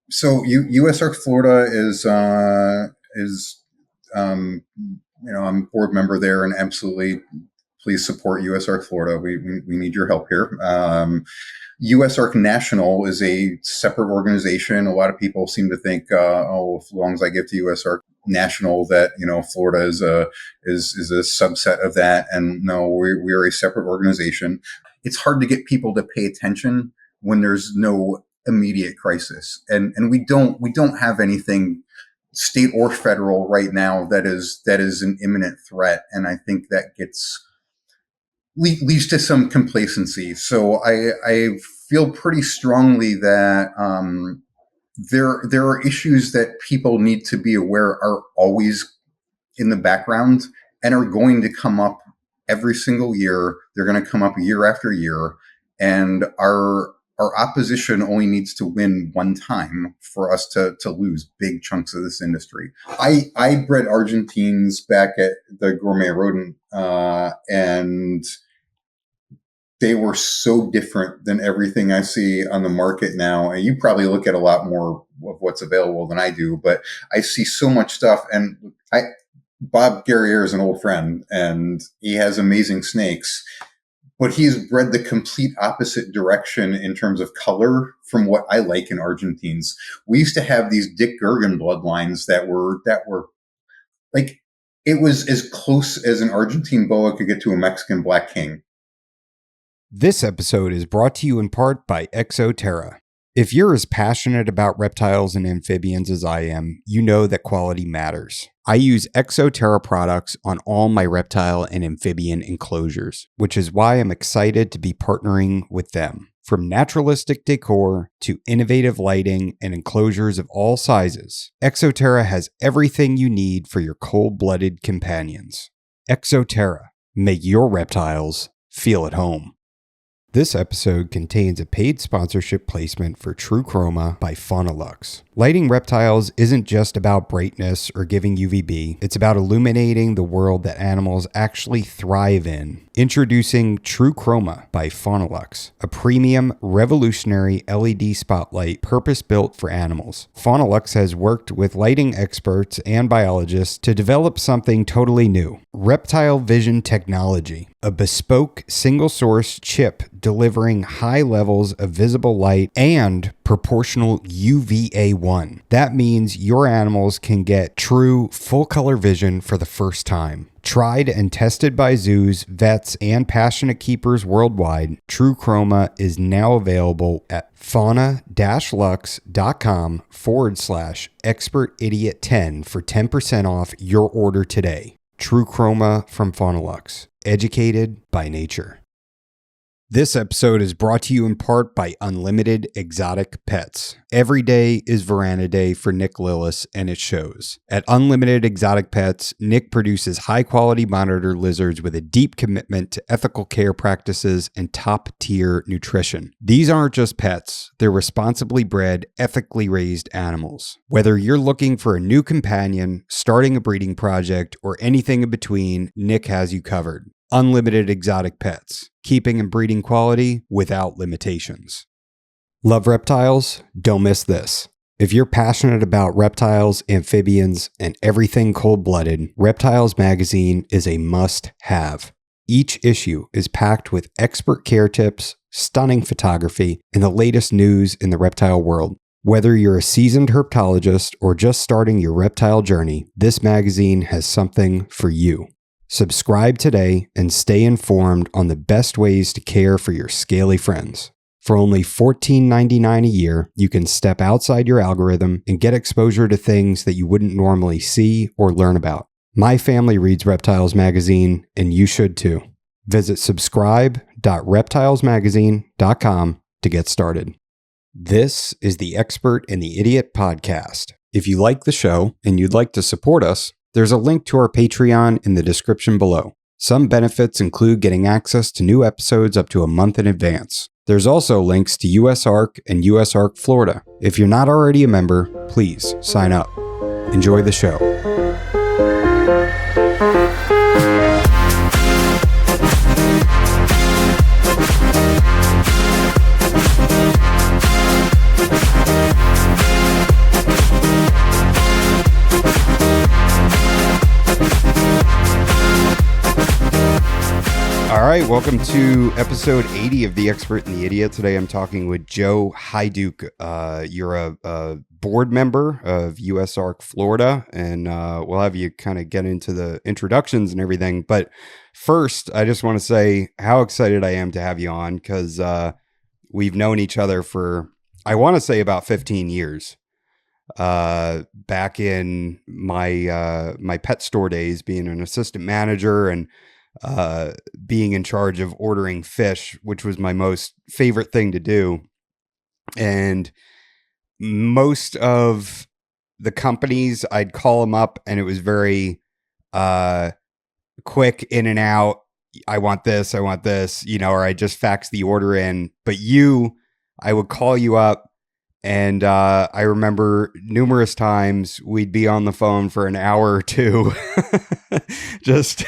So USARK Florida is I'm a board member there, and absolutely please support USARK Florida. We need your help here. USARK National is a separate organization. A lot of people seem to think, as long as I give to USARK National, that Florida is a subset of that. And no, we are a separate organization. It's hard to get people to pay attention when there's no immediate crisis, and we don't have anything state or federal right now that is an imminent threat. And I think that leads to some complacency. So I feel pretty strongly that there are issues that people need to be aware are always in the background and are going to come up every single year. They're going to come up year after year, and our opposition only needs to win one time for us to lose big chunks of this industry. I bred Argentines back at the Gourmet Rodent, and they were so different than everything I see on the market now. And you probably look at a lot more of what's available than I do, but I see so much stuff. And Bob Guerriere is an old friend, and he has amazing snakes, but he's bred the complete opposite direction in terms of color from what I like in Argentines. We used to have these Dick Gergen bloodlines that were like, it was as close as an Argentine boa could get to a Mexican Black King. This episode is brought to you in part by ExoTerra. If you're as passionate about reptiles and amphibians as I am, you know that quality matters. I use ExoTerra products on all my reptile and amphibian enclosures, which is why I'm excited to be partnering with them. From naturalistic decor to innovative lighting and enclosures of all sizes, ExoTerra has everything you need for your cold-blooded companions. ExoTerra. Make your reptiles feel at home. This episode contains a paid sponsorship placement for True Chroma by Faunalux. Lighting reptiles isn't just about brightness or giving UVB, it's about illuminating the world that animals actually thrive in. Introducing True Chroma by Faunalux, a premium, revolutionary LED spotlight purpose-built for animals. Faunalux has worked with lighting experts and biologists to develop something totally new. Reptile Vision Technology, a bespoke single-source chip delivering high levels of visible light and proportional UVA1. That means your animals can get true full-color vision for the first time. Tried and tested by zoos, vets, and passionate keepers worldwide, True Chroma is now available at fauna-lux.com/expertidiot10 for 10% off your order today. True Chroma from Faunalux. Educated by nature. This episode is brought to you in part by Unlimited Exotic Pets. Every day is Veranda Day for Nick Lillis, and it shows. At Unlimited Exotic Pets, Nick produces high-quality monitor lizards with a deep commitment to ethical care practices and top-tier nutrition. These aren't just pets. They're responsibly bred, ethically raised animals. Whether you're looking for a new companion, starting a breeding project, or anything in between, Nick has you covered. Unlimited Exotic Pets, keeping and breeding quality without limitations. Love reptiles? Don't miss this. If you're passionate about reptiles, amphibians, and everything cold-blooded, Reptiles magazine is a must-have. Each issue is packed with expert care tips, stunning photography, and the latest news in the reptile world. Whether you're a seasoned herpetologist or just starting your reptile journey, this magazine has something for you. Subscribe today and stay informed on the best ways to care for your scaly friends. For only $14.99 a year, you can step outside your algorithm and get exposure to things that you wouldn't normally see or learn about. My family reads Reptiles magazine, and you should too. Visit subscribe.reptilesmagazine.com to get started. This is the Expert and the Idiot podcast. If you like the show and you'd like to support us, there's a link to our Patreon in the description below. Some benefits include getting access to new episodes up to a month in advance. There's also links to USARK and USARK Florida. If you're not already a member, please sign up. Enjoy the show. right, welcome to episode 80 of The Expert and the Idiot. Today I'm talking with Joe Hiduke. You're a board member of USARK Florida, and we'll have you kind of get into the introductions and everything. But first, I just want to say how excited I am to have you on, because we've known each other for, I want to say, about 15 years. Back in my pet store days, being an assistant manager and being in charge of ordering fish, which was my most favorite thing to do. And most of the companies, I'd call them up and it was very quick in and out. I want this, or I just fax the order in. But I would call you up, and I remember numerous times we'd be on the phone for an hour or two, just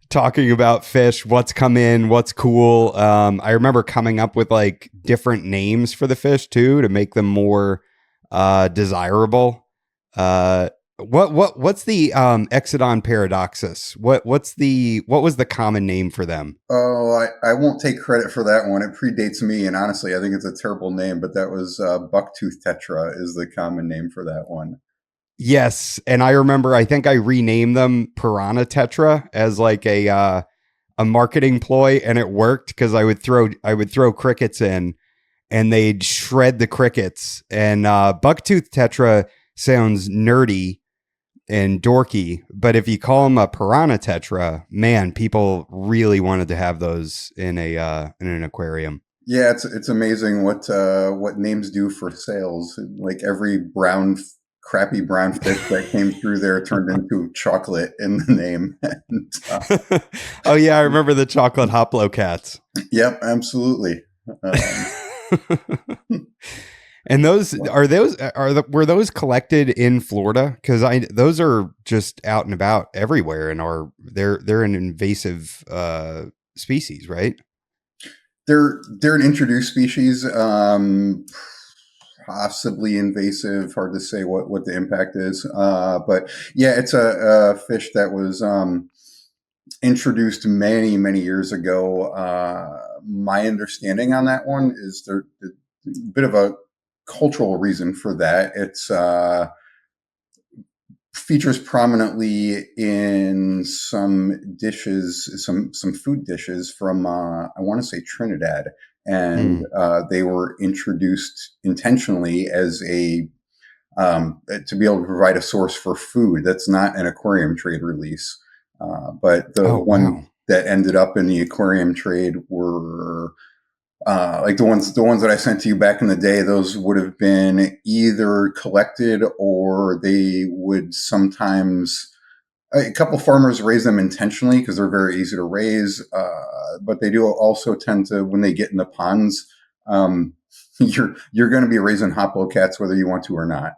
talking about fish, what's come in, what's cool. I remember coming up with like different names for the fish too, to make them more desirable. What's the Exodon paradoxus? What was the common name for them? Oh, I won't take credit for that one. It predates me, and honestly, I think it's a terrible name. But that was bucktooth tetra is the common name for that one. Yes, and I remember, I think I renamed them Piranha Tetra as like a marketing ploy, and it worked because I would throw crickets in, and they'd shred the crickets. And Bucktooth Tetra sounds nerdy and dorky, but if you call them a Piranha Tetra, man, people really wanted to have those in an aquarium. Yeah, it's amazing what names do for sales. Like every crappy brown fish that came through there turned into chocolate in the name. And, oh yeah, I remember the chocolate Hoplo cats. Yep, absolutely. And were those collected in Florida? Because those are just out and about everywhere, and they're an invasive species, right? They're an introduced species, possibly invasive. Hard to say what the impact is, but yeah, it's a fish that was introduced many years ago. My understanding on that one is there's a bit of a cultural reason for that. It's features prominently in some dishes, some food dishes from I want to say Trinidad, and they were introduced intentionally as to be able to provide a source for food. That's not an aquarium trade release, but the one that ended up in the aquarium trade were like the ones that I sent to you back in the day. Those would have been either collected, or they would sometimes. A couple farmers raise them intentionally because they're very easy to raise, but they do also tend to, when they get in the ponds, you're going to be raising Hoplo cats whether you want to or not.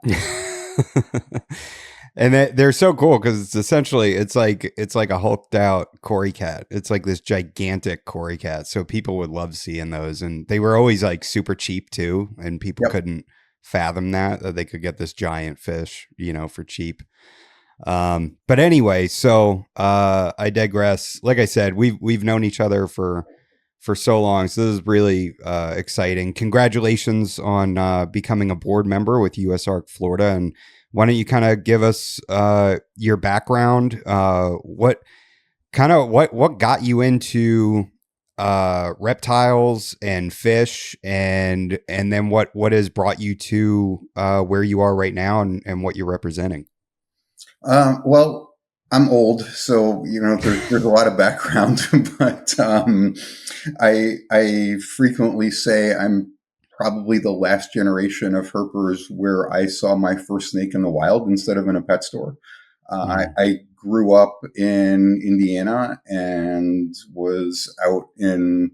And they're so cool because it's like a hulked out Cory cat. It's like this gigantic Cory cat. So people would love seeing those, and they were always like super cheap too. And people couldn't fathom that they could get this giant fish, for cheap. But anyway, so I digress. Like I said, we've known each other for so long, so this is really exciting. Congratulations on becoming a board member with USARK Florida. And why don't you kind of give us your background? What got you into reptiles and fish, and then what has brought you to where you are right now, and what you're representing? Well, I'm old, so there's a lot of background, but I frequently say I'm probably the last generation of herpers where I saw my first snake in the wild instead of in a pet store. I grew up in Indiana and was out in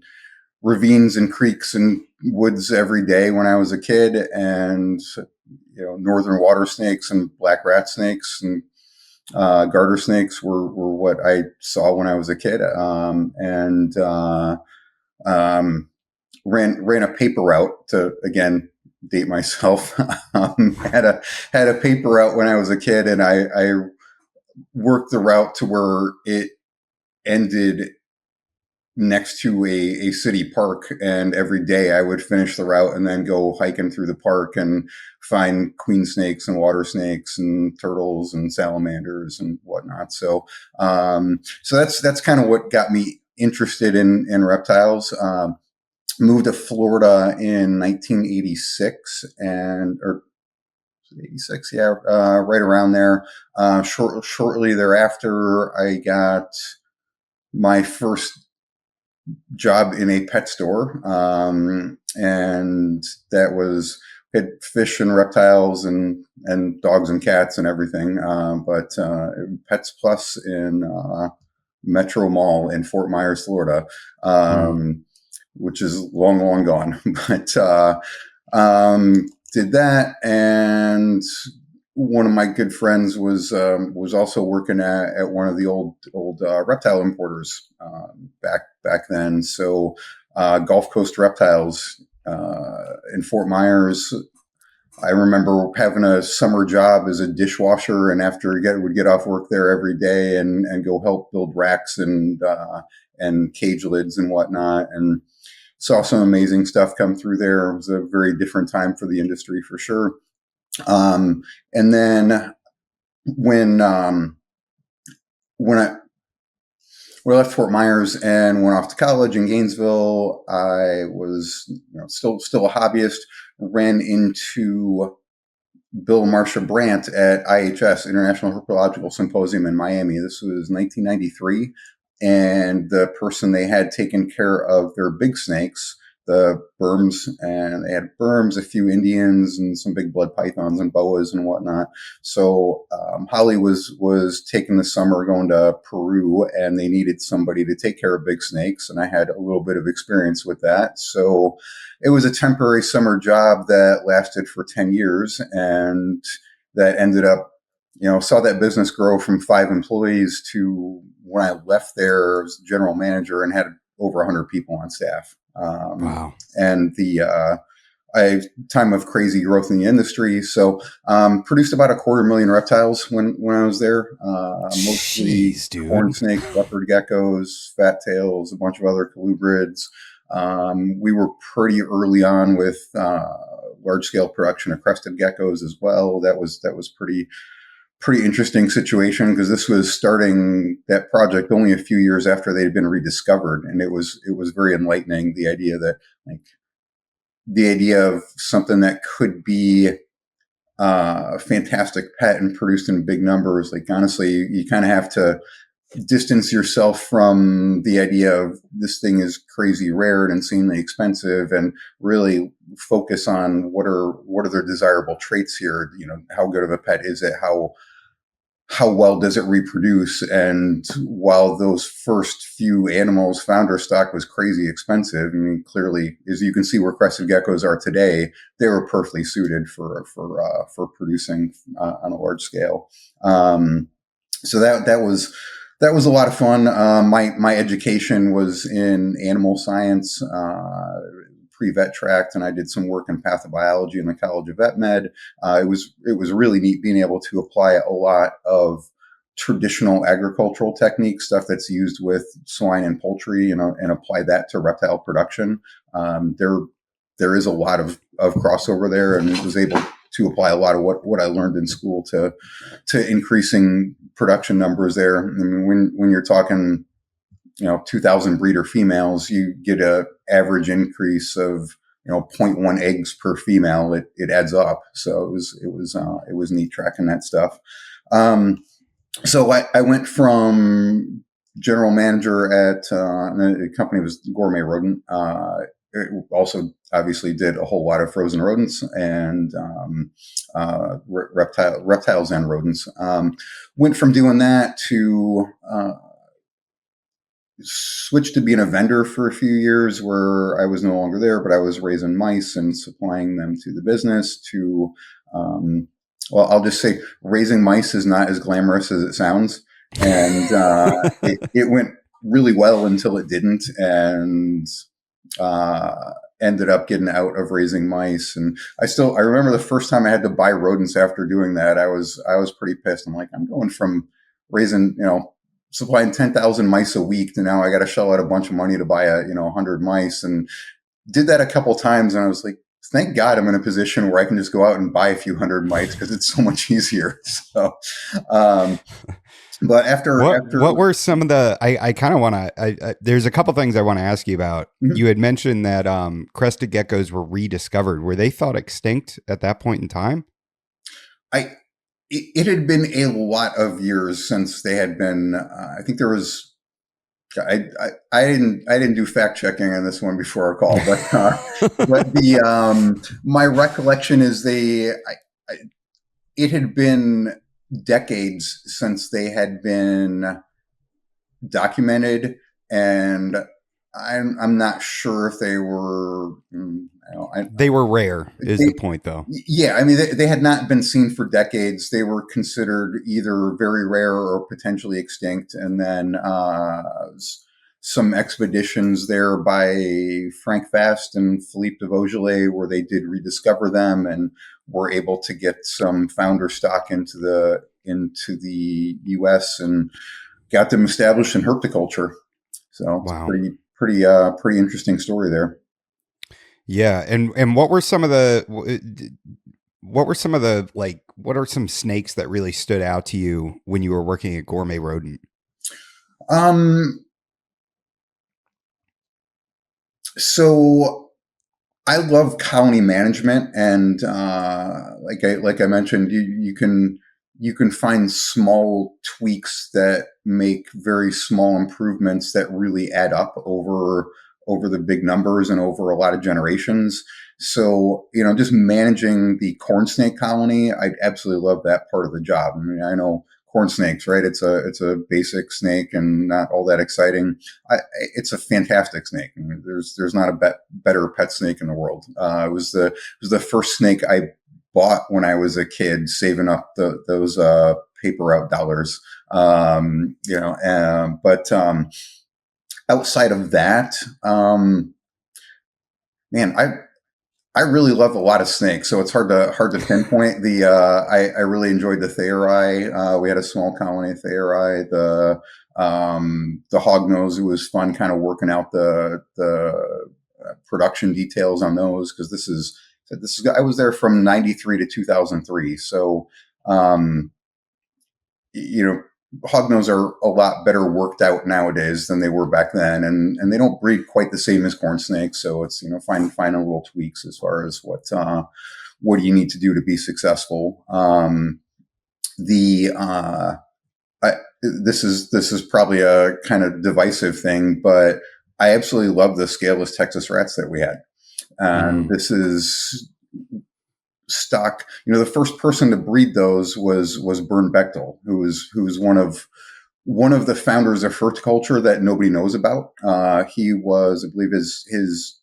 ravines and creeks and woods every day when I was a kid, and northern water snakes and black rat snakes and garter snakes were what I saw when I was a kid, and ran a paper route to, again, date myself. Had a paper route when I was a kid, and I worked the route to where it ended next to a city park, and every day I would finish the route and then go hiking through the park and find queen snakes and water snakes and turtles and salamanders and whatnot. So that's kind of what got me interested in reptiles. Moved to Florida in 1986 or 86, yeah, right around there. Shortly thereafter, I got my first job in a pet store, and that was had fish and reptiles and dogs and cats and everything. But Pets Plus in Metro Mall in Fort Myers, Florida, which is long gone. But did that, and one of my good friends was also working at one of the old reptile importers back then. So Gulf Coast Reptiles in Fort Myers. I remember having a summer job as a dishwasher, and after would get off work there every day and go help build racks and cage lids and whatnot, and saw some amazing stuff come through there. It was a very different time for the industry for sure. And then when I left Fort Myers and went off to college in Gainesville, I was still a hobbyist. Ran into Bill Marcia Brandt at IHS, International Herpetological Symposium in Miami. This was 1993. And the person they had taken care of their big snakes, the berms, and they had berms, a few Indians, and some big blood pythons and boas and whatnot. So Holly was taking the summer going to Peru, and they needed somebody to take care of big snakes, and I had a little bit of experience with that. So it was a temporary summer job that lasted for 10 years, and that ended up, saw that business grow from 5 employees to when I left there, I was general manager and had over 100 people on staff. Wow. And time of crazy growth in the industry. So produced about 250,000 reptiles when I was there. Mostly horn snakes, leopard geckos, fat tails, a bunch of other colubrids. We were pretty early on with large scale production of crested geckos as well. That was pretty interesting situation, because this was starting that project only a few years after they had been rediscovered, and it was very enlightening. The idea of something that could be a fantastic pet and produced in big numbers. Like, honestly, you kind of have to distance yourself from the idea of this thing is crazy rare and insanely expensive, and really focus on what are their desirable traits here. How good of a pet is it? How well does it reproduce? And while those first few animals, founder stock, was crazy expensive, I mean, clearly, as you can see where crested geckos are today, they were perfectly suited for producing on a large scale. So that was a lot of fun. My education was in animal science, pre-vet tract, and I did some work in pathobiology in the College of Vet Med. It was really neat being able to apply a lot of traditional agricultural techniques, stuff that's used with swine and poultry, and apply that to reptile production. There is a lot of crossover there, and was able to apply a lot of what I learned in school to increasing production numbers there. I mean, when you're talking 2,000 breeder females, you get a average increase of 0.1 eggs per female. It adds up. So it was neat tracking that stuff. So I went from general manager at the company was Gourmet Rodent. It also obviously did a whole lot of frozen rodents and reptiles and rodents. Went from doing that to switched to being a vendor for a few years, where I was no longer there, but I was raising mice and supplying them to the business. Well, I'll just say raising mice is not as glamorous as it sounds. And it went really well until it didn't, and ended up getting out of raising mice. And I remember the first time I had to buy rodents after doing that. I was pretty pissed. I'm like, I'm going from raising, supplying 10,000 mice a week to now I got to shell out a bunch of money to buy 100 mice, and did that a couple times. And I was like, thank God I'm in a position where I can just go out and buy a few hundred mice because it's so much easier. So, um, but What were some of the? I kind of want to. There's a couple things I want to ask you about. Mhm. You had mentioned that crested geckos were rediscovered. Were they thought extinct at that point in time? I, it had been a lot of years since they had been, I think there was, I didn't do fact checking on this one before our call, but my recollection is I, it had been decades since they had been documented, and I'm not sure if they were. They were rare, is They, the point, though. yeah, I mean, they had not been seen for decades. They were considered either very rare or potentially extinct. And then some expeditions there by Frank Fast and Philippe de Vaugelet, where they did rediscover them and were able to get some founder stock into the U.S. and got them established in herpetoculture. So it's Wow. pretty interesting story there. Yeah, and what were some of the like what are some snakes that really stood out to you when you were working at Gourmet Rodent? Um, so I love colony management, and like I mentioned, you can find small tweaks that make very small improvements that really add up over the big numbers and over a lot of generations. So just managing the corn snake colony, I absolutely love that part of the job. I mean, I know corn snakes, right? It's a basic snake and not all that exciting. It's a fantastic snake. I mean, there's not a better pet snake in the world. It was the first snake I bought when I was a kid, saving up those paper route dollars. But outside of that, man, I really love a lot of snakes, so it's hard to pinpoint. I really enjoyed the Theori. We had a small colony of Theori. The hognose. It was fun, kind of working out the production details on those, because this is I was there from '93 to 2003, so um, you know, hognose are a lot better worked out nowadays than they were back then, and they don't breed quite the same as corn snakes. So it's finding little tweaks as far as what do you need to do to be successful. The I, this is probably a kind of divisive thing, but I absolutely love the scaleless Texas rats that we had, and Mm, this is stock. The first person to breed those was Bern Bechtel, who was one of the founders of horticulture that nobody knows about. He was, I believe, his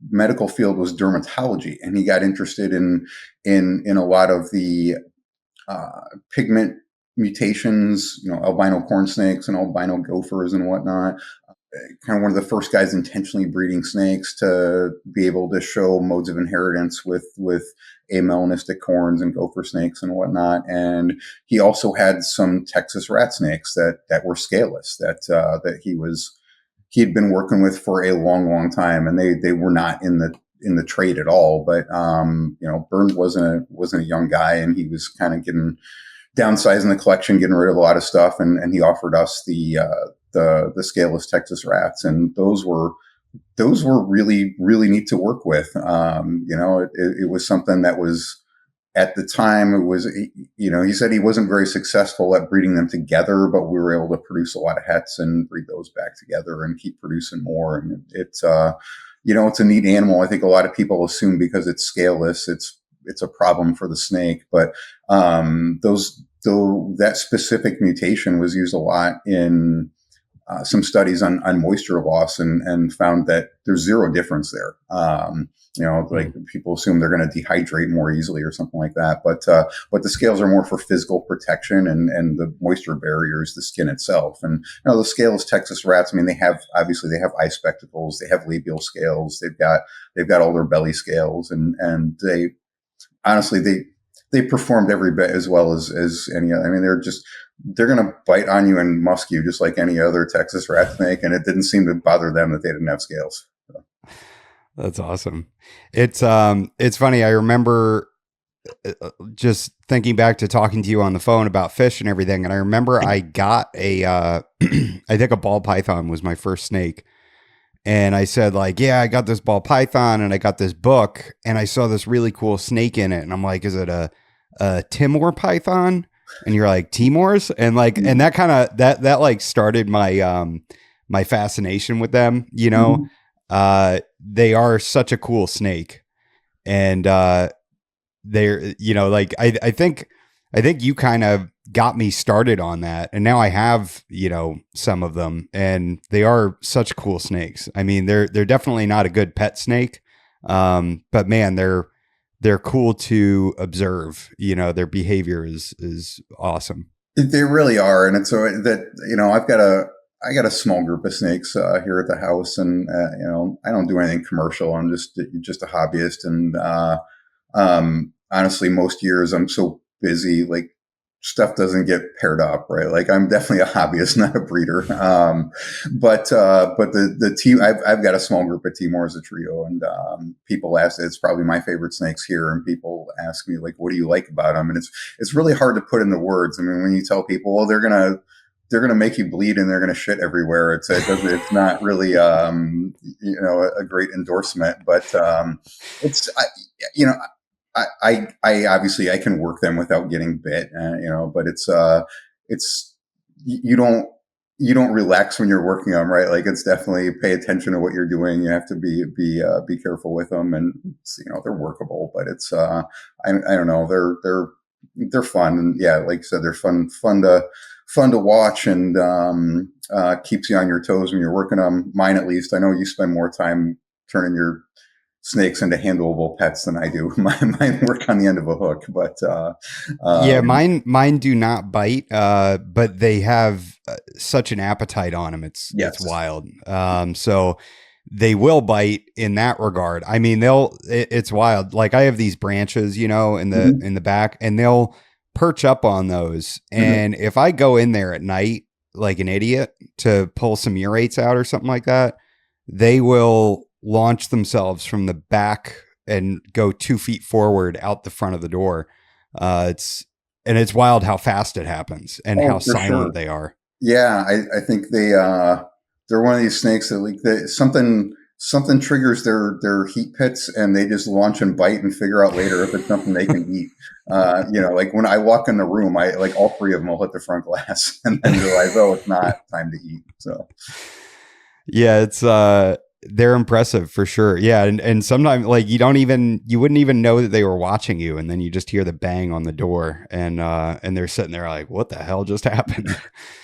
medical field was dermatology, and he got interested in a lot of the pigment mutations, albino corn snakes and albino gophers and whatnot. Kind of one of the first guys intentionally breeding snakes to be able to show modes of inheritance with amelanistic corns and gopher snakes and whatnot. And he also had some Texas rat snakes that were scaleless that he had been working with for a long time, and they were not in the trade at all. But Byrne wasn't a young guy, and he was kind of getting downsizing the collection, getting rid of a lot of stuff, and he offered us the scaleless Texas rats, and those were really neat to work with. It was something that was, at the time, it was, he said he wasn't very successful at breeding them together, but we were able to produce a lot of hets and breed those back together and keep producing more. And it's a neat animal. I think a lot of people assume because it's scaleless, it's a problem for the snake, but that specific mutation was used a lot in some studies on moisture loss, and found that there's zero difference there. Like people assume they're going to dehydrate more easily or something like that, but the scales are more for physical protection, and the moisture barrier is the skin itself. And the scaleless Texas rats, I mean, they have eye spectacles, they have labial scales, they've got all their belly scales, and they honestly they performed every bit as well as any other. I mean, they're going to bite on you and musk you just like any other Texas rat snake, and it didn't seem to bother them that they didn't have scales. So. That's awesome. It's funny. I remember just thinking back to talking to you on the phone about fish and everything. And I remember I got I think a ball python was my first snake. And I said like, yeah, I got this ball python and I got this book and I saw this really cool snake in it. And I'm like, is it a Timor python? And you're like, Timors? And like, and that kind of, that like started my, my fascination with them, you know. They are such a cool snake. And, they're, you know, like I think you kind of got me started on that, and now I have, you know, some of them, and they are such cool snakes. I mean, they're definitely not a good pet snake, but man, they're cool to observe. You know, their behavior is awesome. They really are, and it's so that I got a small group of snakes here at the house, and you know, I don't do anything commercial. I'm just a hobbyist, and honestly, most years I'm so busy, like stuff doesn't get paired up, right? Like I'm definitely a hobbyist, not a breeder. But the team, I've got a small group of Timors, a trio, and people ask, it's probably my favorite snakes here. And people ask me like, what do you like about them? And it's really hard to put into words. I mean, when you tell people, well, they're going to make you bleed and they're going to shit everywhere. It's not really, you know, a great endorsement, but you know, I obviously I can work them without getting bit, you know, but it's, you don't relax when you're working them, right? Like it's definitely pay attention to what you're doing. You have to be careful with them, and you know, they're workable, but it's, I don't know, they're fun. And yeah, like I said, they're fun to watch, and, keeps you on your toes when you're working them. Mine, at least, I know you spend more time turning your snakes into handleable pets than I do. Mine work on the end of a hook, but Yeah, mine do not bite, but they have such an appetite on them. It's yes. wild. So they will bite in that regard. I mean, it's wild. Like I have these branches, you know, in the back, and they'll perch up on those. And if I go in there at night like an idiot to pull some urates out or something like that, they will launch themselves from the back and go 2 feet forward out the front of the door. It's wild how fast it happens and how silent they are. Yeah, I think they're one of these snakes that like something triggers their heat pits, and they just launch and bite and figure out later if it's something they can eat. You know, like when I walk in the room, I like all three of them will hit the front glass and then realize, oh, it's not time to eat. So yeah, it's they're impressive for sure. Yeah. And sometimes like you wouldn't even know that they were watching you. And then you just hear the bang on the door, and they're sitting there like, what the hell just happened?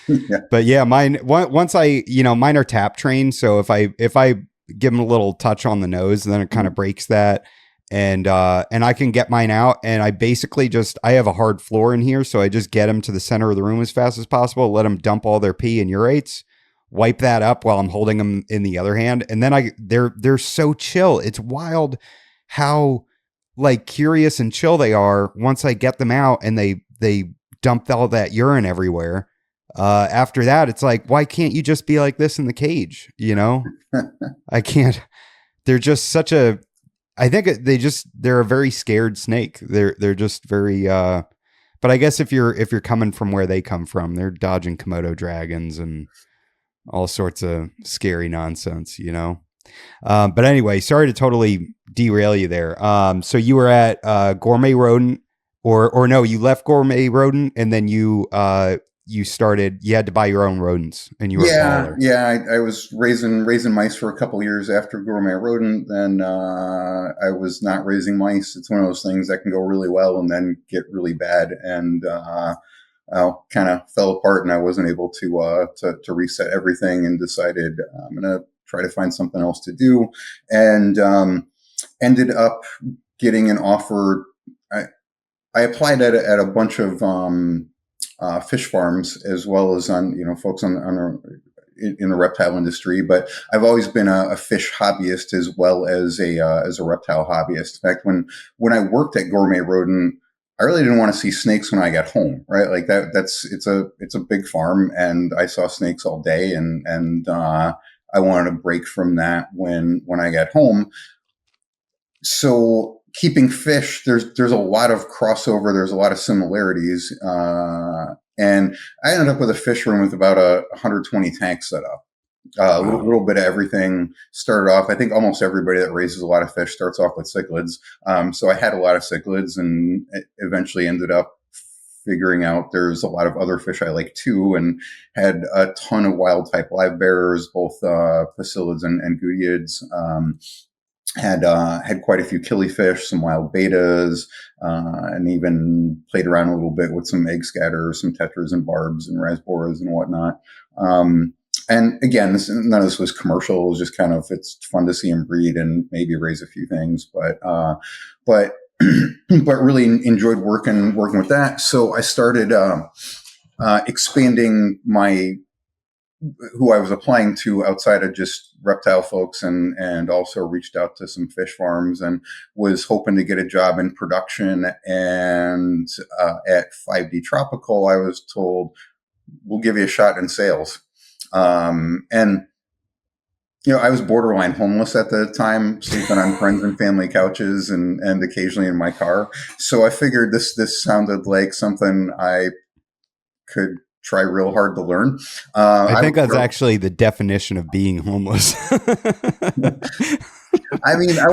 yeah. But yeah, mine are tap trained. So if I give them a little touch on the nose, then it kind of breaks that. And I can get mine out, and I basically I have a hard floor in here. So I just get them to the center of the room as fast as possible, let them dump all their pee and urates, wipe that up while I'm holding them in the other hand. And then they're so chill. It's wild how like curious and chill they are once I get them out and they dump all that urine everywhere. After that, it's like, why can't you just be like this in the cage? You know, I can't, they're just I think they're a very scared snake. They're just very, but I guess if you're coming from where they come from, they're dodging Komodo dragons and all sorts of scary nonsense, you know? But anyway, sorry to totally derail you there. So you were at Gourmet Rodent, or no, you left Gourmet Rodent, and then you had to buy your own rodents, and you were a baller. Yeah. I was raising mice for a couple years after Gourmet Rodent. Then I was not raising mice. It's one of those things that can go really well and then get really bad. And kind of fell apart, and I wasn't able to reset everything, and decided I'm going to try to find something else to do, and ended up getting an offer. I applied at a bunch of fish farms, as well as on, you know, folks in the reptile industry, but I've always been a fish hobbyist as well as a reptile hobbyist. In fact, when I worked at Gourmet Rodent, I really didn't want to see snakes when I got home, right? Like it's a big farm, and I saw snakes all day, and I wanted a break from that when I got home. So keeping fish, there's a lot of crossover. There's a lot of similarities, and I ended up with a fish room with about 120 tanks set up. A Wow. little bit of everything. Started off, I think almost everybody that raises a lot of fish starts off with cichlids. So I had a lot of cichlids, and eventually ended up figuring out there's a lot of other fish I like too, and had a ton of wild type live bearers, both facilids and gooids. Had quite a few killifish, some wild betas, and even played around a little bit with some egg scatters, some tetras and barbs and rasboras and whatnot. And again, none of this was commercial. It was just kind of, it's fun to see them breed and maybe raise a few things, but but really enjoyed working with that. So I started expanding my who I was applying to outside of just reptile folks, and also reached out to some fish farms, and was hoping to get a job in production. And at 5D Tropical, I was told, we'll give you a shot in sales. And I was borderline homeless at the time, sleeping on friends and family couches, and occasionally in my car. So I figured this sounded like something I could try real hard to learn. I I think that's was actually the definition of being homeless. I mean, I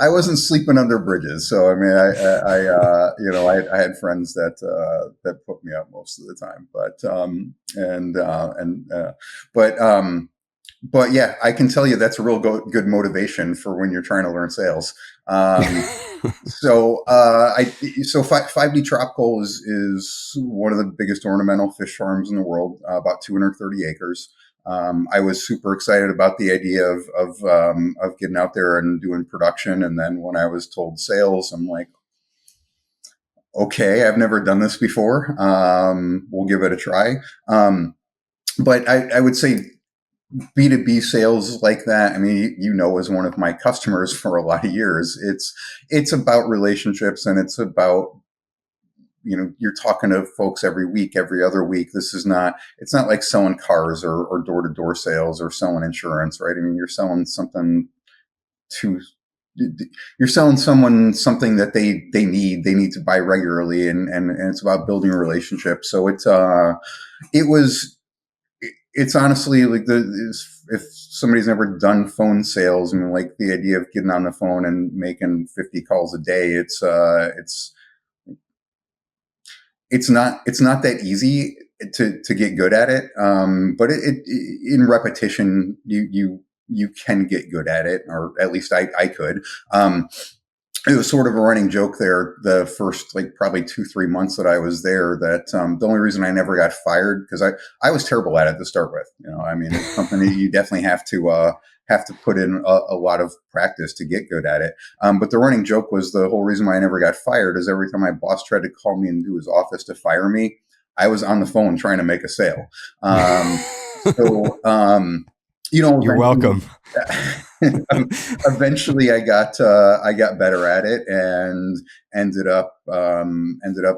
wasn't sleeping under bridges. So I mean, I had friends that put me up most of the time, but yeah, I can tell you that's a real good motivation for when you're trying to learn sales. Um, so I so 5D Tropical is one of the biggest ornamental fish farms in the world, about 230 acres. I was super excited about the idea of getting out there and doing production. And then when I was told sales, I'm like, okay, I've never done this before. We'll give it a try. But I would say B2B sales like that, I mean, as one of my customers for a lot of years, it's about relationships, and it's about, you're talking to folks every week, every other week. It's not like selling cars or door-to-door sales or selling insurance, right? I mean, to, you're selling someone something that they need to buy regularly, and it's about building a relationship. So it was, it's honestly like if somebody's never done phone sales, and like the idea of getting on the phone and making 50 calls a day, it's not that easy to get good at it. But in repetition, you can get good at it, or at least I could. It was sort of a running joke there the first, like, probably 2-3 months that I was there, that the only reason I never got fired, because I was terrible at it to start with. I mean, it's something that you definitely have to put in a lot of practice to get good at it. But the running joke was, the whole reason why I never got fired is every time my boss tried to call me into his office to fire me, I was on the phone trying to make a sale. So, You're eventually, welcome. eventually I got better at it, and ended up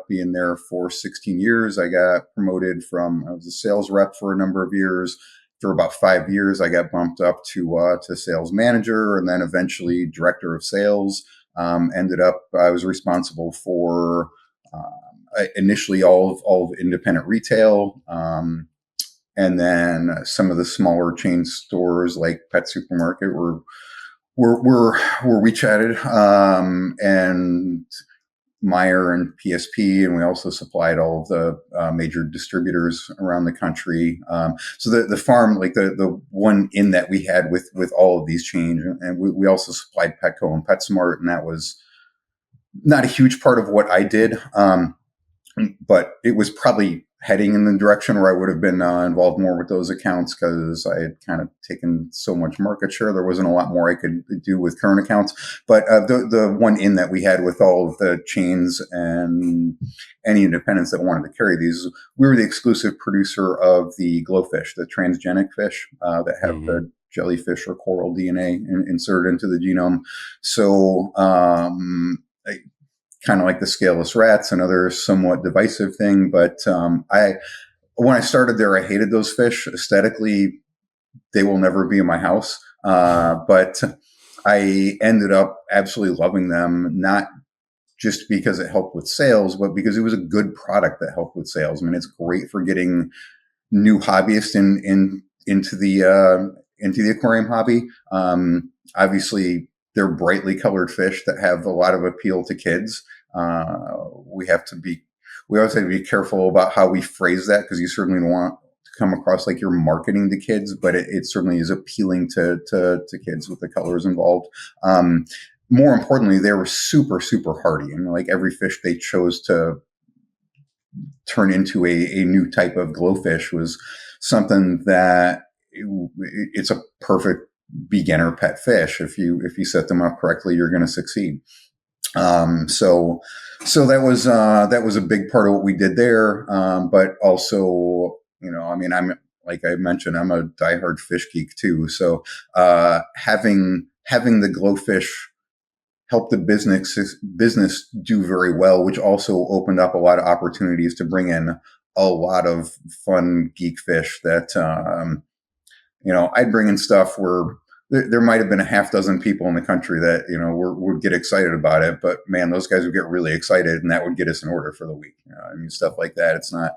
being there for 16 years. I got promoted I was a sales rep for a number of years. For about 5 years, I got bumped up to sales manager, and then eventually director of sales. I was responsible for initially all of independent retail. And then some of the smaller chain stores like Pet Supermarket were we chatted, and Meyer and PSP, and we also supplied all of the major distributors around the country. So the farm, like the one in that we had with all of these chains, and we also supplied Petco and PetSmart, and that was not a huge part of what I did. But it was probably heading in the direction where I would have been involved more with those accounts, because I had kind of taken so much market share. There wasn't a lot more I could do with current accounts. But the one in that we had with all of the chains and any independents that wanted to carry these, we were the exclusive producer of the glowfish, the transgenic fish that have Mm-hmm. the jellyfish or coral DNA inserted into the genome. So kind of like the scaleless rats, another somewhat divisive thing. But when I started there, I hated those fish. Aesthetically, they will never be in my house. But I ended up absolutely loving them, not just because it helped with sales, but because it was a good product that helped with sales. I mean, it's great for getting new hobbyists into the aquarium hobby. Obviously, they're brightly colored fish that have a lot of appeal to kids. We always have to be careful about how we phrase that, because you certainly don't want to come across like you're marketing to kids, but it certainly is appealing to kids with the colors involved. More importantly, they were super, super hardy. And like every fish they chose to turn into a new type of glowfish was something that it's a perfect beginner pet fish. If you set them up correctly, you're going to succeed. So that was a big part of what we did there. But also, I mean, like I mentioned, I'm a diehard fish geek too. So, having the glowfish help the business do very well, which also opened up a lot of opportunities to bring in a lot of fun geek fish that, I'd bring in stuff where there might have been a half dozen people in the country that, would get excited about it, but man, those guys would get really excited and that would get us an order for the week. I mean, stuff like that. It's not,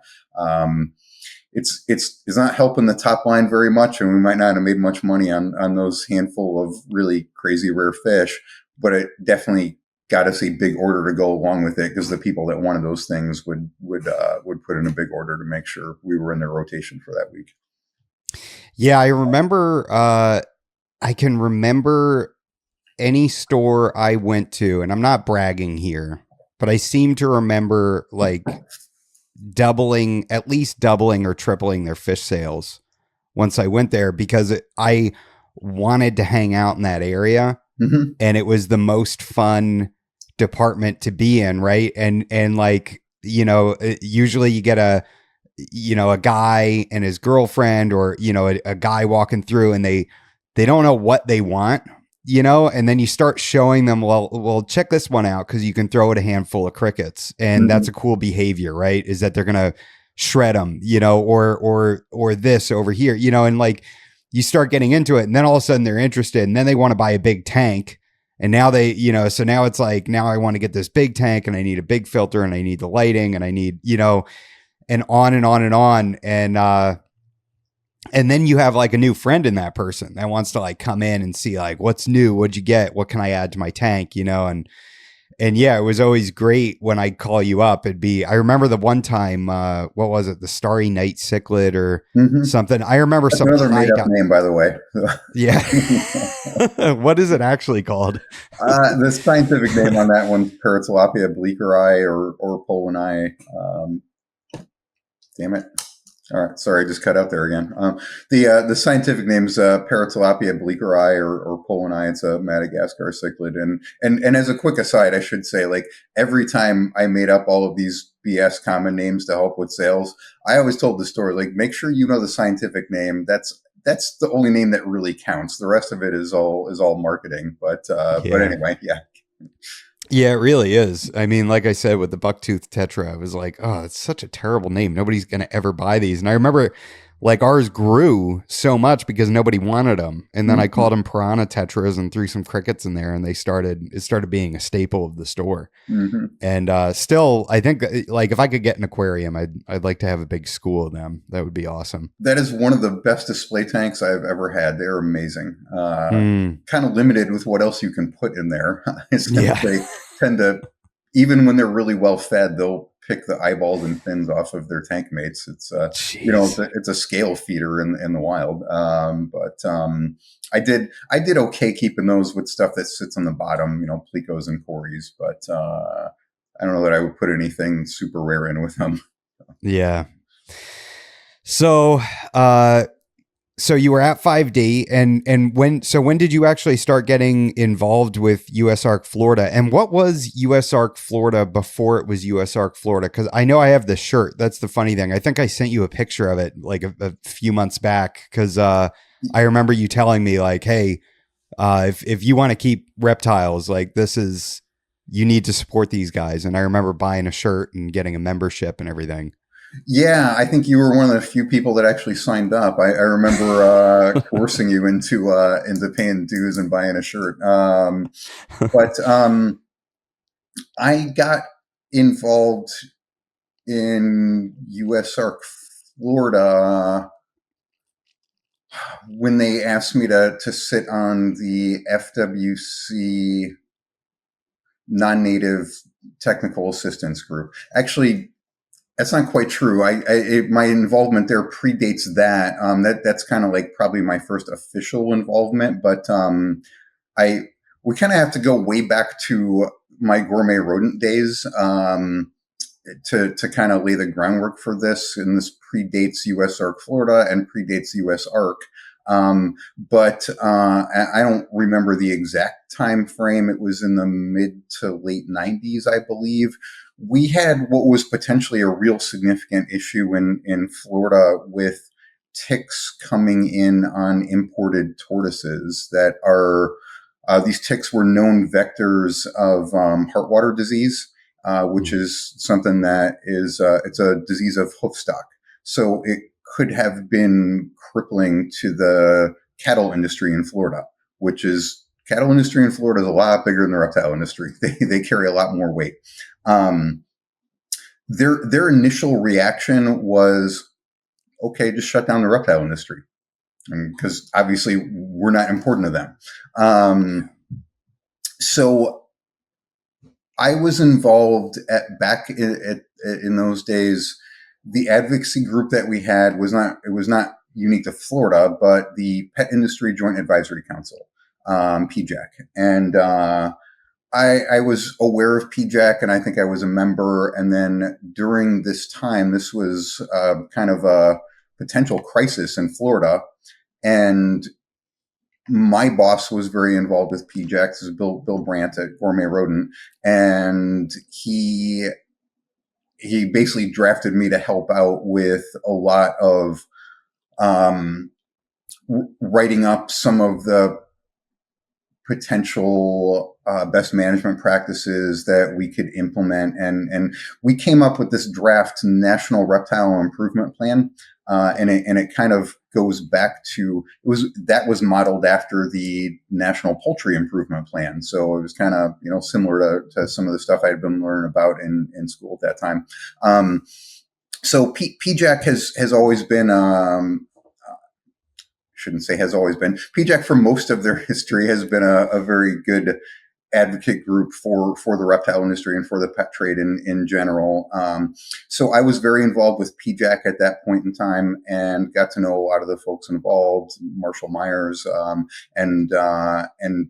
it's not helping the top line very much, and we might not have made much money on those handful of really crazy rare fish, but it definitely got us a big order to go along with it, because the people that wanted those things would put in a big order to make sure we were in their rotation for that week. Yeah, I remember. I can remember any store I went to, and I'm not bragging here, but I seem to remember like at least doubling or tripling their fish sales once I went there, because I wanted to hang out in that area. Mm-hmm. And it was the most fun department to be in. Right. And like, usually you get a guy and his girlfriend, or, a guy walking through, and they don't know what they want, and then you start showing them, well, check this one out, because you can throw it a handful of crickets, and mm-hmm. that's a cool behavior, right? Is that they're going to shred them, or this over here, and like, you start getting into it, and then all of a sudden they're interested, and then they want to buy a big tank. And now they, so now it's like, now I want to get this big tank, and I need a big filter, and I need the lighting, and I need, and on and on and on. And then you have like a new friend in that person that wants to like come in and see like, what's new? What'd you get? What can I add to my tank? And yeah, it was always great when I'd call you up. I remember the one time, what was it? The Starry Night Cichlid or mm-hmm. something. I remember That's another made up name, by the way. Yeah. What is it actually called? The scientific name on that one, Paratilapia bleakeri or Poloni. Damn it. All right, sorry, I just cut out there again. The scientific name is Paratilapia bleakeri or Poloni. It's a Madagascar cichlid. And as a quick aside, I should say, like, every time I made up all of these BS common names to help with sales, I always told the store, like, make sure you know the scientific name. That's the only name that really counts. The rest of it is all marketing. But anyway, yeah. Yeah, it really is. I mean, like I said, with the bucktooth tetra, I was like, oh, it's such a terrible name. Nobody's going to ever buy these. And I remember like ours grew so much because nobody wanted them. And then mm-hmm. I called them piranha tetras and threw some crickets in there, and it started being a staple of the store. Mm-hmm. And still, I think like if I could get an aquarium, I'd like to have a big school of them. That would be awesome. That is one of the best display tanks I've ever had. They're amazing. Kind of limited with what else you can put in there. They tend to, even when they're really well fed, they'll pick the eyeballs and fins off of their tank mates. It's it's a scale feeder in the wild. But I did okay keeping those with stuff that sits on the bottom, plecos and cories. But I don't know that I would put anything super rare in with them. Yeah. So you were at 5D, and when did you actually start getting involved with USARK Florida? And what was USARK Florida before it was USARK Florida? Because I know I have the shirt. That's the funny thing. I think I sent you a picture of it like a few months back, because I remember you telling me like, hey, if you want to keep reptiles, like this is you need to support these guys. And I remember buying a shirt and getting a membership and everything. Yeah, I think you were one of the few people that actually signed up. I remember coercing you into paying dues and buying a shirt. But I got involved in USARK Florida when they asked me to sit on the FWC non-native technical assistance group. Actually, that's not quite true. My involvement there predates that. That's kind of like probably my first official involvement, but I we kind of have to go way back to my gourmet rodent days. To kind of lay the groundwork for this, and this predates USARK Florida and predates USARK. But I don't remember the exact time frame. It was in the mid to late 90s, I believe. We had what was potentially a real significant issue in Florida with ticks coming in on imported tortoises that are these ticks were known vectors of heartwater disease, which is something that is it's a disease of hoof stock. So it could have been crippling to the cattle industry in Florida, which is cattle industry in Florida is a lot bigger than the reptile industry. They carry a lot more weight. Um, their initial reaction was, okay, just shut down the reptile industry, because obviously we're not important to them. So I was involved back in those days. The advocacy group that we had was not unique to Florida, but the Pet Industry Joint Advisory Council, PJAC, and I was aware of PJAC, and I think I was a member. And then during this time, this was kind of a potential crisis in Florida, and my boss was very involved with PJAC. This is Bill Brandt at Gourmet Rodent, and he basically drafted me to help out with a lot of writing up some of the potential best management practices that we could implement, and we came up with this draft National Reptile Improvement Plan, and it kind of goes back to that was modeled after the National Poultry Improvement Plan, so it was kind of similar to some of the stuff I had been learning about in school at that time. So PJAC has always been shouldn't say has always been. PJAC for most of their history has been a very good advocate group for the reptile industry and for the pet trade in general. So I was very involved with PJAC at that point in time, and got to know a lot of the folks involved, Marshall Myers, and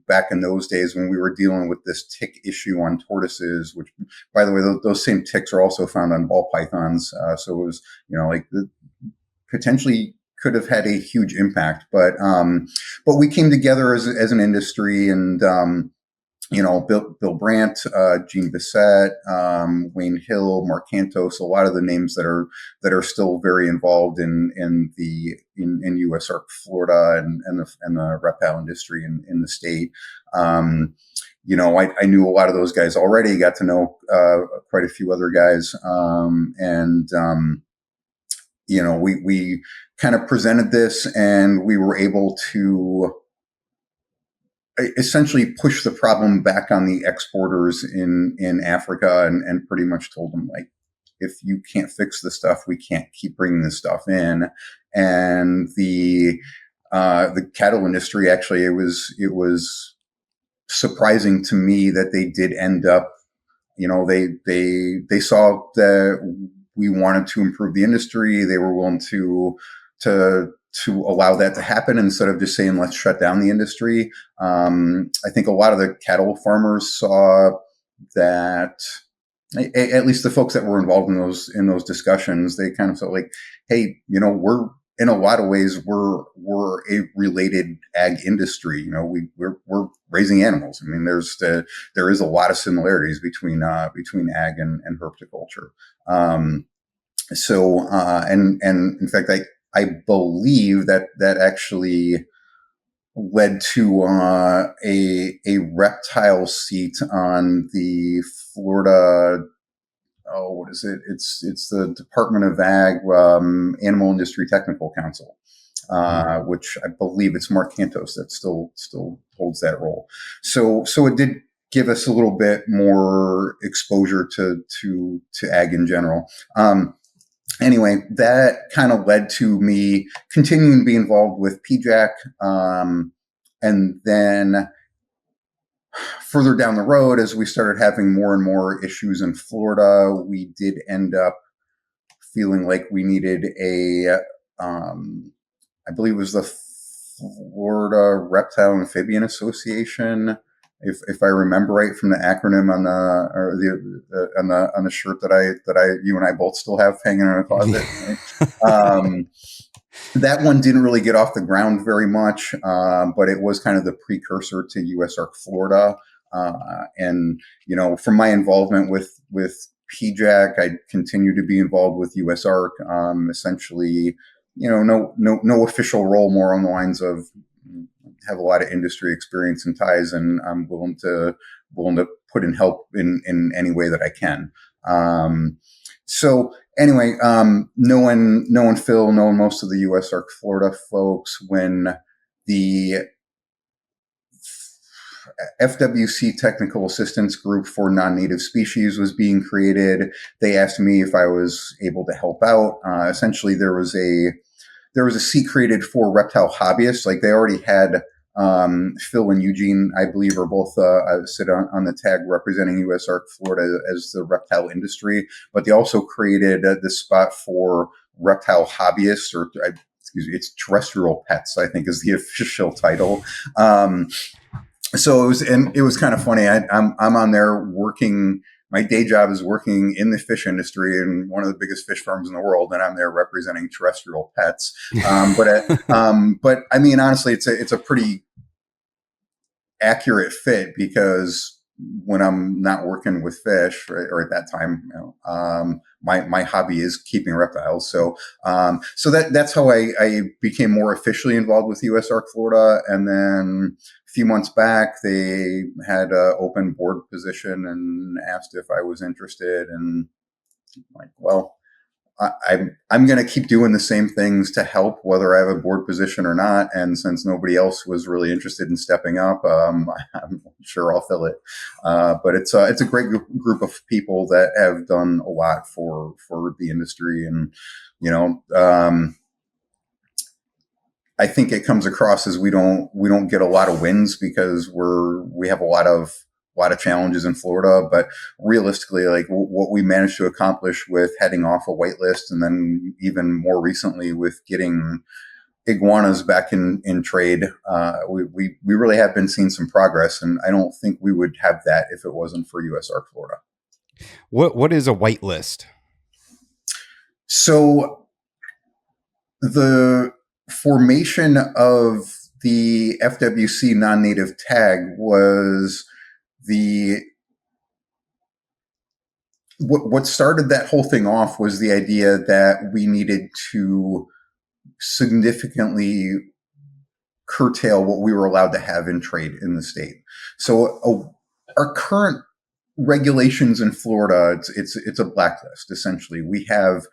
back in those days when we were dealing with this tick issue on tortoises, which, by the way, those same ticks are also found on ball pythons. So it was, potentially could have had a huge impact, but we came together as an industry, and Bill Brandt, Gene Bissett, Wayne Hill, Mark Cantos, a lot of the names that are still very involved in USARK Florida and the reptile industry in the state. I knew a lot of those guys already. Got to know quite a few other guys, we kind of presented this, and we were able to essentially push the problem back on the exporters in Africa, and pretty much told them, like, if you can't fix this stuff, we can't keep bringing this stuff in. And the cattle industry, actually, it was surprising to me that they did end up, they saw that we wanted to improve the industry. They were willing to allow that to happen instead of just saying, let's shut down the industry. I think a lot of the cattle farmers saw that, at least the folks that were involved in those discussions, they kind of felt like, hey, we're in a lot of ways we're a related ag industry. We're raising animals. I mean, there is a lot of similarities between ag and herpetoculture. And in fact, I believe that actually led to a reptile seat on the Florida. Oh, what is it? It's the Department of Ag Animal Industry Technical Council, which I believe it's Mark Cantos that still holds that role. So it did give us a little bit more exposure to ag in general. Anyway, that kind of led to me continuing to be involved with PJAC, and then further down the road, as we started having more and more issues in Florida, we did end up feeling like we needed I believe it was the Florida Reptile Amphibian Association, if I remember right from the acronym on the shirt that you and I both still have hanging in our closet. Right? That one didn't really get off the ground very much, but it was kind of the precursor to USARK Florida. And from my involvement with PJAC, I continue to be involved with USARK. Essentially, no official role, more on the lines of have a lot of industry experience and ties, and I'm willing to put in help in any way that I can. So anyway, knowing Phil, knowing most of the USARK Florida folks, when the FWC Technical Assistance Group for Non-Native Species was being created, they asked me if I was able to help out. Essentially, there was a seat created for reptile hobbyists. Like, they already had Phil and Eugene, I believe, are both sit on the tag representing USARK Florida as the reptile industry, but they also created this spot for reptile hobbyists, or it's terrestrial pets, I think is the official title. So it was kind of funny. I'm on there working. My day job is working in the fish industry in one of the biggest fish farms in the world, and I'm there representing terrestrial pets. But I mean, honestly, it's a pretty accurate fit, because when I'm not working with fish, or at that time, my hobby is keeping reptiles. So that's how I became more officially involved with USARK Florida. And then a few months back, they had an open board position and asked if I was interested. And I'm like, well, I'm going to keep doing the same things to help, whether I have a board position or not. And since nobody else was really interested in stepping up, I'm sure I'll fill it. But it's a great group of people that have done a lot for the industry. And, I think it comes across as we don't get a lot of wins because we have a lot of challenges in Florida, but realistically, like what we managed to accomplish with heading off a whitelist, and then even more recently with getting iguanas back in trade, we really have been seeing some progress, and I don't think we would have that if it wasn't for USARK Florida. What is a whitelist? So the formation of the FWC non-native tag was what started that whole thing off was the idea that we needed to significantly curtail what we were allowed to have in trade in the state. So our current regulations in Florida, it's a blacklist. Essentially, we have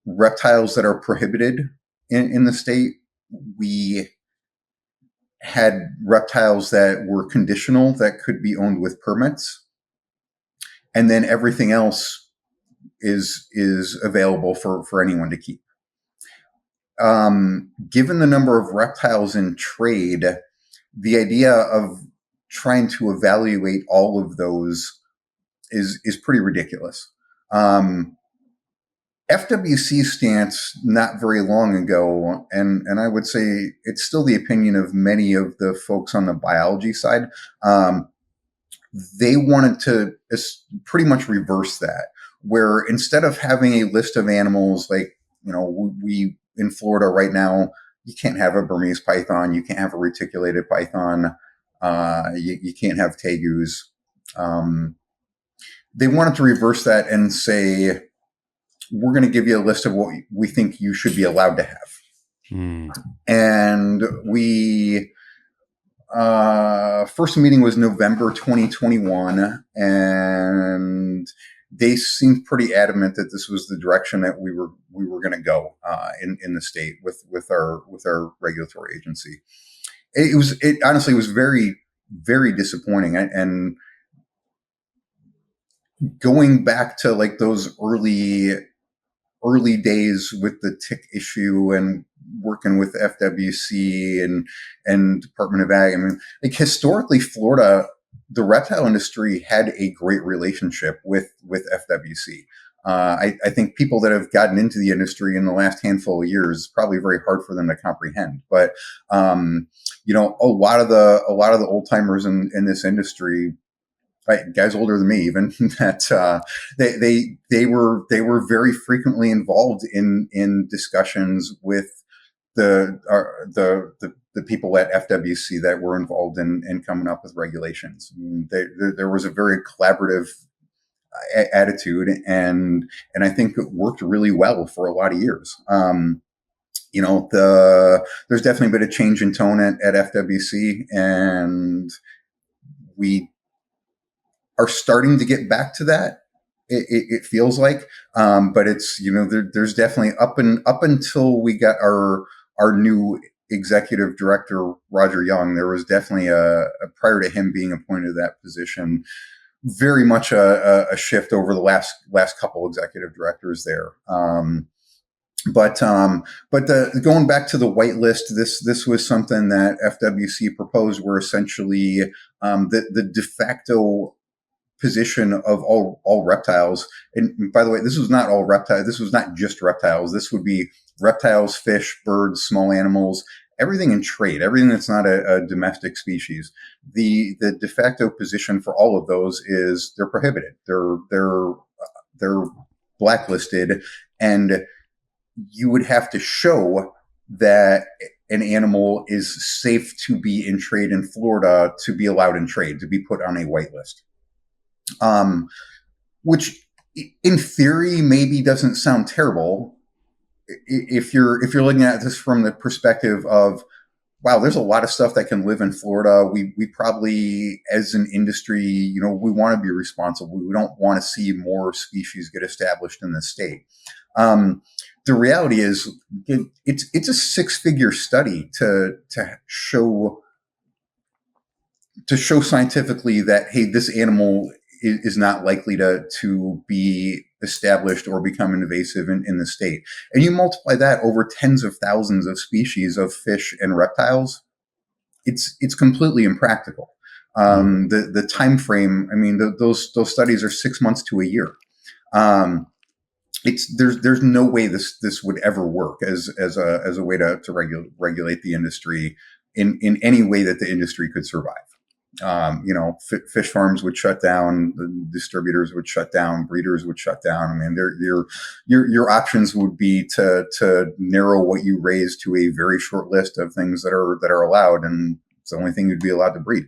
reptiles that are prohibited in the state. We had reptiles that were conditional, that could be owned with permits. And then everything else is available for anyone to keep. Given the number of reptiles in trade, the idea of trying to evaluate all of those is pretty ridiculous. FWC's stance not very long ago, and I would say it's still the opinion of many of the folks on the biology side, they wanted to pretty much reverse that, where instead of having a list of animals like, we in Florida right now, you can't have a Burmese python, you can't have a reticulated python, you can't have tegus. They wanted to reverse that and say, we're going to give you a list of what we think you should be allowed to have. And we First meeting was November 2021, and they seemed pretty adamant that this was the direction that we were going to go in the state with our regulatory agency. It honestly was very, very disappointing, and going back to like those early days with the tick issue and working with FWC and Department of Ag. I mean, like historically, Florida, the reptile industry had a great relationship with FWC. I think people that have gotten into the industry in the last handful of years, it's probably very hard for them to comprehend. But a lot of the old timers in this industry, right, guys older than me even, that they were very frequently involved in discussions with the people at FWC that were involved in coming up with regulations. I mean, there was a very collaborative attitude, and I think it worked really well for a lot of years. There's definitely been a change in tone at FWC, and we are starting to get back to that. It feels like, but it's there's definitely up until we got our new executive director Roger Young, there was definitely a prior to him being appointed to that position, very much a shift over the last couple executive directors there. But going back to the whitelist, this was something that FWC proposed, where essentially the de facto position of all reptiles. And by the way, this was not all reptiles. This was not just reptiles. This would be reptiles, fish, birds, small animals, everything in trade, everything that's not a domestic species. The de facto position for all of those is they're prohibited. They're blacklisted, and you would have to show that an animal is safe to be in trade in Florida to be allowed in trade, to be put on a whitelist. Which in theory maybe doesn't sound terrible if you're looking at this from the perspective of, wow, there's a lot of stuff that can live in Florida. We probably, as an industry, we want to be responsible. We don't want to see more species get established in the state. The reality is, it's a 6-figure study to show scientifically that, hey, this animal is not likely to be established or become invasive in the state. And you multiply that over tens of thousands of species of fish and reptiles, it's completely impractical. The time frame, I mean, those studies are 6 months to a year. There's no way this would ever work as a way to regulate the industry in any way that the industry could survive. Fish farms would shut down, the distributors would shut down, breeders would shut down. I mean, your options would be to narrow what you raise to a very short list of things that are allowed, and it's the only thing you'd be allowed to breed.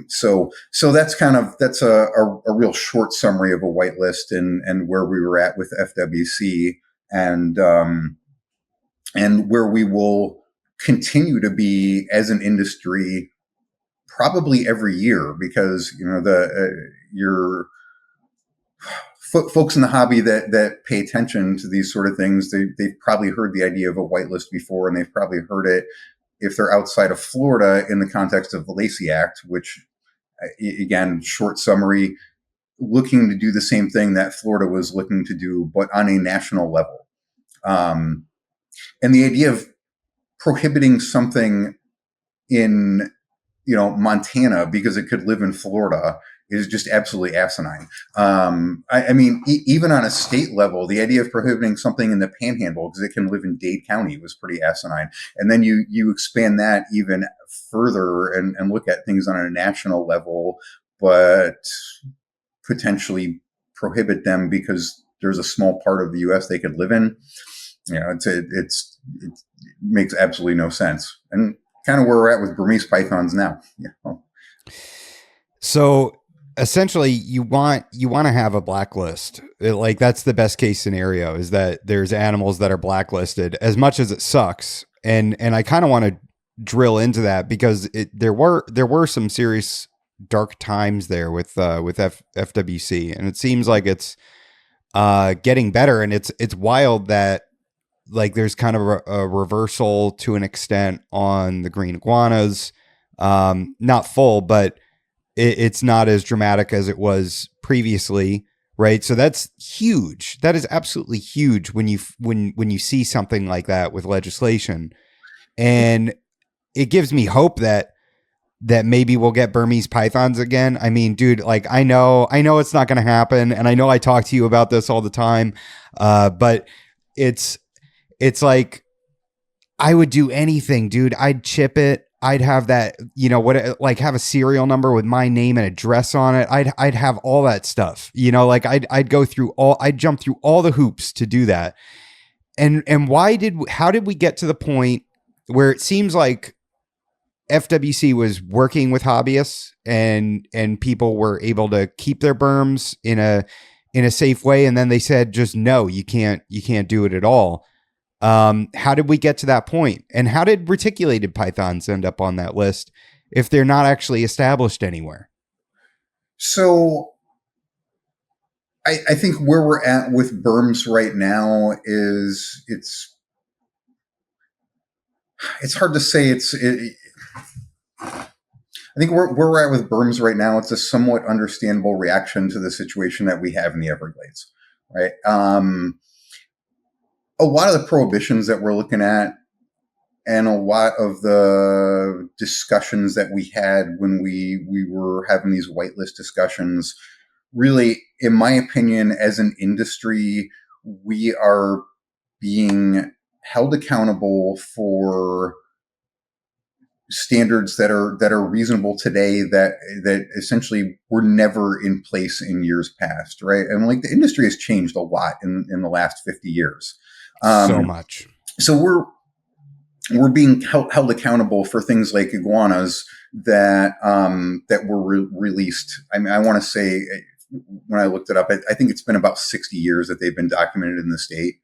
So that's a real short summary of a whitelist and where we were at with FWC, and where we will continue to be as an industry probably every year, because your folks in the hobby that pay attention to these sort of things, they've probably heard the idea of a whitelist before, and they've probably heard it, if they're outside of Florida, in the context of the Lacey Act, which, again, short summary, looking to do the same thing that Florida was looking to do, but on a national level. And the idea of prohibiting something in Montana because it could live in Florida is just absolutely asinine. I mean, even on a state level, the idea of prohibiting something in the Panhandle because it can live in Dade County was pretty asinine. And then you expand that even further and look at things on a national level, but potentially prohibit them because there's a small part of the U.S. they could live in. It makes absolutely no sense. And kind of where we're at with Burmese pythons now. So essentially you want to have a blacklist. Like, that's the best case scenario, is that there's animals that are blacklisted, as much as it sucks. And I kind of want to drill into that because there were some serious dark times there with FWC, and it seems like it's getting better, and it's wild that like there's kind of a reversal to an extent on the green iguanas, not full, but it's not as dramatic as it was previously, right? So that's huge. That is absolutely huge when you see something like that with legislation, and it gives me hope that maybe we'll get Burmese pythons again. I mean, dude, like I know it's not going to happen, and I know I talk to you about this all the time, but it's like I would do anything, dude. I'd chip it. I'd have that, like have a serial number with my name and address on it. I'd have all that stuff, like I'd jump through all the hoops to do that. And how did we get to the point where it seems like FWC was working with hobbyists and people were able to keep their berms in a safe way, and then they said just no, you can't do it at all. How did we get to that point? And how did reticulated pythons end up on that list if they're not actually established anywhere? So I think where we're at with berms right now is it's hard to say. I think where we're at with berms right now, it's a somewhat understandable reaction to the situation that we have in the Everglades, right? A lot of the prohibitions that we're looking at and a lot of the discussions that we had when we were having these whitelist discussions, really, in my opinion, as an industry, we are being held accountable for standards that are reasonable today that essentially were never in place in years past, right? And like the industry has changed a lot in the last 50 years. So much. So we're being held accountable for things like iguanas that were released. I mean, I want to say when I looked it up, I think it's been about 60 years that they've been documented in the state.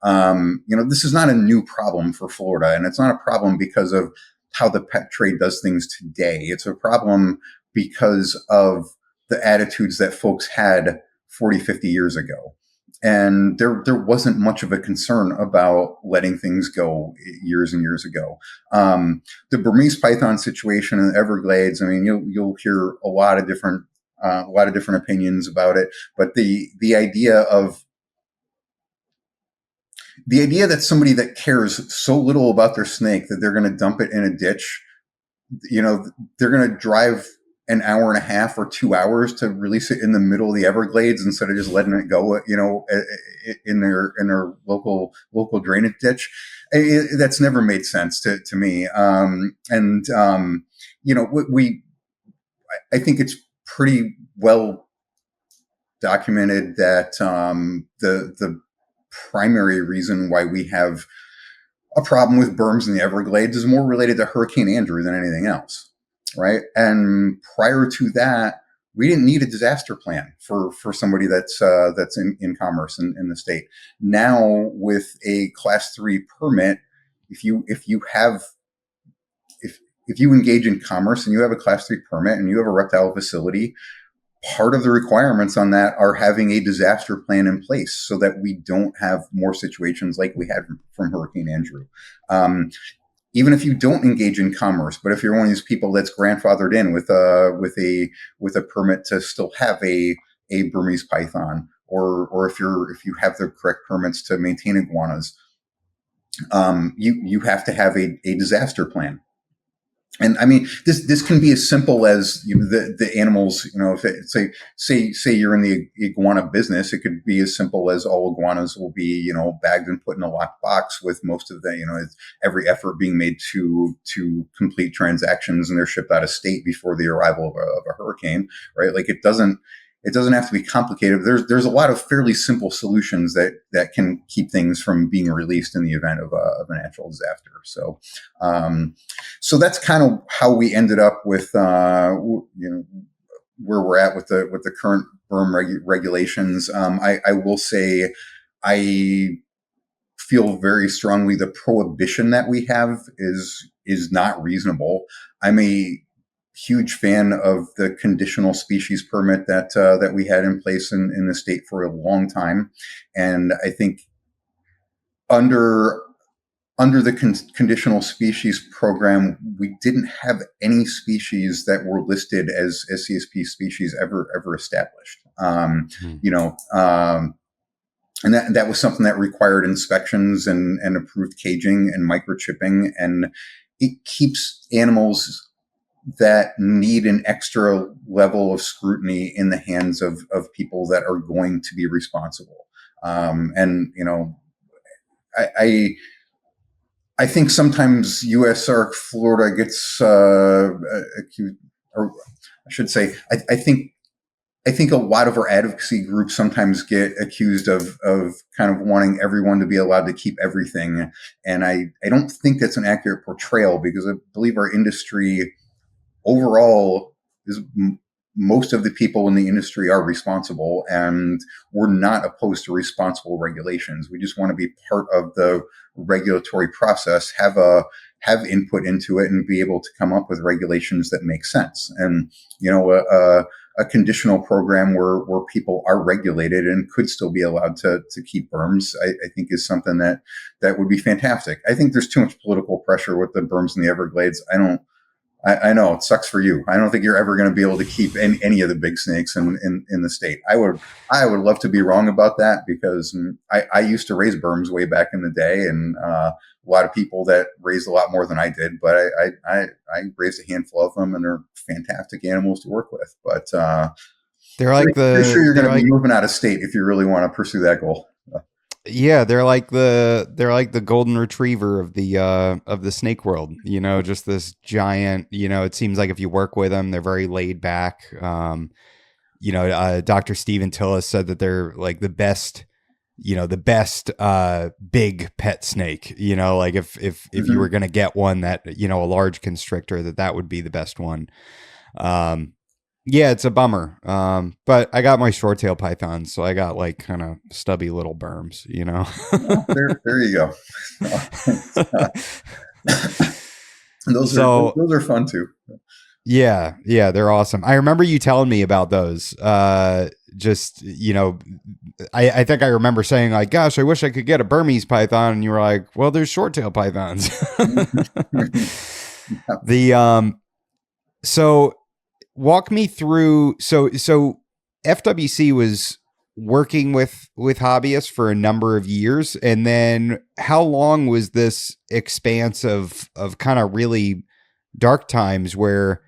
This is not a new problem for Florida, and it's not a problem because of how the pet trade does things today. It's a problem because of the attitudes that folks had 40, 50 years ago. And there wasn't much of a concern about letting things go years and years ago. The Burmese python situation in the Everglades, I mean, you'll hear a lot of different opinions about it, but the idea that somebody that cares so little about their snake that they're going to dump it in a ditch, they're going to drive an hour and a half or 2 hours to release it in the middle of the Everglades instead of just letting it go, in their local drainage ditch. That's never made sense to me. I think it's pretty well documented that the primary reason why we have a problem with berms in the Everglades is more related to Hurricane Andrew than anything else, right? And prior to that, we didn't need a disaster plan for somebody that's in commerce in the state. Now, with a Class 3 permit, if you engage in commerce and you have a Class 3 permit and you have a reptile facility, part of the requirements on that are having a disaster plan in place so that we don't have more situations like we had from Hurricane Andrew. Even if you don't engage in commerce, but if you're one of these people that's grandfathered in with a permit to still have a Burmese python, or if you have the correct permits to maintain iguanas, you have to have a disaster plan. And I mean, this can be as simple as the animals. If say you're in the iguana business, it could be as simple as all iguanas will be bagged and put in a locked box with most of the every effort being made to complete transactions, and they're shipped out of state before the arrival of a hurricane, right? Like it doesn't have to be complicated. There's a lot of fairly simple solutions that can keep things from being released in the event of a natural disaster. So that's kind of how we ended up with where we're at with the current berm regulations. I will say I feel very strongly the prohibition that we have is is not reasonable. I'm a huge fan of the conditional species permit that we had in place in the state for a long time, and I think under the conditional species program, we didn't have any species that were listed as CSP species ever established. Hmm. You know, and that was something that required inspections and approved caging and microchipping, and it keeps animals that need an extra level of scrutiny in the hands of people that are going to be responsible. And I I think sometimes USARK Florida gets accused, or I should say, I think a lot of our advocacy groups sometimes get accused of kind of wanting everyone to be allowed to keep everything, and I don't think that's an accurate portrayal, because I believe our industry overall is most of the people in the industry are responsible, and we're not opposed to responsible regulations. We just want to be part of the regulatory process, have input into it, and be able to come up with regulations that make sense. And a conditional program where people are regulated and could still be allowed to keep berms, I think is something that would be fantastic. I think there's too much political pressure with the berms in the Everglades. I know it sucks for you. I don't think you're ever going to be able to keep any of the big snakes in the state. I would love to be wrong about that, because I used to raise berms way back in the day, and a lot of people that raised a lot more than I did, but I raised a handful of them, and they're fantastic animals to work with. But pretty sure you're going to be moving out of state if you really want to pursue that goal. Yeah, they're like the golden retriever of the snake world. Just this giant. It seems like if you work with them, they're very laid back. Dr. Stephen Tillis said that they're like the best. The best big pet snake. Like if you were gonna get one that a large constrictor, that would be the best one. Yeah, it's a bummer. But I got my short tail pythons, so I got like kind of stubby little berms, Well, there you go. Those are fun too. Yeah, they're awesome. I remember you telling me about those. Just I think I remember saying like, "Gosh, I wish I could get a Burmese python," and you were like, "Well, there's short tail pythons." The so walk me through. So FWC was working with hobbyists for a number of years, and then how long was this expanse of kind of really dark times where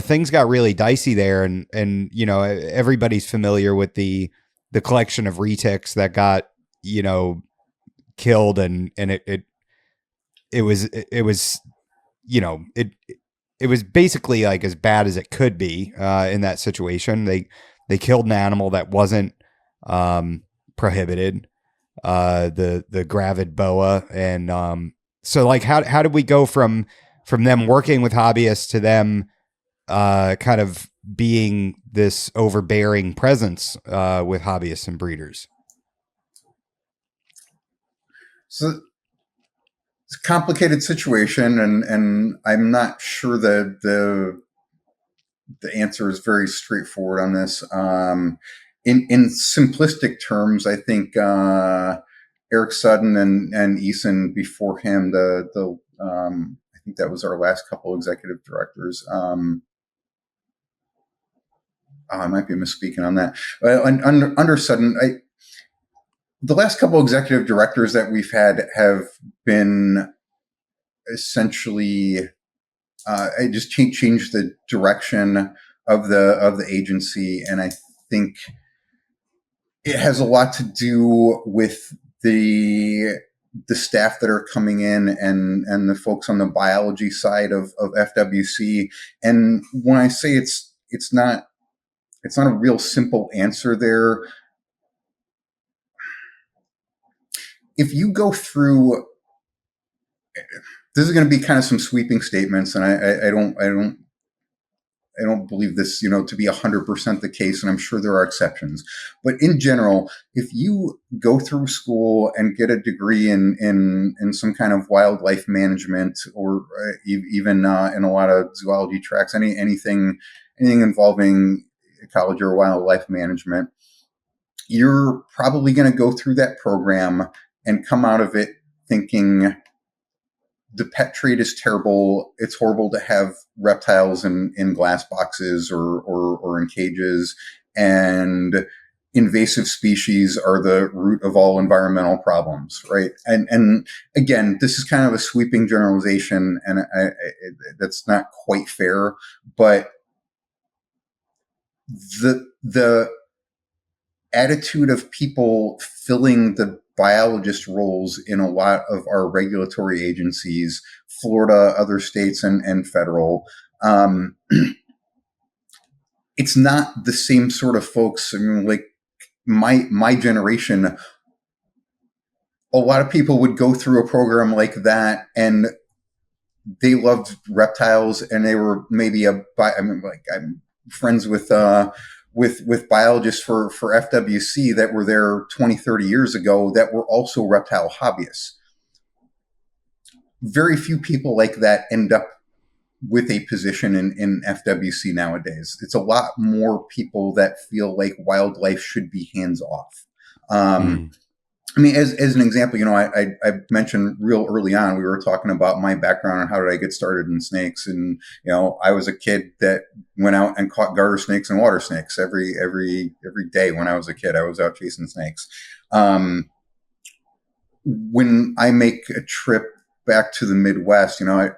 things got really dicey there, and everybody's familiar with the collection of retics that got killed, and it was it was basically like as bad as it could be in that situation. They killed an animal that wasn't prohibited, the gravid boa, and so like how did we go from them working with hobbyists to them kind of being this overbearing presence with hobbyists and breeders? So it's a complicated situation, and I'm not sure that the answer is very straightforward on this. In simplistic terms, I think Eric Sudden and Eason before him, I think that was our last couple executive directors. I might be misspeaking on that. Under Sudden, the last couple executive directors that we've had have been essentially it just changed the direction of the agency, and I think it has a lot to do with the staff that are coming in, and the folks on the biology side of FWC. And when I say it's not a real simple answer there. If you go through, this is going to be kind of some sweeping statements, and I don't I don't believe this, to be 100% the case, and I'm sure there are exceptions. But in general, if you go through school and get a degree in some kind of wildlife management, or even in a lot of zoology tracks, anything involving ecology or wildlife management, you're probably going to go through that program and come out of it thinking the pet trade is terrible. It's horrible to have reptiles in glass boxes or in cages, and invasive species are the root of all environmental problems, right? And again, this is kind of a sweeping generalization, and that's not quite fair. But the attitude of people filling the biologist roles in a lot of our regulatory agencies, Florida, other states, and federal, it's not the same sort of folks. I mean, like my generation, a lot of people would go through a program like that, and they loved reptiles, and they were maybe I'm friends with biologists for FWC that were there 20, 30 years ago that were also reptile hobbyists. Very few people like that end up with a position in FWC nowadays. It's a lot more people that feel like wildlife should be hands off. I mean, as an example, I mentioned real early on, we were talking about my background and how did I get started in snakes. And, I was a kid that went out and caught garter snakes and water snakes every day. When I was a kid, I was out chasing snakes. When I make a trip back to the Midwest, I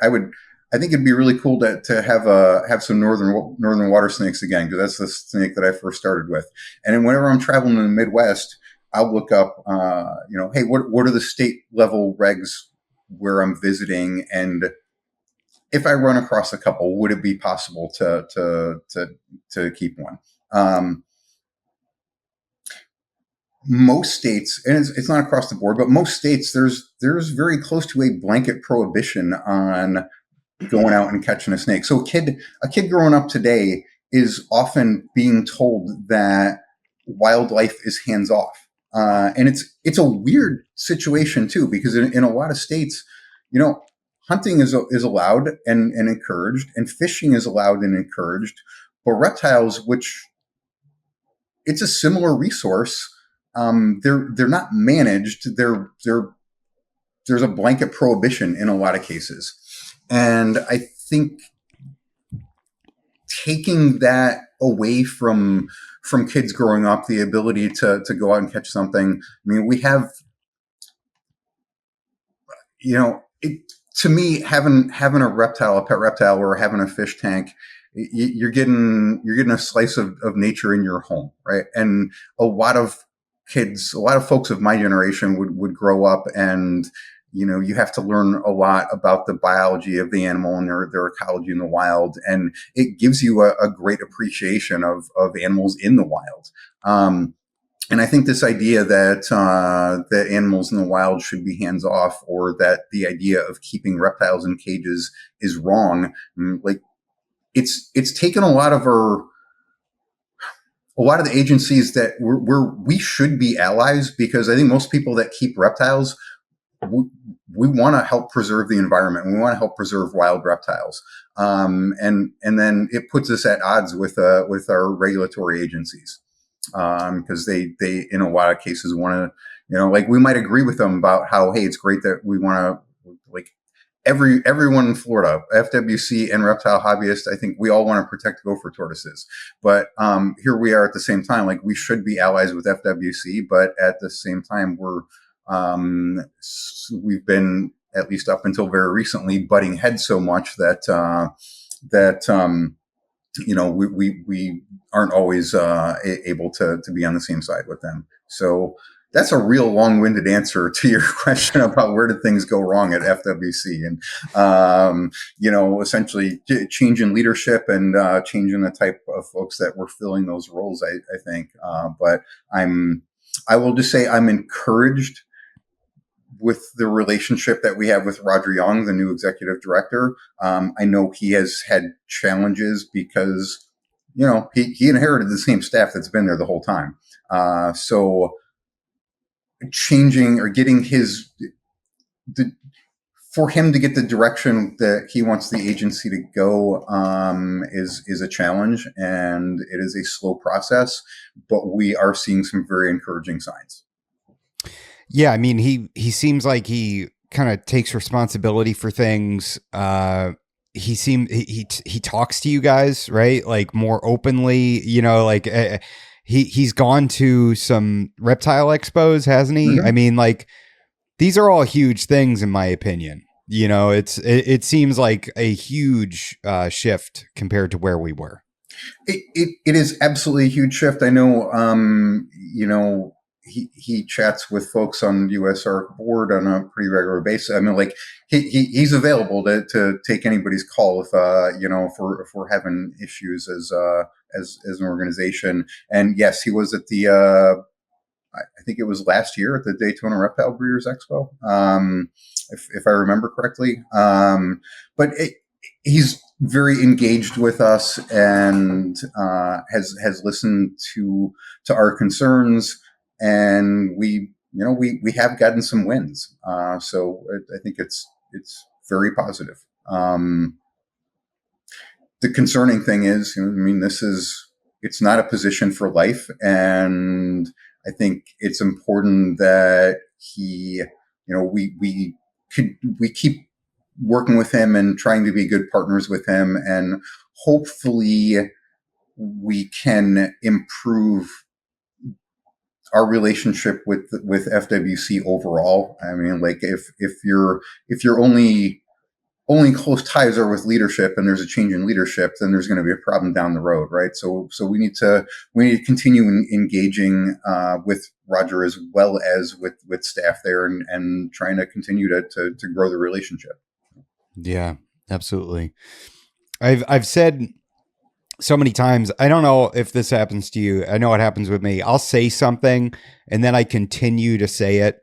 think it'd be really cool to have some northern water snakes again, because that's the snake that I first started with. And then whenever I'm traveling in the Midwest, I'll look up, hey, what are the state level regs where I'm visiting, and if I run across a couple, would it be possible to keep one? Most states, and it's not across the board, but most states, there's very close to a blanket prohibition on going out and catching a snake. So a kid growing up today is often being told that wildlife is hands off. And it's a weird situation too, because in a lot of states, hunting is allowed and encouraged, and fishing is allowed and encouraged. But reptiles, which it's a similar resource, they're not managed. There's a blanket prohibition in a lot of cases, and I think taking that away from kids growing up, the ability to go out and catch something. I mean, we have, to me, having a pet reptile, or having a fish tank, you're getting a slice of nature in your home, right? And a lot of folks of my generation would grow up, and you have to learn a lot about the biology of the animal and their ecology in the wild. And it gives you a great appreciation of animals in the wild. And I think this idea that animals in the wild should be hands off, or that the idea of keeping reptiles in cages is wrong. Like it's taken a lot of the agencies that we should be allies, because I think most people that keep reptiles, we want to help preserve the environment. We want to help preserve wild reptiles, and then it puts us at odds with our regulatory agencies, because they in a lot of cases want to, like, we might agree with them about how, hey, it's great that we want to, like, everyone in Florida, FWC and reptile hobbyists, I think we all want to protect gopher tortoises. But here we are at the same time, like, we should be allies with FWC, but at the same time, we've been, at least up until very recently, butting heads so much that we aren't always able to be on the same side with them. So that's a real long-winded answer to your question about where did things go wrong at FWC, and essentially changing leadership and changing the type of folks that were filling those roles. I think, but I will just say I'm encouraged with the relationship that we have with Roger Young, the new executive director. I know he has had challenges because, he inherited the same staff that's been there the whole time. So changing or getting for him to get the direction that he wants the agency to go is a challenge, and it is a slow process, but we are seeing some very encouraging signs. Yeah, I mean, he seems like he kind of takes responsibility for things. He talks to you guys, right? Like more openly, like he's gone to some reptile expos, hasn't he? Mm-hmm. I mean, like these are all huge things in my opinion. It seems like a huge shift compared to where we were. It is absolutely a huge shift. I know, he chats with folks on USARK board on a pretty regular basis. I mean, like he's available to take anybody's call if if we're having issues as an organization. And yes, he was at the I think it was last year at the Daytona Reptile Breeders Expo, if I remember correctly. But he's very engaged with us and has listened to our concerns, and we have gotten some wins. So I think it's very positive. The concerning thing is, it's not a position for life, and I think it's important that we keep working with him and trying to be good partners with him, and hopefully we can improve our relationship with FWC overall. I mean, like if you're only close ties are with leadership and there's a change in leadership, then there's going to be a problem down the road, right? So we need to continue engaging with Roger as well as with staff there, and trying to continue to grow the relationship. Yeah, absolutely. I've said so many times, I don't know if this happens to you. I know it happens with me. I'll say something and then I continue to say it.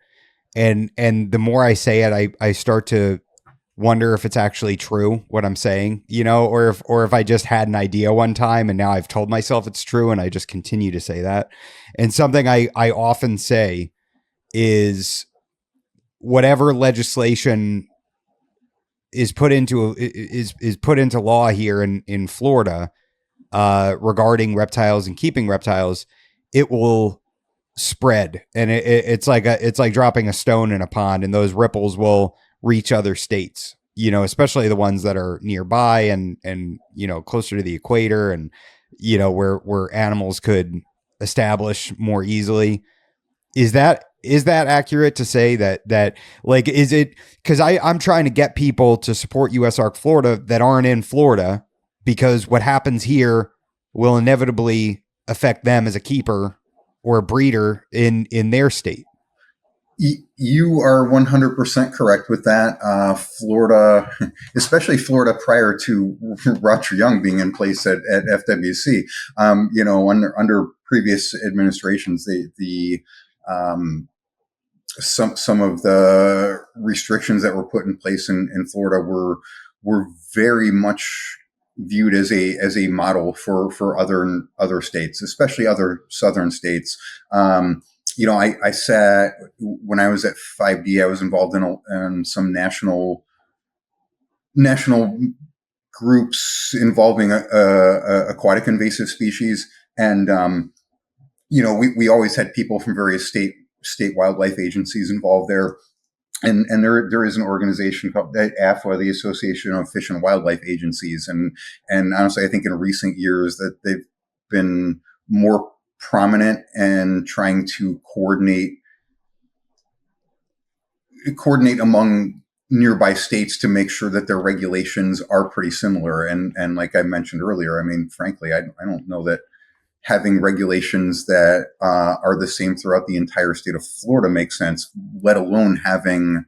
And the more I say it, I start to wonder if it's actually true what I'm saying, or if I just had an idea one time and now I've told myself it's true and I just continue to say that. And something I often say is whatever legislation is put into law here in Florida regarding reptiles and keeping reptiles, it will spread, and it's like dropping a stone in a pond, and those ripples will reach other states, especially the ones that are nearby and closer to the equator, and where animals could establish more easily. Is that accurate to say that like, is it, because I'm trying to get people to support USARK Florida that aren't in Florida, because what happens here will inevitably affect them as a keeper or a breeder in their state. You are 100% correct with that. Florida, especially Florida prior to Roger Young being in place at FWC, under previous administrations, some of the restrictions that were put in place in Florida were very much viewed as a model for other states, especially other southern states. I sat when I was at 5D. I was involved in some national groups involving aquatic invasive species, and we always had people from various state wildlife agencies involved there. And there is an organization called AFWA, the Association of Fish and Wildlife Agencies, and honestly, I think in recent years that they've been more prominent and trying to coordinate among nearby states to make sure that their regulations are pretty similar. And like I mentioned earlier, I mean, frankly, I don't know that having regulations that are the same throughout the entire state of Florida makes sense, let alone having,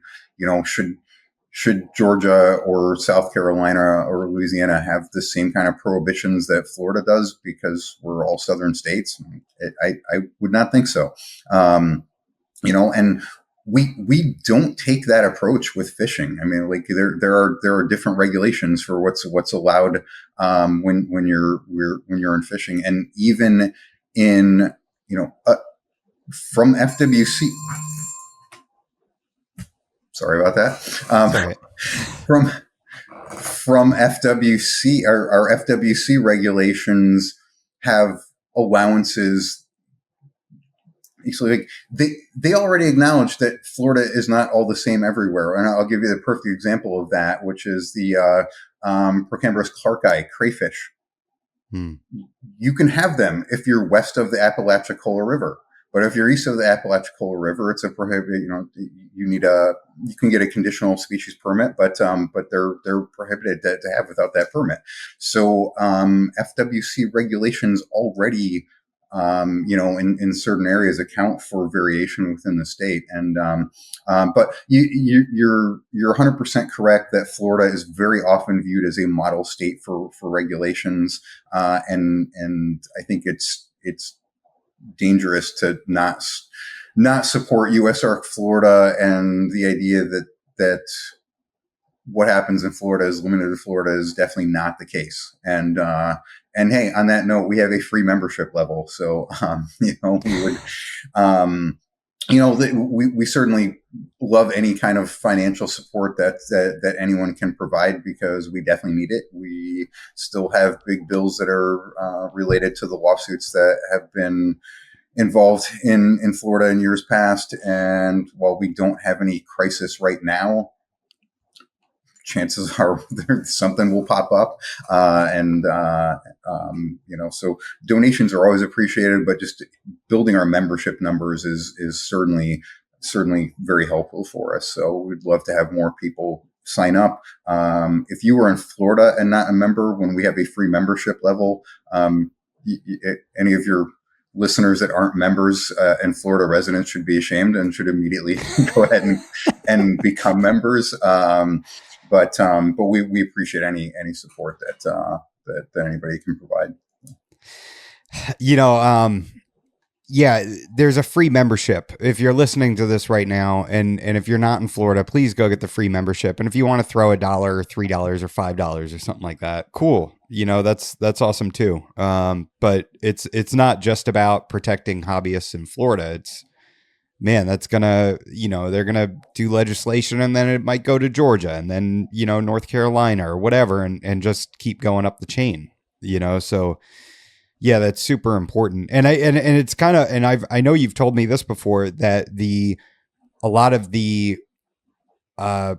should Georgia or South Carolina or Louisiana have the same kind of prohibitions that Florida does because we're all southern states? I would not think so. And we don't take that approach with fishing. I mean, like there are different regulations for what's allowed when you're in fishing, and even in from FWC. Sorry about that. Sorry. From FWC, our FWC regulations have allowances. Actually, like they already acknowledge that Florida is not all the same everywhere, and I'll give you the perfect example of that, which is the Procambrus clarki crayfish. Hmm. You can have them if you're west of the Apalachicola River. But if you're east of the Apalachicola River, it's a prohibited. You can get a conditional species permit, but they're prohibited to have without that permit. So FWC regulations already, in certain areas account for variation within the state. And but you're 100% correct that Florida is very often viewed as a model state for regulations, and I think it's dangerous to not support USARK Florida, and the idea that what happens in Florida is limited to Florida is definitely not the case. And hey, on that note, we have a free membership level, so we would we certainly love any kind of financial support that anyone can provide, because we definitely need it. We still have big bills that are related to the lawsuits that have been involved in Florida in years past. And while we don't have any crisis right now, chances are something will pop up. So donations are always appreciated, but just building our membership numbers is certainly very helpful for us. So we'd love to have more people sign up. If you are in Florida and not a member, when we have a free membership level, any of your listeners that aren't members and Florida residents should be ashamed and should immediately go ahead and become members. But we appreciate any support that anybody can provide. Yeah, there's a free membership. If you're listening to this right now, and if you're not in Florida, please go get the free membership. And if you want to throw $1 or $3 or $5 or something like that, cool. That's awesome too. But it's not just about protecting hobbyists in Florida. That's gonna, they're gonna do legislation, and then it might go to Georgia, and then, North Carolina or whatever, and just keep going up the chain, so yeah, that's super important. And it's kind of, and I know you've told me this before, that a lot of the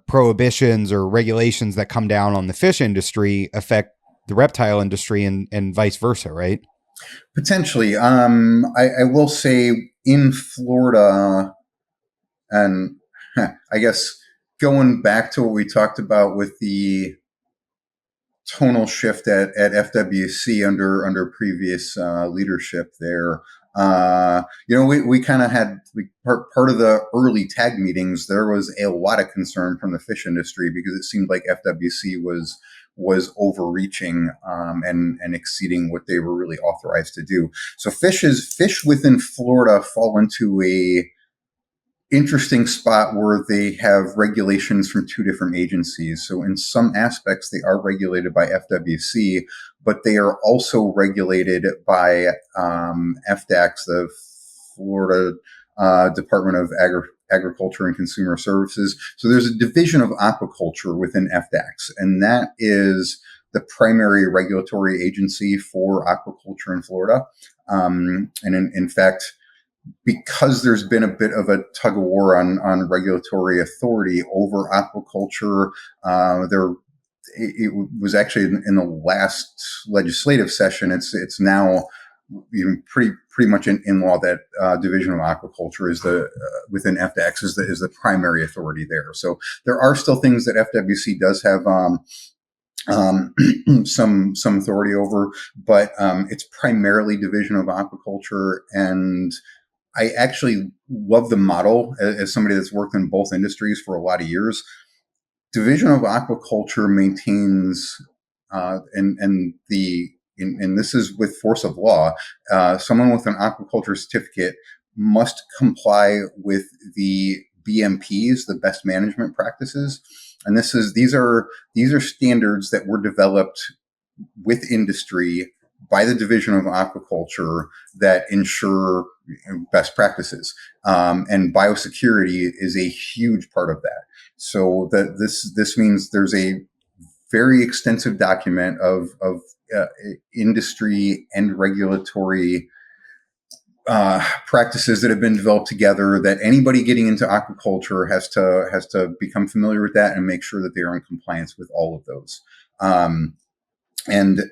prohibitions or regulations that come down on the fish industry affect the reptile industry, and vice versa, right? Potentially. I will say in Florida, and I guess going back to what we talked about with the tonal shift at FWC under previous leadership there. We kind of had part of the early tag meetings. There was a lot of concern from the fish industry, because it seemed like FWC was overreaching and exceeding what they were really authorized to do. So fish within Florida fall into a interesting spot where they have regulations from two different agencies. So in some aspects, they are regulated by FWC, but they are also regulated by FDACS, the Florida Department of Agriculture and Consumer Services. So there's a division of aquaculture within FDACS, and that is the primary regulatory agency for aquaculture in Florida. And in fact, because there's been a bit of a tug of war on regulatory authority over aquaculture, it was actually in the last legislative session. It's now pretty much in law that Division of Aquaculture is within FDACS is the primary authority there. So there are still things that FWC does have some authority over, but it's primarily Division of Aquaculture. And I actually love the model as somebody that's worked in both industries for a lot of years. Division of Aquaculture maintains, and this is with force of law, someone with an aquaculture certificate must comply with the BMPs, the best management practices, and these are standards that were developed with industry by the Division of Aquaculture that ensure best practices. And biosecurity is a huge part of that. So that this means there's a very extensive document of industry and regulatory practices that have been developed together that anybody getting into aquaculture has to become familiar with that and make sure that they are in compliance with all of those. And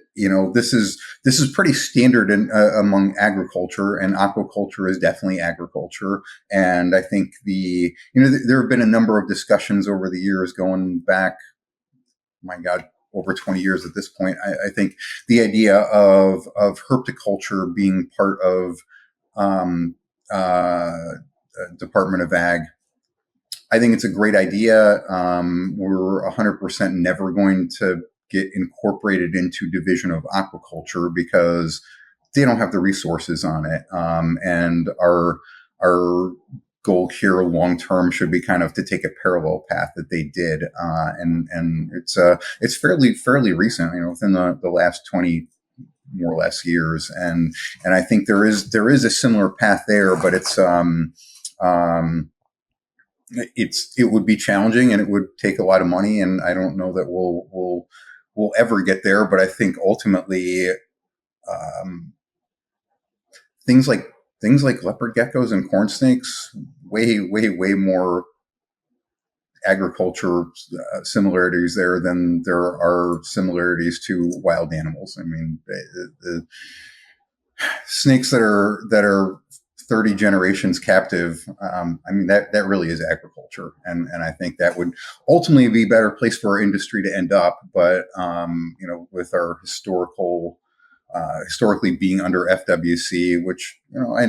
this is pretty standard in among agriculture, and aquaculture is definitely agriculture. And I think there have been a number of discussions over the years going back, my God, over 20 years at this point. I think the idea of herpetoculture being part of Department of Ag, I think it's a great idea. We're 100% never going to get incorporated into Division of Aquaculture because they don't have the resources on it. And our goal here long term should be kind of to take a parallel path that they did. And it's fairly recent, within the last 20 more or less years. And I think there is a similar path there, but it would be challenging and it would take a lot of money. And I don't know that we'll ever get there. But I think ultimately, things like leopard geckos and corn snakes, way more agriculture similarities there than there are similarities to wild animals. I mean, the snakes that are 30 generations captive. I mean, that really is agriculture. And I think that would ultimately be a better place for our industry to end up. But, with our historically being under FWC, which, I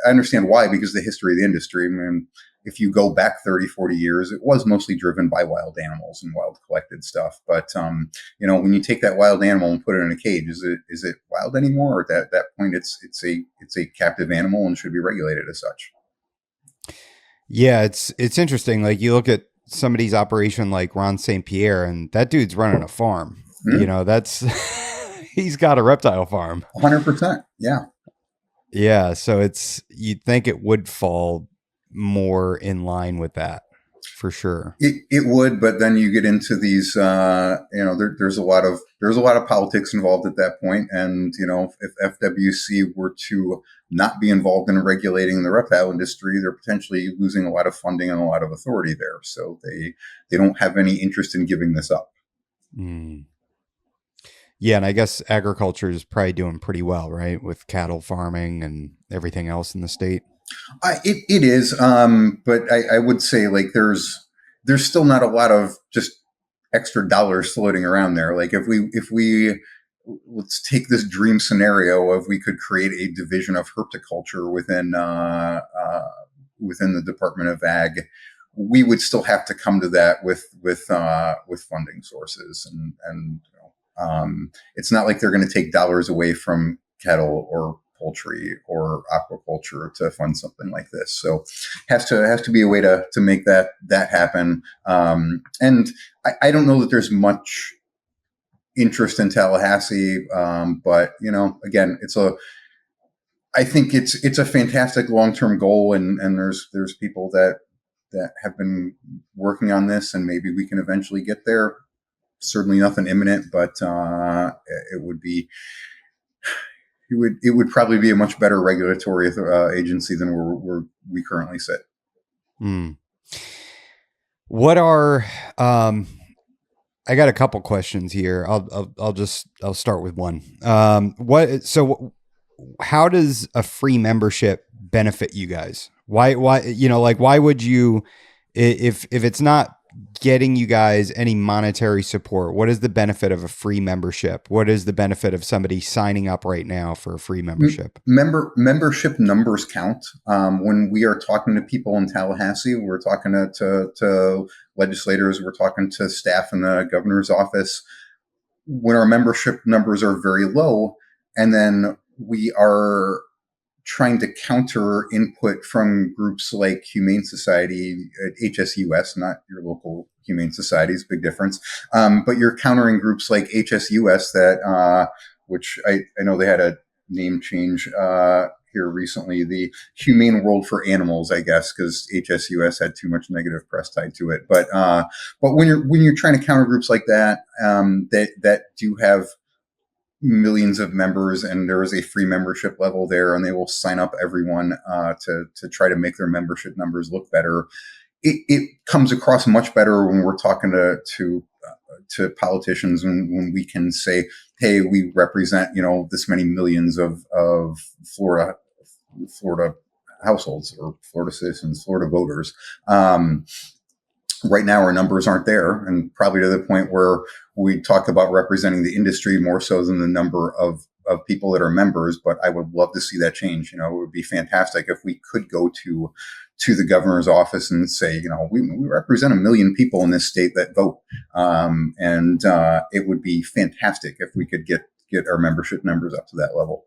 understand why, because of the history of the industry. I mean, if you go back 30, 40 years, it was mostly driven by wild animals and wild collected stuff. But, when you take that wild animal and put it in a cage, is it wild anymore? Or at that point, it's a captive animal and should be regulated as such. Yeah, it's interesting. Like, you look at somebody's operation like Ron St. Pierre, and that dude's running a farm. Mm-hmm. That's he's got a reptile farm. 100%. Yeah. Yeah. So you'd think it would fall more in line with that for sure. It would, but then you get into these, there's a lot of politics involved at that point. And, if FWC were to not be involved in regulating the reptile industry, they're potentially losing a lot of funding and a lot of authority there. So they don't have any interest in giving this up. Mm. Yeah. And I guess agriculture is probably doing pretty well, right? With cattle farming and everything else in the state. It is, but I would say like there's still not a lot of just extra dollars floating around there. Like if we let's take this dream scenario of we could create a division of herpetoculture within the Department of Ag, we would still have to come to that with funding sources, and it's not like they're going to take dollars away from cattle or poultry or aquaculture to fund something like this. So has to be a way to make that happen. And I don't know that there's much interest in Tallahassee. But again, I think it's a fantastic long-term goal, and there's people that have been working on this, and maybe we can eventually get there. Certainly nothing imminent, but it would probably be a much better regulatory agency than where we currently sit. What are I got a couple questions here. I'll start with one. How does a free membership benefit you guys? Why would you, if it's not getting you guys any monetary support, what is the benefit of a free membership? What is the benefit of somebody signing up right now for a free membership? Membership numbers count. When we are talking to people in Tallahassee, we're talking to legislators, we're talking to staff in the governor's office. When our membership numbers are very low, and then we are trying to counter input from groups like Humane Society, HSUS, not your local Humane Societies, big difference. But you're countering groups like HSUS which I know they had a name change here recently, the Humane World for Animals, I guess, because HSUS had too much negative press tied to it. But when you're trying to counter groups like that, that do have millions of members, and there is a free membership level there, and they will sign up everyone to try to make their membership numbers look better. It comes across much better when we're talking to politicians, when we can say, hey, we represent this many millions of Florida households, or Florida citizens, Florida voters. Right now, our numbers aren't there, and probably to the point where we talk about representing the industry more so than the number of people that are members. But I would love to see that change. It would be fantastic if we could go to the governor's office and say, we represent 1 million people in this state that vote, and it would be fantastic if we could get our membership numbers up to that level.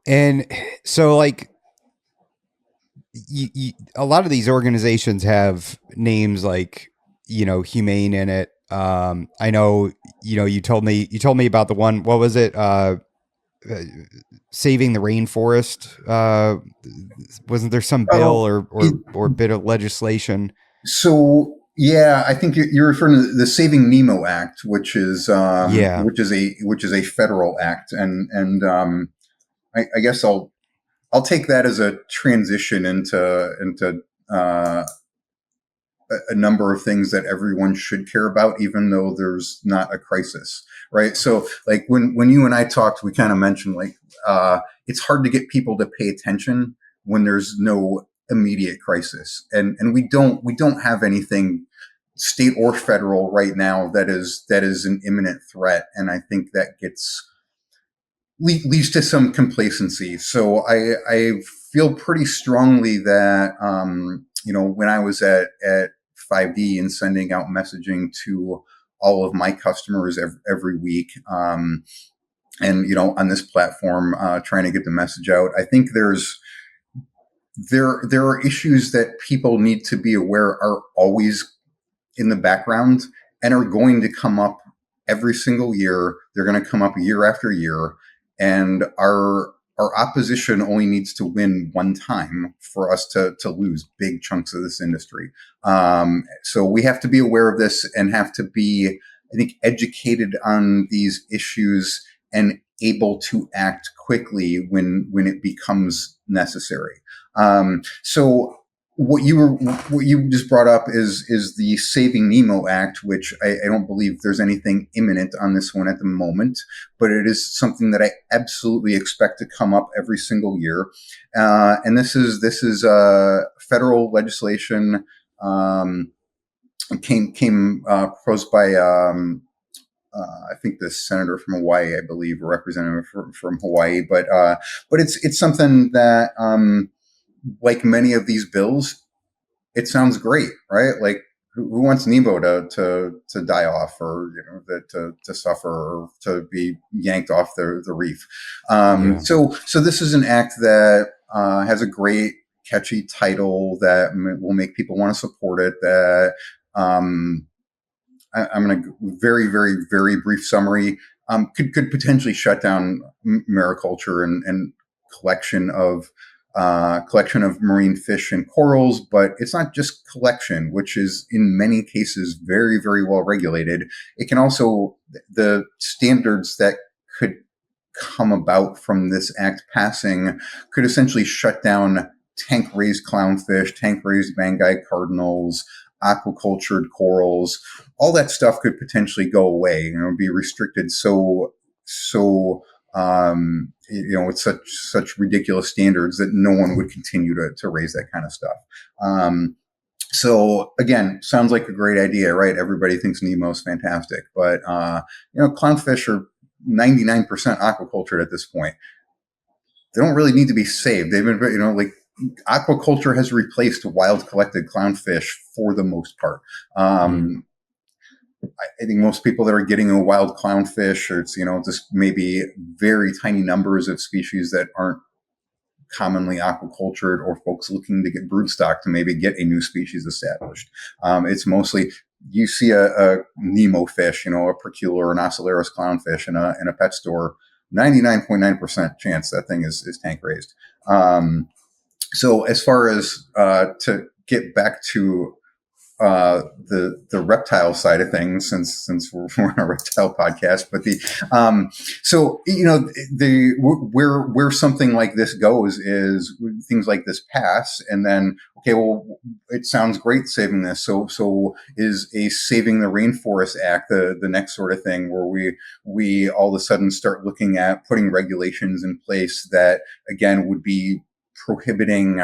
And so, like, a lot of these organizations have names like, humane in it. I know, you told me about the one, what was it? Saving the rainforest. Wasn't there some bill or bit of legislation? So yeah, I think you're referring to the Saving Nemo Act, which is which is a federal act, and I guess I'll take that as a transition into a number of things that everyone should care about, even though there's not a crisis, right? So, like when you and I talked, we kind of mentioned it's hard to get people to pay attention when there's no immediate crisis, and we don't have anything state or federal right now that is an imminent threat, and I think that leads to some complacency. So I feel pretty strongly that when I was at 5D and sending out messaging to all of my customers every week, and on this platform, trying to get the message out, I think there are issues that people need to be aware are always in the background and are going to come up every single year. They're going to come up year after year, and our opposition only needs to win one time for us to lose big chunks of this industry. So we have to be aware of this and have to be, I think, educated on these issues and able to act quickly when it becomes necessary. So what you just brought up is the Saving Nemo Act, which I don't believe there's anything imminent on this one at the moment, but it is something that I absolutely expect to come up every single year. And this is federal legislation, came proposed by I think the senator from Hawaii, I believe, or representative from Hawaii, but it's something that, like many of these bills, it sounds great, right? Like, who wants Nemo to die off, or to suffer, or to be yanked off the reef? So this is an act that has a great, catchy title that will make people want to support it. That I'm going to very, very, very brief summary. Could potentially shut down mariculture and collection of marine fish and corals, but it's not just collection, which is in many cases very, very well regulated. It can also, the standards that could come about from this act passing could essentially shut down tank-raised clownfish, tank-raised Banggai cardinals, aquacultured corals. All that stuff could potentially go away, be restricted with such ridiculous standards that no one would continue to raise that kind of stuff. So again, sounds like a great idea, right? Everybody thinks Nemo's fantastic, but clownfish are 99% aquacultured at this point. They don't really need to be saved. They've been, aquaculture has replaced wild collected clownfish for the most part. I think most people that are getting a wild clownfish, or it's, just maybe very tiny numbers of species that aren't commonly aquacultured, or folks looking to get broodstock to maybe get a new species established. It's mostly, you see a Nemo fish, a Percula or an Ocellaris clownfish in a pet store, 99.9% chance that thing is tank raised. So as far as to get back to the reptile side of things, since we're on a reptile podcast, but so the where something like this goes is things like this pass, and then okay, well, it sounds great saving this. So is a Saving the Rainforest Act the next sort of thing where we all of a sudden start looking at putting regulations in place that again would be prohibiting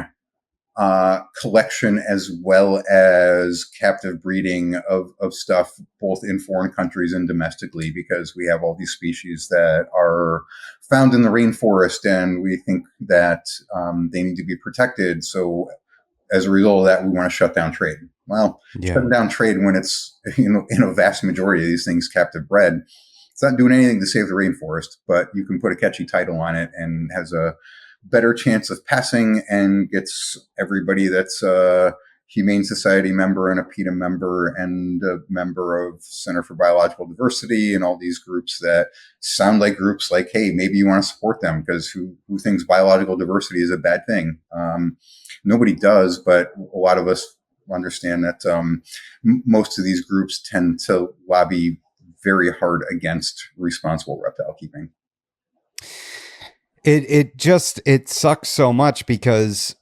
collection as well as captive breeding of stuff both in foreign countries and domestically, because we have all these species that are found in the rainforest and we think that they need to be protected. So as a result of that, we want to shut down trade. Well, shutting down trade when it's in a vast majority of these things captive bred, it's not doing anything to save the rainforest, but you can put a catchy title on it and has a better chance of passing and gets everybody that's a Humane Society member and a PETA member and a member of Center for Biological Diversity and all these groups that sound like groups like, hey, maybe you want to support them, because who thinks biological diversity is a bad thing? Nobody does, but a lot of us understand that most of these groups tend to lobby very hard against responsible reptile keeping. It sucks so much because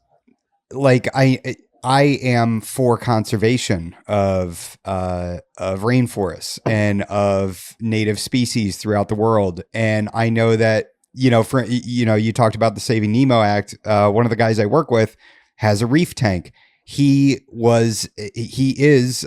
like I am for conservation of rainforests and of native species throughout the world, and I know that you talked about the Saving Nemo Act. One of the guys I work with has a reef tank. He is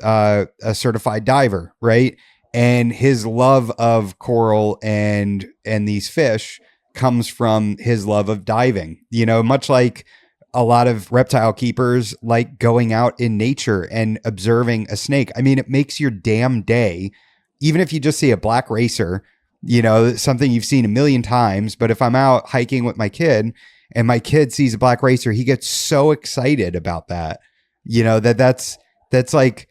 a certified diver, right? And his love of coral and these fish comes from his love of diving, much like a lot of reptile keepers like going out in nature and observing a snake. I mean, it makes your damn day, even if you just see a black racer, something you've seen a million times. But if I'm out hiking with my kid and my kid sees a black racer, he gets so excited about that, that's like,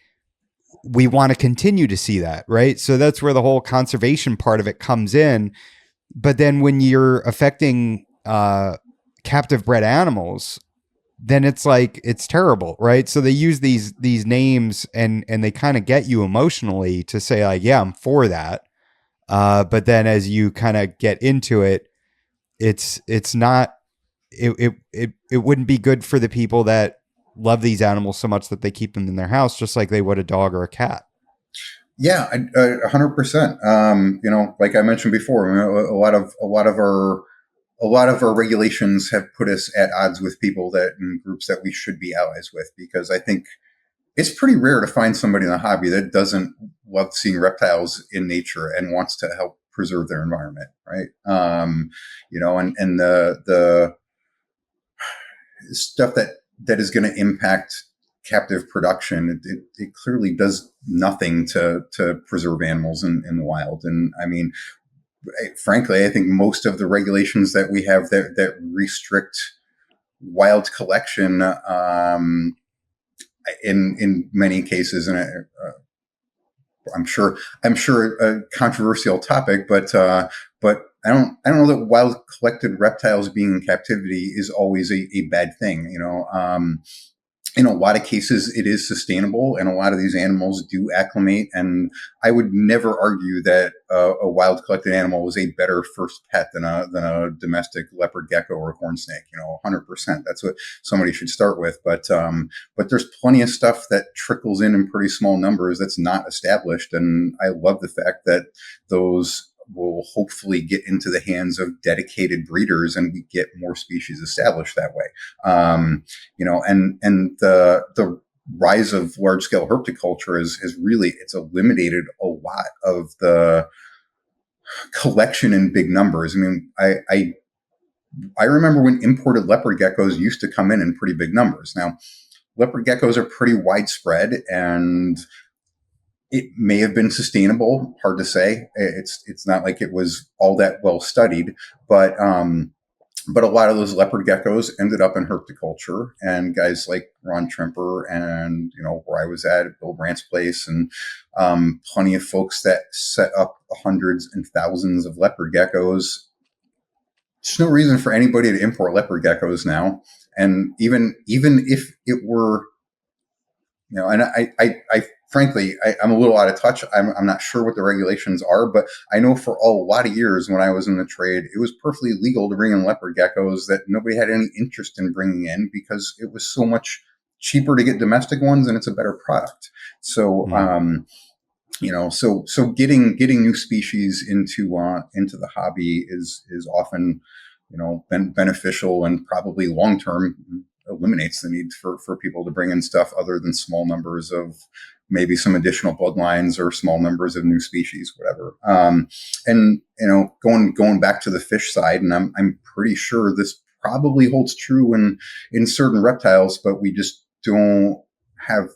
we want to continue to see that, right? So that's where the whole conservation part of it comes in. But then when you're affecting captive bred animals, then it's like, it's terrible, right? So they use these names and they kind of get you emotionally to say like, yeah, I'm for that. But then as you kind of get into it, it's not, it wouldn't be good for the people that love these animals so much that they keep them in their house, just like they would a dog or a cat. Yeah, 100%. Like I mentioned before, a lot of our regulations have put us at odds with people that in groups that we should be allies with, because I think it's pretty rare to find somebody in the hobby that doesn't love seeing reptiles in nature and wants to help preserve their environment, right? And the stuff that is going to impact captive production, it clearly does nothing to preserve animals in the wild. And I mean, frankly, I think most of the regulations that we have that restrict wild collection, in many cases, and I'm sure a controversial topic, but I don't know that wild collected reptiles being in captivity is always a bad thing. In a lot of cases, it is sustainable, and a lot of these animals do acclimate. And I would never argue that a wild collected animal is a better first pet than a domestic leopard gecko or corn snake. 100%. That's what somebody should start with. But there's plenty of stuff that trickles in pretty small numbers that's not established, and I love the fact that those will hopefully get into the hands of dedicated breeders, and we get more species established that way. And the rise of large scale herpetoculture has really, it's eliminated a lot of the collection in big numbers. I mean, I remember when imported leopard geckos used to come in pretty big numbers. Now, leopard geckos are pretty widespread, and It may have been sustainable. Hard to say. It's not like it was all that well studied, but a lot of those leopard geckos ended up in herpetoculture, and guys like Ron Trimper and, where I was at Bill Brandt's place, and plenty of folks that set up hundreds and thousands of leopard geckos. There's no reason for anybody to import leopard geckos now. And even if it were, and I frankly, I'm a little out of touch. I'm not sure what the regulations are, but I know for a lot of years when I was in the trade, it was perfectly legal to bring in leopard geckos that nobody had any interest in bringing in because it was so much cheaper to get domestic ones and it's a better product. So, so getting new species into the hobby is often, beneficial, and probably long term eliminates the need for people to bring in stuff other than small numbers of maybe some additional bloodlines or small numbers of new species, whatever. And going back to the fish side, and I'm pretty sure this probably holds true in certain reptiles, but we just have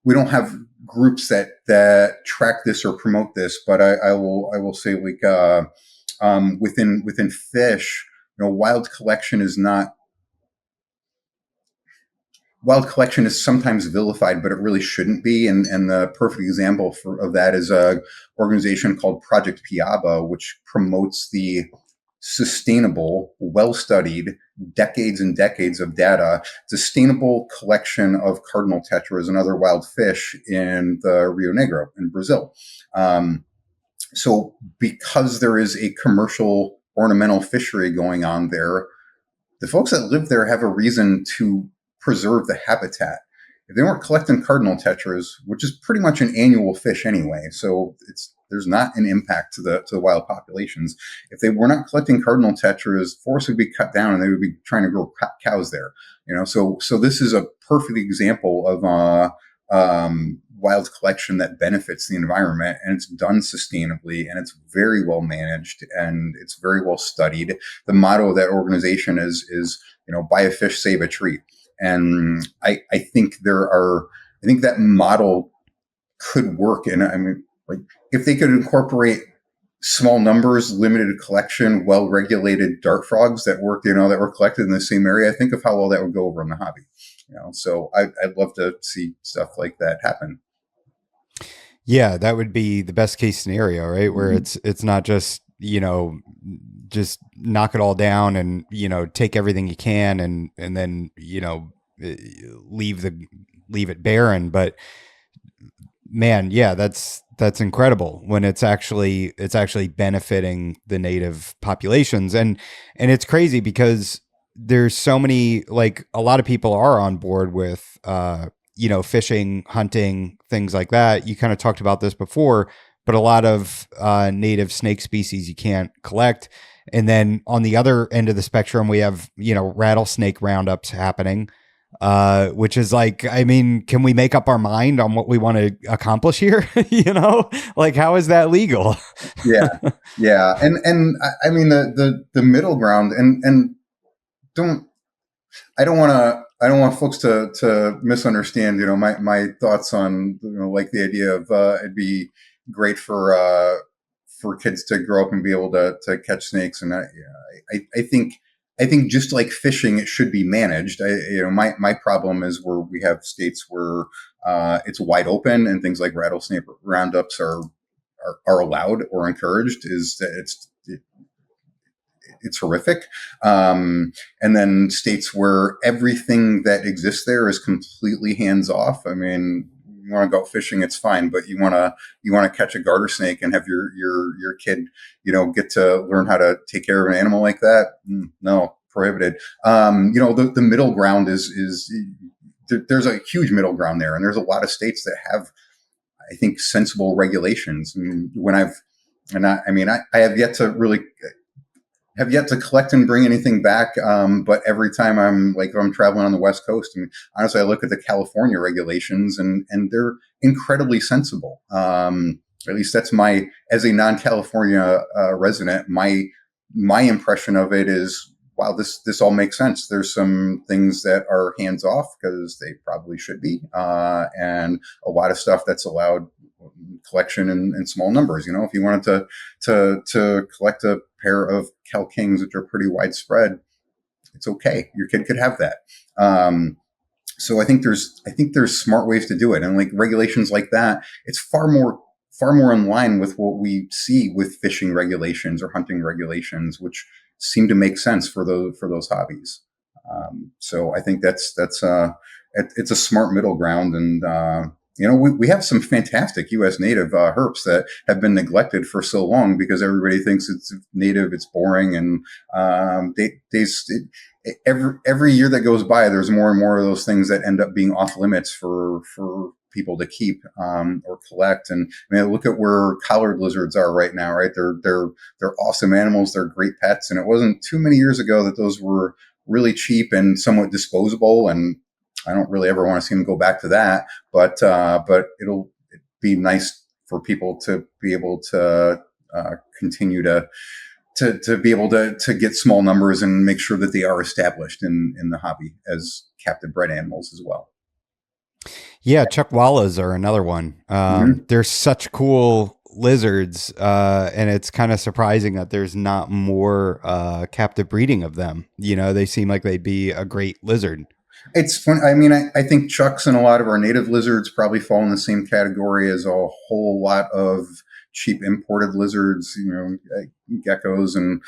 we don't have groups that track this or promote this. But I will say, like, within fish, wild collection is not. Wild collection is sometimes vilified, but it really shouldn't be. And the perfect example of that is a organization called Project Piaba, which promotes the sustainable, well-studied, decades and decades of data, sustainable collection of cardinal tetras and other wild fish in the Rio Negro in Brazil. So because there is a commercial ornamental fishery going on there, the folks that live there have a reason to preserve the habitat. If they weren't collecting cardinal tetras, which is pretty much an annual fish anyway, so there's not an impact to the wild populations. If they were not collecting cardinal tetras, forests would be cut down and they would be trying to grow cows there. So this is a perfect example of wild collection that benefits the environment, and it's done sustainably, and it's very well managed, and it's very well studied. The motto of that organization is buy a fish, save a tree. And I think that model could work. And I mean, like, if they could incorporate small numbers, limited collection, well-regulated dart frogs that work, that were collected in the same area, think of how well that would go over in the hobby. So I'd love to see stuff like that happen. Yeah, that would be the best case scenario, right? Where it's not just, just knock it all down and, take everything you can and then, leave it barren. But man, yeah, that's incredible when it's actually benefiting the native populations. And it's crazy because there's so many, like, a lot of people are on board with, fishing, hunting, things like that. You kind of talked about this before, but a lot of native snake species you can't collect. And then on the other end of the spectrum, we have, rattlesnake roundups happening, which is like, I mean, can we make up our mind on what we want to accomplish here? Like, how is that legal? Yeah. And I mean, the middle ground, and I don't want folks to misunderstand, my thoughts on, like, the idea of, it'd be great for kids to grow up and be able to catch snakes. And I think just like fishing, it should be managed. My problem is where we have states where it's wide open and things like rattlesnake roundups are allowed or encouraged, is that it's horrific. And then states where everything that exists there is completely hands off. I mean, you want to go fishing, it's fine, but you want to catch a garter snake and have your kid, get to learn how to take care of an animal like that. No, prohibited. The middle ground is there's a huge middle ground there, and there's a lot of states that have, I think, sensible regulations. I have yet to collect and bring anything back. But every time I'm traveling on the West Coast, honestly, I look at the California regulations and they're incredibly sensible. At least that's as a non-California resident, my impression of it is, wow, this all makes sense. There's some things that are hands off because they probably should be, and a lot of stuff that's allowed collection in small numbers. You know, if you wanted to collect a pair of Kel Kings, which are pretty widespread, it's okay. Your kid could have that. So I think there's smart ways to do it, and like regulations like that, it's far more in line with what we see with fishing regulations or hunting regulations, which seem to make sense for those hobbies. So I think it's a smart middle ground, and we have some fantastic U.S. native herps that have been neglected for so long because everybody thinks it's native, it's boring, and every year that goes by, there's more and more of those things that end up being off limits for people to keep or collect. And I mean, look at where collared lizards are right now, right? They're awesome animals. They're great pets. And it wasn't too many years ago that those were really cheap and somewhat disposable. And I don't really ever want to see them go back to that. But it'll be nice for people to be able to continue to be able to get small numbers and make sure that they are established in the hobby as captive bred animals as well. Yeah, chuckwallas are another one. Mm-hmm. They're such cool lizards, and it's kind of surprising that there's not more captive breeding of them. You know, they seem like they'd be a great lizard. It's fun. I mean, I think chucks and a lot of our native lizards probably fall in the same category as a whole lot of cheap imported lizards, geckos and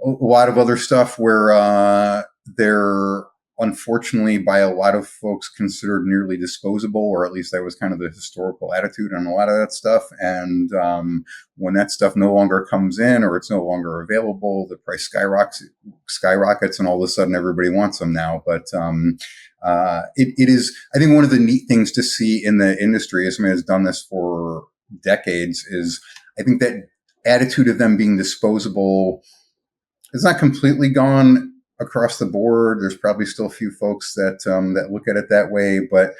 a lot of other stuff where they're unfortunately by a lot of folks considered nearly disposable, or at least that was kind of the historical attitude on a lot of that stuff. And when that stuff no longer comes in or it's no longer available, the price skyrockets, and all of a sudden everybody wants them now. But it is, I think, one of the neat things to see in the industry, as somebody has done this for decades, is I think that attitude of them being disposable is not completely gone across the board. There's probably still a few folks that look at it that way, but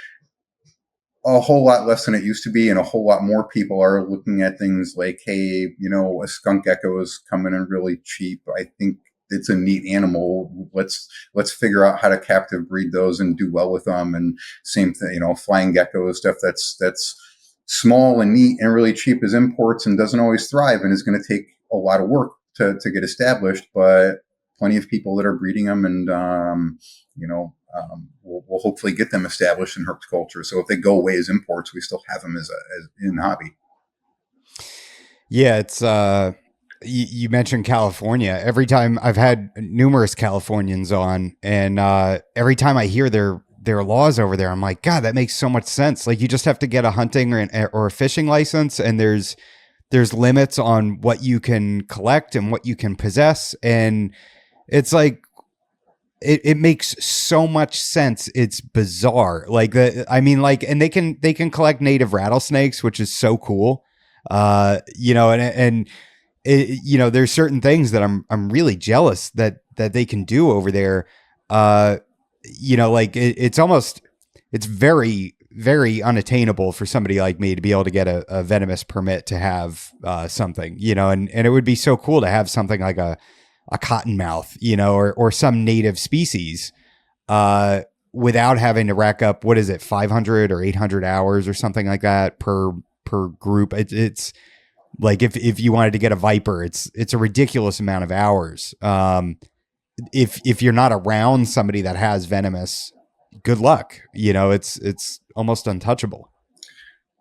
a whole lot less than it used to be, and a whole lot more people are looking at things like, hey, a skunk gecko is coming in really cheap. I think it's a neat animal. Let's figure out how to captive breed those and do well with them. And same thing, flying geckos, stuff that's small and neat and really cheap as imports and doesn't always thrive and is going to take a lot of work to get established, but plenty of people that are breeding them, and we'll hopefully get them established in herpetoculture. So if they go away as imports, we still have them as in hobby. Yeah, it's you mentioned California. Every time I've had numerous Californians on, and every time I hear their laws over there, I'm like, God, that makes so much sense. Like, you just have to get a hunting or a fishing license, and there's limits on what you can collect and what you can possess, and it's like it makes so much sense. It's bizarre. Like, and they can collect native rattlesnakes, which is so cool. And there's certain things that I'm really jealous that they can do over there. It's very, very unattainable for somebody like me to be able to get a venomous permit to have something, and it would be so cool to have something like a cottonmouth, or some native species, without having to rack up, 500 or 800 hours or something like that per group. It's like, if you wanted to get a viper, it's a ridiculous amount of hours. If you're not around somebody that has venomous, good luck. It's almost untouchable.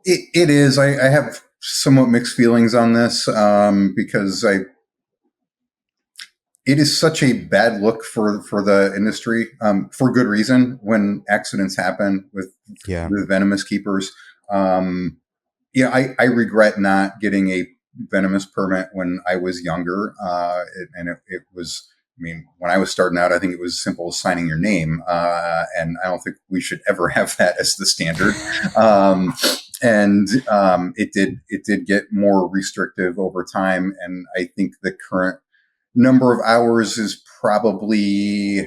It is. I have somewhat mixed feelings on this because it is such a bad look for the industry, for good reason, when accidents happen with venomous keepers. I regret not getting a venomous permit when I was younger. It was, I mean, when I was starting out, I think it was as simple as signing your name. And I don't think we should ever have that as the standard. It did get more restrictive over time. And I think the current number of hours is probably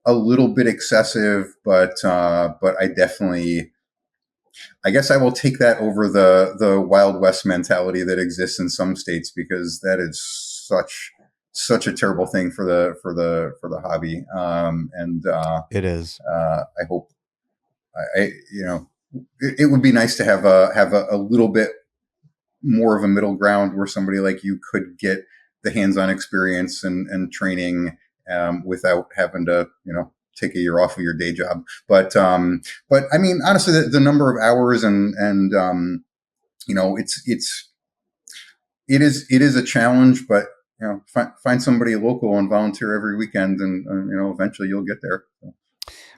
a little bit excessive, but I guess I will take that over the Wild West mentality that exists in some states, because that is such such a terrible thing for the hobby. It is. I hope it would be nice to have a little bit more of a middle ground where somebody like you could get the hands-on experience and training without having to, take a year off of your day job. But I mean, honestly, the number of hours and it is a challenge, but find somebody local and volunteer every weekend, and eventually you'll get there. So.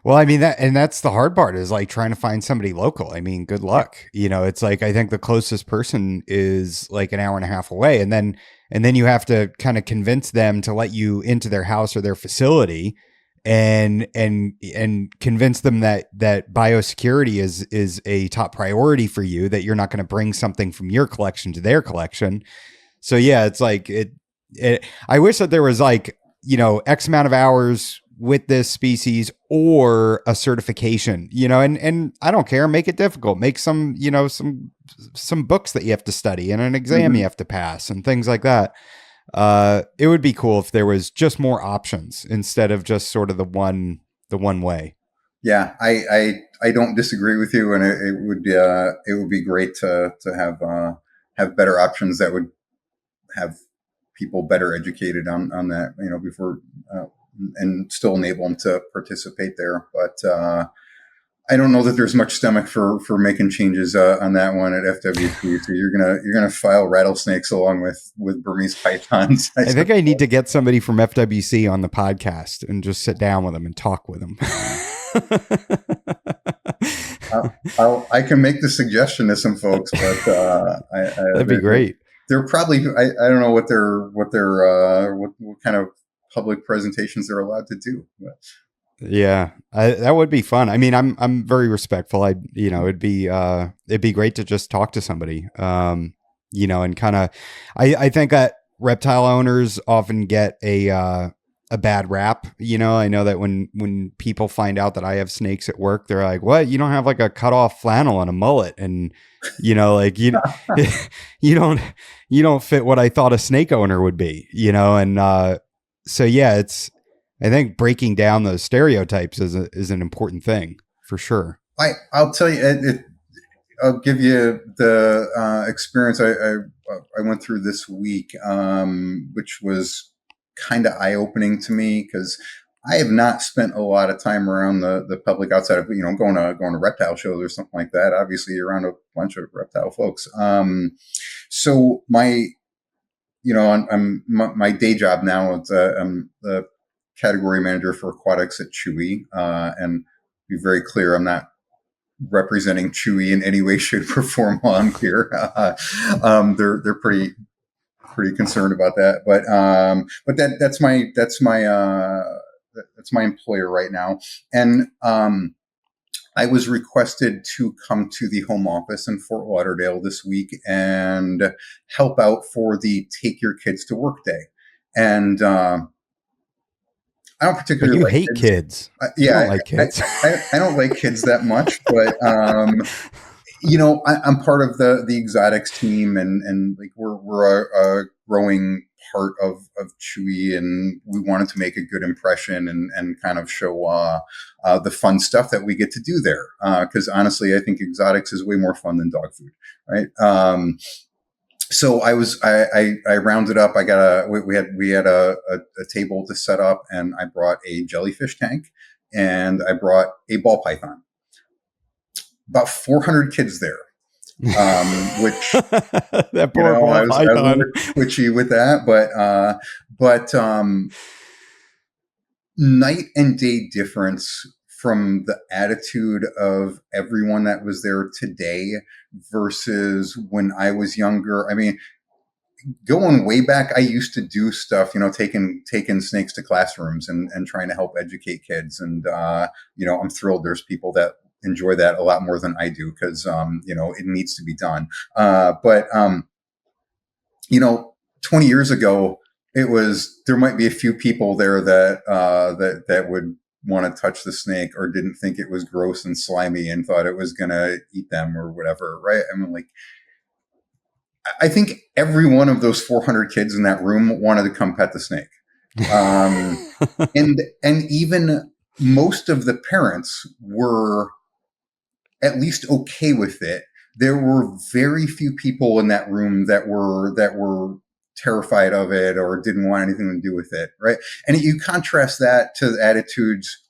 Well, I mean that's the hard part is like trying to find somebody local. I mean, good luck. It's like I think the closest person is like an hour and a half away, and then you have to kind of convince them to let you into their house or their facility, and convince them that biosecurity is a top priority for you. That you're not going to bring something from your collection to their collection. So yeah, it's like it. I wish that there was like X amount of hours with this species or a certification, and I don't care, make it difficult, make some books that you have to study and an exam you have to pass and things like that. It would be cool if there was just more options instead of just sort of the one way. Yeah, I don't disagree with you, and it would be great to have better options that would have people better educated on that, before and still enable them to participate there. But I don't know that there's much stomach for making changes on that one at FWC. So you're gonna file rattlesnakes along with Burmese pythons. I think I need to get somebody from FWC on the podcast and just sit down with them and talk with them. I can make the suggestion to some folks, but that'd be great. They're probably I don't know what kind of public presentations they're allowed to do. But. Yeah, that would be fun. I mean, I'm very respectful. It'd be great to just talk to somebody. And kind of, I think that reptile owners often get a bad rap. I know that when people find out that I have snakes at work, they're like, "What? You don't have like a cut off flannel and a mullet?" And like you don't fit what I thought a snake owner would be. And so yeah, I think breaking down those stereotypes is an important thing for sure. I'll tell you, I'll give you the experience I went through this week, which was kind of eye-opening to me because I have not spent a lot of time around the public outside of going to reptile shows or something like that. Obviously, around a bunch of reptile folks. So my my day job now is I'm the category manager for aquatics at Chewy, and be very clear, I'm not representing Chewy in any way, shape, or form while I'm here. They're pretty concerned about that, but that's my employer right now, and I was requested to come to the home office in Fort Lauderdale this week and help out for the Take Your Kids to Work Day, and I don't particularly like hate kids. Yeah, you don't like kids. I don't like kids that much, but I'm part of the exotics team, and like we're a growing part of Chewy, and we wanted to make a good impression and kind of show the fun stuff that we get to do there. Because honestly, I think exotics is way more fun than dog food, right? So I rounded up. We had a table to set up, and I brought a jellyfish tank, and I brought a ball python. About 400 kids there, which that poor ball python. I was a little twitchy with that, but night and day difference from the attitude of everyone that was there today versus when I was younger. I mean, going way back, I used to do stuff, taking snakes to classrooms and trying to help educate kids. And, I'm thrilled there's people that enjoy that a lot more than I do because, it needs to be done. But 20 years ago, there might be a few people there that would want to touch the snake or didn't think it was gross and slimy and thought it was going to eat them or whatever. Right. I mean, like, I think every one of those 400 kids in that room wanted to come pet the snake. Um, and even most of the parents were at least okay with it. There were very few people in that room that were terrified of it or didn't want anything to do with it, right? And you contrast that to the attitudes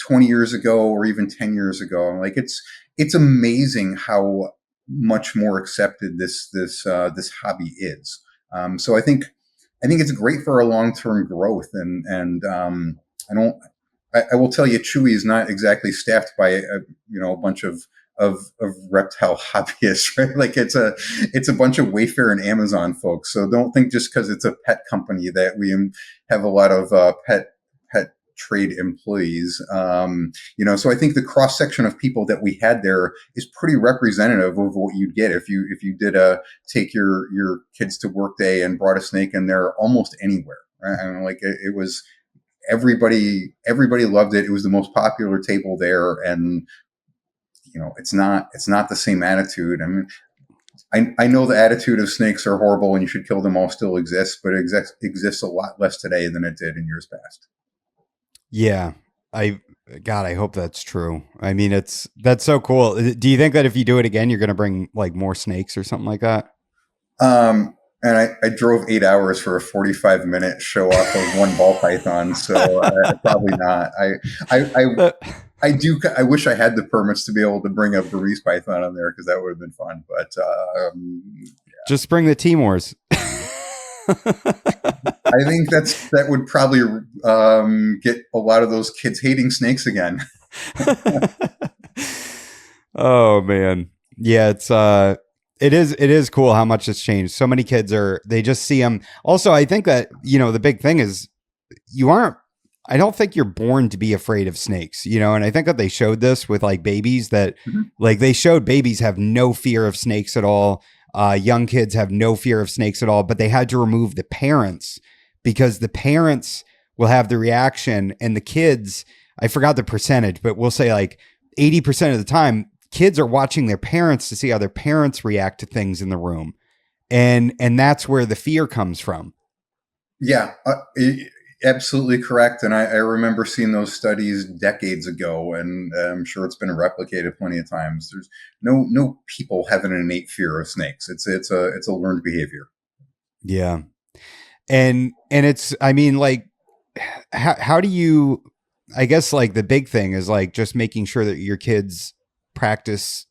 20 years ago or even 10 years ago. Like it's amazing how much more accepted this hobby is. So I think it's great for our long term growth, and I don't. I will tell you, Chewy is not exactly staffed by a bunch of reptile hobbyists, right? Like it's a bunch of Wayfair and Amazon folks. So don't think just because it's a pet company that we have a lot of pet trade employees. So I think the cross section of people that we had there is pretty representative of what you'd get if you did take your kids to work day and brought a snake in there almost anywhere. Right? I mean, like it was everybody loved it. It was the most popular table there, and it's not the same attitude. I mean, I know the attitude of snakes are horrible and you should kill them all still exists, but it exists a lot less today than it did in years past. Yeah. I God, I hope that's true. I mean, that's so cool. Do you think that if you do it again, you're going to bring like more snakes or something like that? And I drove 8 hours for a 45-minute show off of one ball python, so probably not. I, I I do. I wish I had the permits to be able to bring a Burmese python on there because that would have been fun. But Just bring the Timors. I think that would probably get a lot of those kids hating snakes again. Oh man. Yeah, it is cool how much it's changed. So many kids they just see them. Also, I think that, the big thing is I don't think you're born to be afraid of snakes, and I think that they showed this with like babies that Mhm. like they showed babies have no fear of snakes at all. Young kids have no fear of snakes at all, but they had to remove the parents because the parents will have the reaction and the kids, I forgot the percentage, but we'll say like 80% of the time, kids are watching their parents to see how their parents react to things in the room. And that's where the fear comes from. Yeah, absolutely correct. And I remember seeing those studies decades ago, and I'm sure it's been replicated plenty of times. There's no people have an innate fear of snakes. It's a learned behavior. Yeah. And it's, I mean, like, how do you, I guess like the big thing is like just making sure that your kids practice,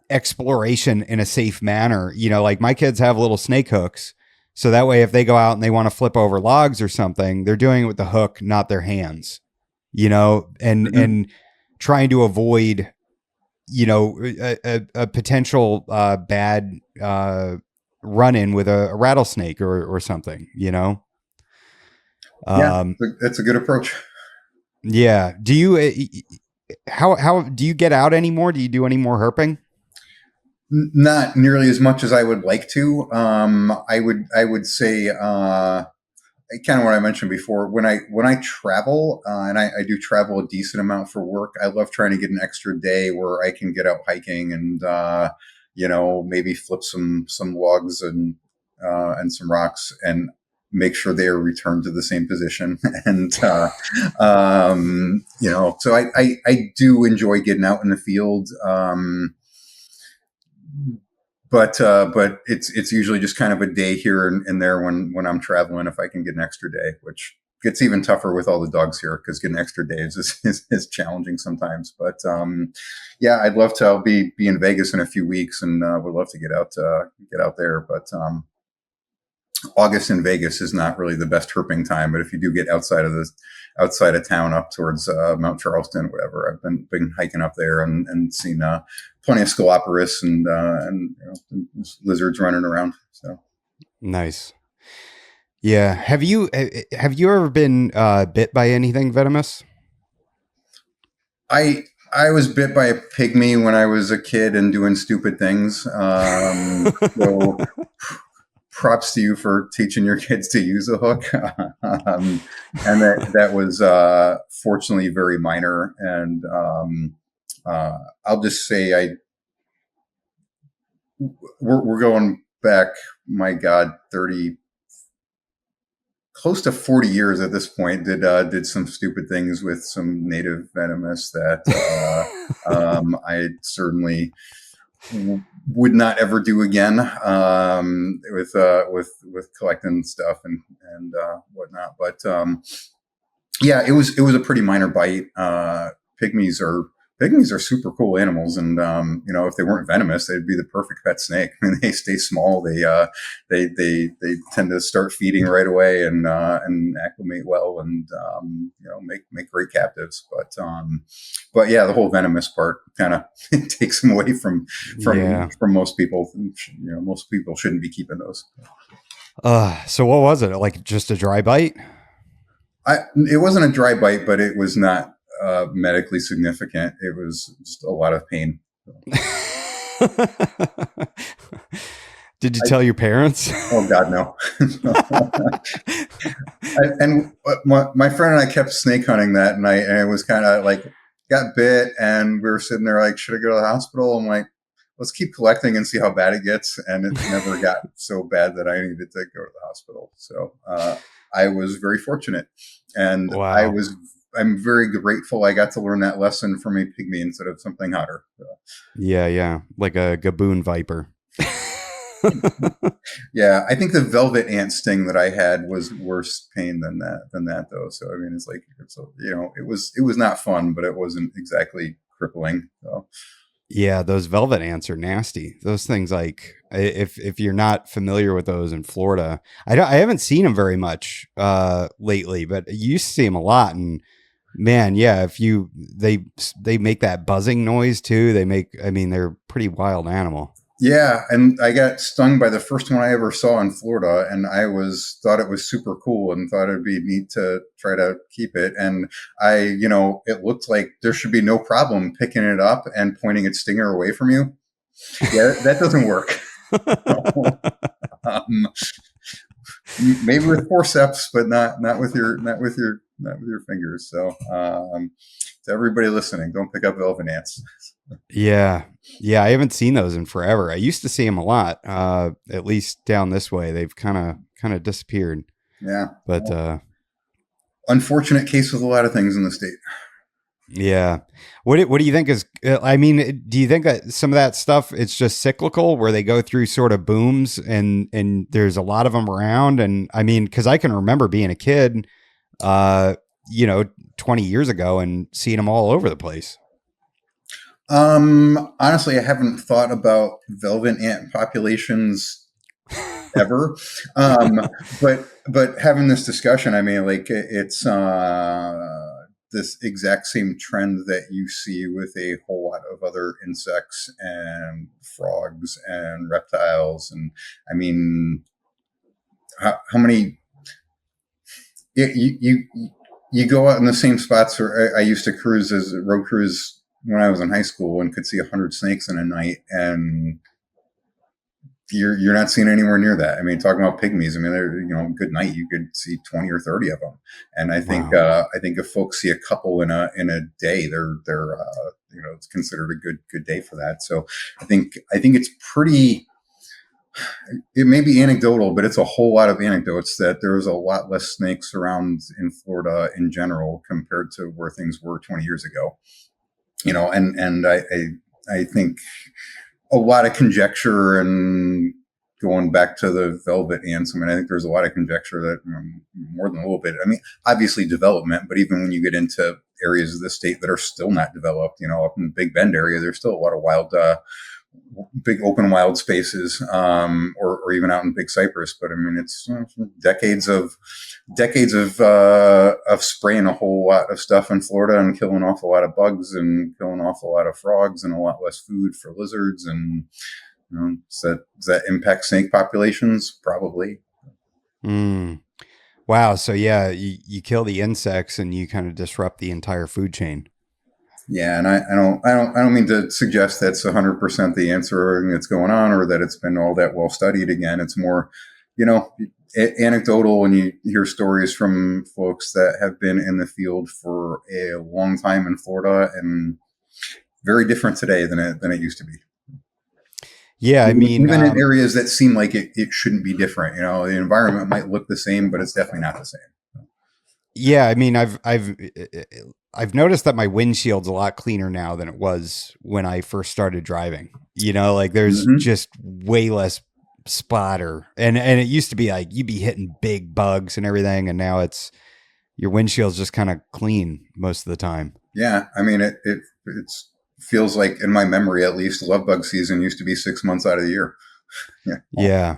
exploration in a safe manner. Like my kids have little snake hooks. So that way, if they go out and they want to flip over logs or something, they're doing it with the hook, not their hands, and, Mhm. and trying to avoid, a potential, bad, run in with a rattlesnake or something. Yeah, Um, that's a good approach. yeah. Do you, how do you get out anymore? Do you do any more herping? Not nearly as much as I would like to. I would say kind of what I mentioned before. When I travel, and I do travel a decent amount for work, I love trying to get an extra day where I can get out hiking and maybe flip some logs and some rocks and make sure they are returned to the same position. And so I do enjoy getting out in the field. But it's usually just kind of a day here and there when I'm traveling if I can get an extra day, which gets even tougher with all the dogs here because getting extra days is challenging sometimes. But yeah, I'd love to. I'll be in Vegas in a few weeks and would love to get out there. But August in Vegas is not really the best herping time. But if you do get outside of town up towards Mount Charleston, whatever, I've been hiking up there and seen plenty of Scoloporus and lizards running around. So Nice. Yeah. Have you ever been bit by anything venomous? I was bit by a pygmy when I was a kid and doing stupid things. So props to you for teaching your kids to use a hook. And that was fortunately very minor. And I'll just say we're going back, my God, 30, close to 40 years at this point. Did some stupid things with some native venomous that I certainly would not ever do again, with collecting stuff and whatnot. But yeah, it was a pretty minor bite. Pygmies are pygmies are super cool animals, and if they weren't venomous, they'd be the perfect pet snake. I mean, they stay small. They tend to start feeding right away and acclimate well, and make great captives. But yeah, the whole venomous part kind of takes them away Yeah. from most people. Most people shouldn't be keeping those. So what was it? Like just a dry bite? It wasn't a dry bite, but it was not medically significant. It was just a lot of pain. Did you tell your parents? Oh God, no. And my friend and I kept snake hunting that night, and it was kind of like got bit, and we were sitting there like, should I go to the hospital? I'm like, let's keep collecting and see how bad it gets. And it never got so bad that I needed to go to the hospital. So I was very fortunate, and Wow. I'm very grateful I got to learn that lesson from a pygmy instead of something hotter. So. Yeah, yeah. Like a gaboon viper. Yeah, I think the velvet ant sting that I had was worse pain than that though. So I mean, it was not fun, but it wasn't exactly crippling. So. Yeah, those velvet ants are nasty. Those things, like if you're not familiar with those in Florida, I haven't seen them very much lately, but you used to see them a lot. And man, yeah, they make that buzzing noise too. They're pretty wild animal. Yeah, and I got stung by the first one I ever saw in Florida, and thought it was super cool and thought it'd be neat to try to keep it. And it looked like there should be no problem picking it up and pointing its stinger away from you. Yeah, that doesn't work. um, maybe with forceps, but not with your fingers. So, to everybody listening, don't pick up velvet ants. Yeah. Yeah, I haven't seen those in forever. I used to see them a lot. At least down this way, they've kind of disappeared. Yeah, But well, unfortunate case with a lot of things in the state. yeah. What do you think is I mean, do you think that some of that stuff it's just cyclical where they go through sort of booms and there's a lot of them around? And I mean, cuz I can remember being a kid uh 20 years ago and seeing them all over the place. Honestly, I haven't thought about velvet ant populations ever. Um, but having this discussion, I mean, like it's this exact same trend that you see with a whole lot of other insects and frogs and reptiles, and I mean, how many you go out in the same spots where I used to cruise as a road cruise when I was in high school and could see 100 snakes in a night, and you're not seeing anywhere near that. I mean, talking about pygmies, I mean, good night you could see 20 or 30 of them, and Wow. I think if folks see a couple in a day, they're it's considered a good day for that. So I think it's pretty. It may be anecdotal, but it's a whole lot of anecdotes that there's a lot less snakes around in Florida in general compared to where things were 20 years ago. And I think a lot of conjecture, and going back to the velvet ants, I mean, I think there's a lot of conjecture that more than a little bit. I mean, obviously development, but even when you get into areas of the state that are still not developed, up in the Big Bend area, there's still a lot of big open wild spaces, or even out in Big Cypress. But I mean, it's decades of spraying a whole lot of stuff in Florida and killing off a lot of bugs and killing off a lot of frogs and a lot less food for lizards. And does that impact snake populations? Probably. Mm. Wow, so yeah, you kill the insects and you kind of disrupt the entire food chain. Yeah, and I don't mean to suggest that's 100% the answer that's going on, or that it's been all that well studied. Again, it's more, you know, anecdotal, and you hear stories from folks that have been in the field for a long time in Florida, and very different today than it used to be. Yeah, I mean, Even in areas that seem like it shouldn't be different. The environment might look the same, but it's definitely not the same. yeah, I mean, I've noticed that my windshield's a lot cleaner now than it was when I first started driving. Like there's Hmm. just way less spotter, and it used to be like you'd be hitting big bugs and everything, and now it's your windshield's just kind of clean most of the time. Yeah, I mean, it's feels like in my memory at least, love bug season used to be 6 months out of the year. Yeah. Yeah.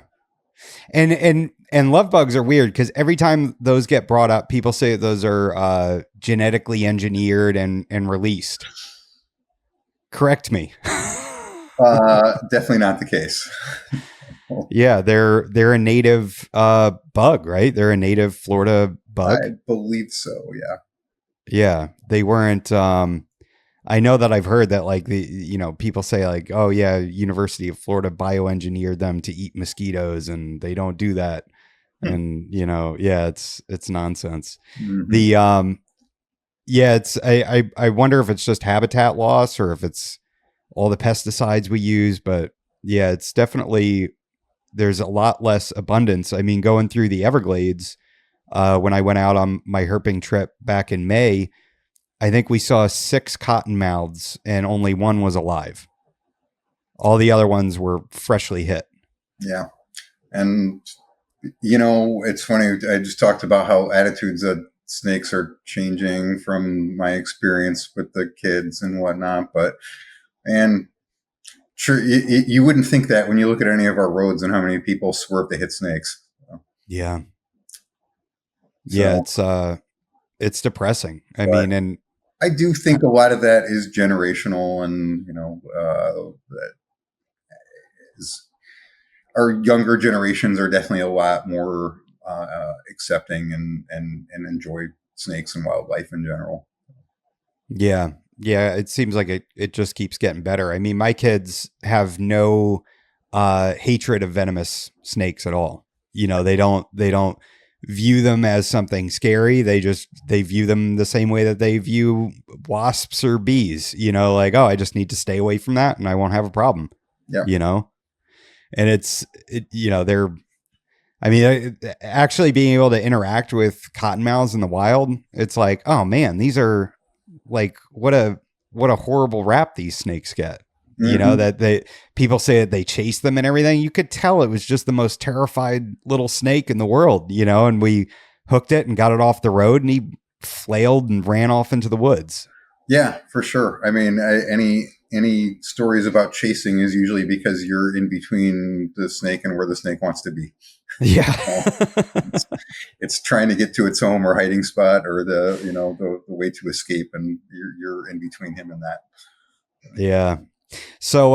And love bugs are weird because every time those get brought up, people say those are genetically engineered and released. Correct me. Definitely not the case. Yeah, they're a native bug, right? They're a native Florida bug. I believe so. Yeah. Yeah, they weren't. I know that I've heard that like people say like, oh yeah, University of Florida bioengineered them to eat mosquitoes, and they don't do that. Hmm. And yeah, it's nonsense. Hmm. The Yeah, it's I wonder if it's just habitat loss or if it's all the pesticides we use, but yeah, it's definitely there's a lot less abundance. I mean, going through the Everglades, when I went out on my herping trip back in May, I think we saw 6 cottonmouths and only one was alive. All the other ones were freshly hit. Yeah. And, it's funny. I just talked about how attitudes of snakes are changing from my experience with the kids and whatnot. But, and sure, you wouldn't think that when you look at any of our roads and how many people swerve to hit snakes. Yeah. Yeah, So, it's depressing. I but mean, and I do think a lot of that is generational, and that is our younger generations are definitely a lot more accepting and enjoy snakes and wildlife in general. yeah. Yeah, it seems like it just keeps getting better. I mean, my kids have no hatred of venomous snakes at all. They don't view them as something scary. They view them the same way that they view wasps or bees. Like, oh, I just need to stay away from that and I won't have a problem. Yeah. You know? And they're I mean, actually being able to interact with cottonmouths in the wild, it's like, oh man, these are like what a horrible rap these snakes get. Hmm. That people say that they chase them and everything. You could tell it was just the most terrified little snake in the world, and we hooked it and got it off the road and he flailed and ran off into the woods. Yeah, for sure. I mean, any stories about chasing is usually because you're in between the snake and where the snake wants to be. Yeah. So it's trying to get to its home or hiding spot or the way to escape, and you're in between him and that. Yeah. So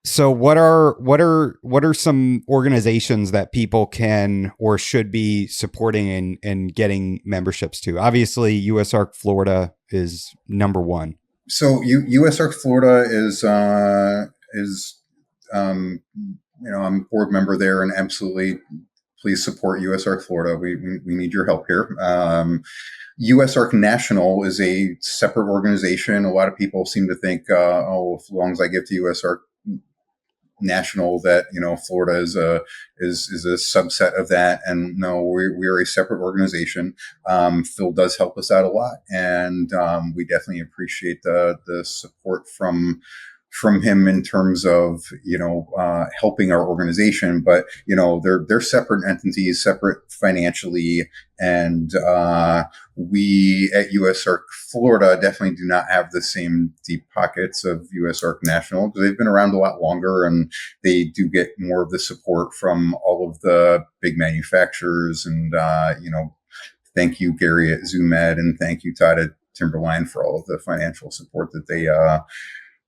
So what are some organizations that people can or should be supporting and getting memberships to? Obviously, USARK Florida is number one. So USARK Florida is I'm a board member there, and absolutely please support USARK Florida. We need your help here. USARK National is a separate organization. A lot of people seem to think, as long as I give to USARK National, that Florida is a subset of that, and no, we are a separate organization. Phil does help us out a lot, and we definitely appreciate the support from him in terms of helping our organization. But they're separate entities, separate financially, and we at USARK Florida definitely do not have the same deep pockets of USARK National, because they've been around a lot longer and they do get more of the support from all of the big manufacturers. And thank you, Gary at ZoomEd, and thank you, Todd at Timberline, for all of the financial support that they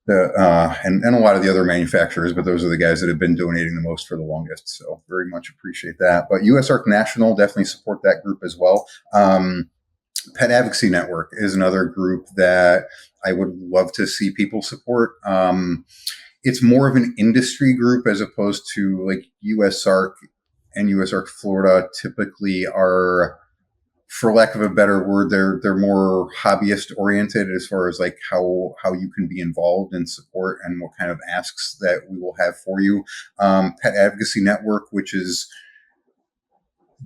and a lot of the other manufacturers, but those are the guys that have been donating the most for the longest. So very much appreciate that. But USARK National, definitely support that group as well. Pet Advocacy Network is another group that I would love to see people support. It's more of an industry group as opposed to like USARK and USARK Florida typically are for lack of a better word, they're more hobbyist oriented as far as like how you can be involved and support and what kind of asks that we will have for you. Pet Advocacy Network, which is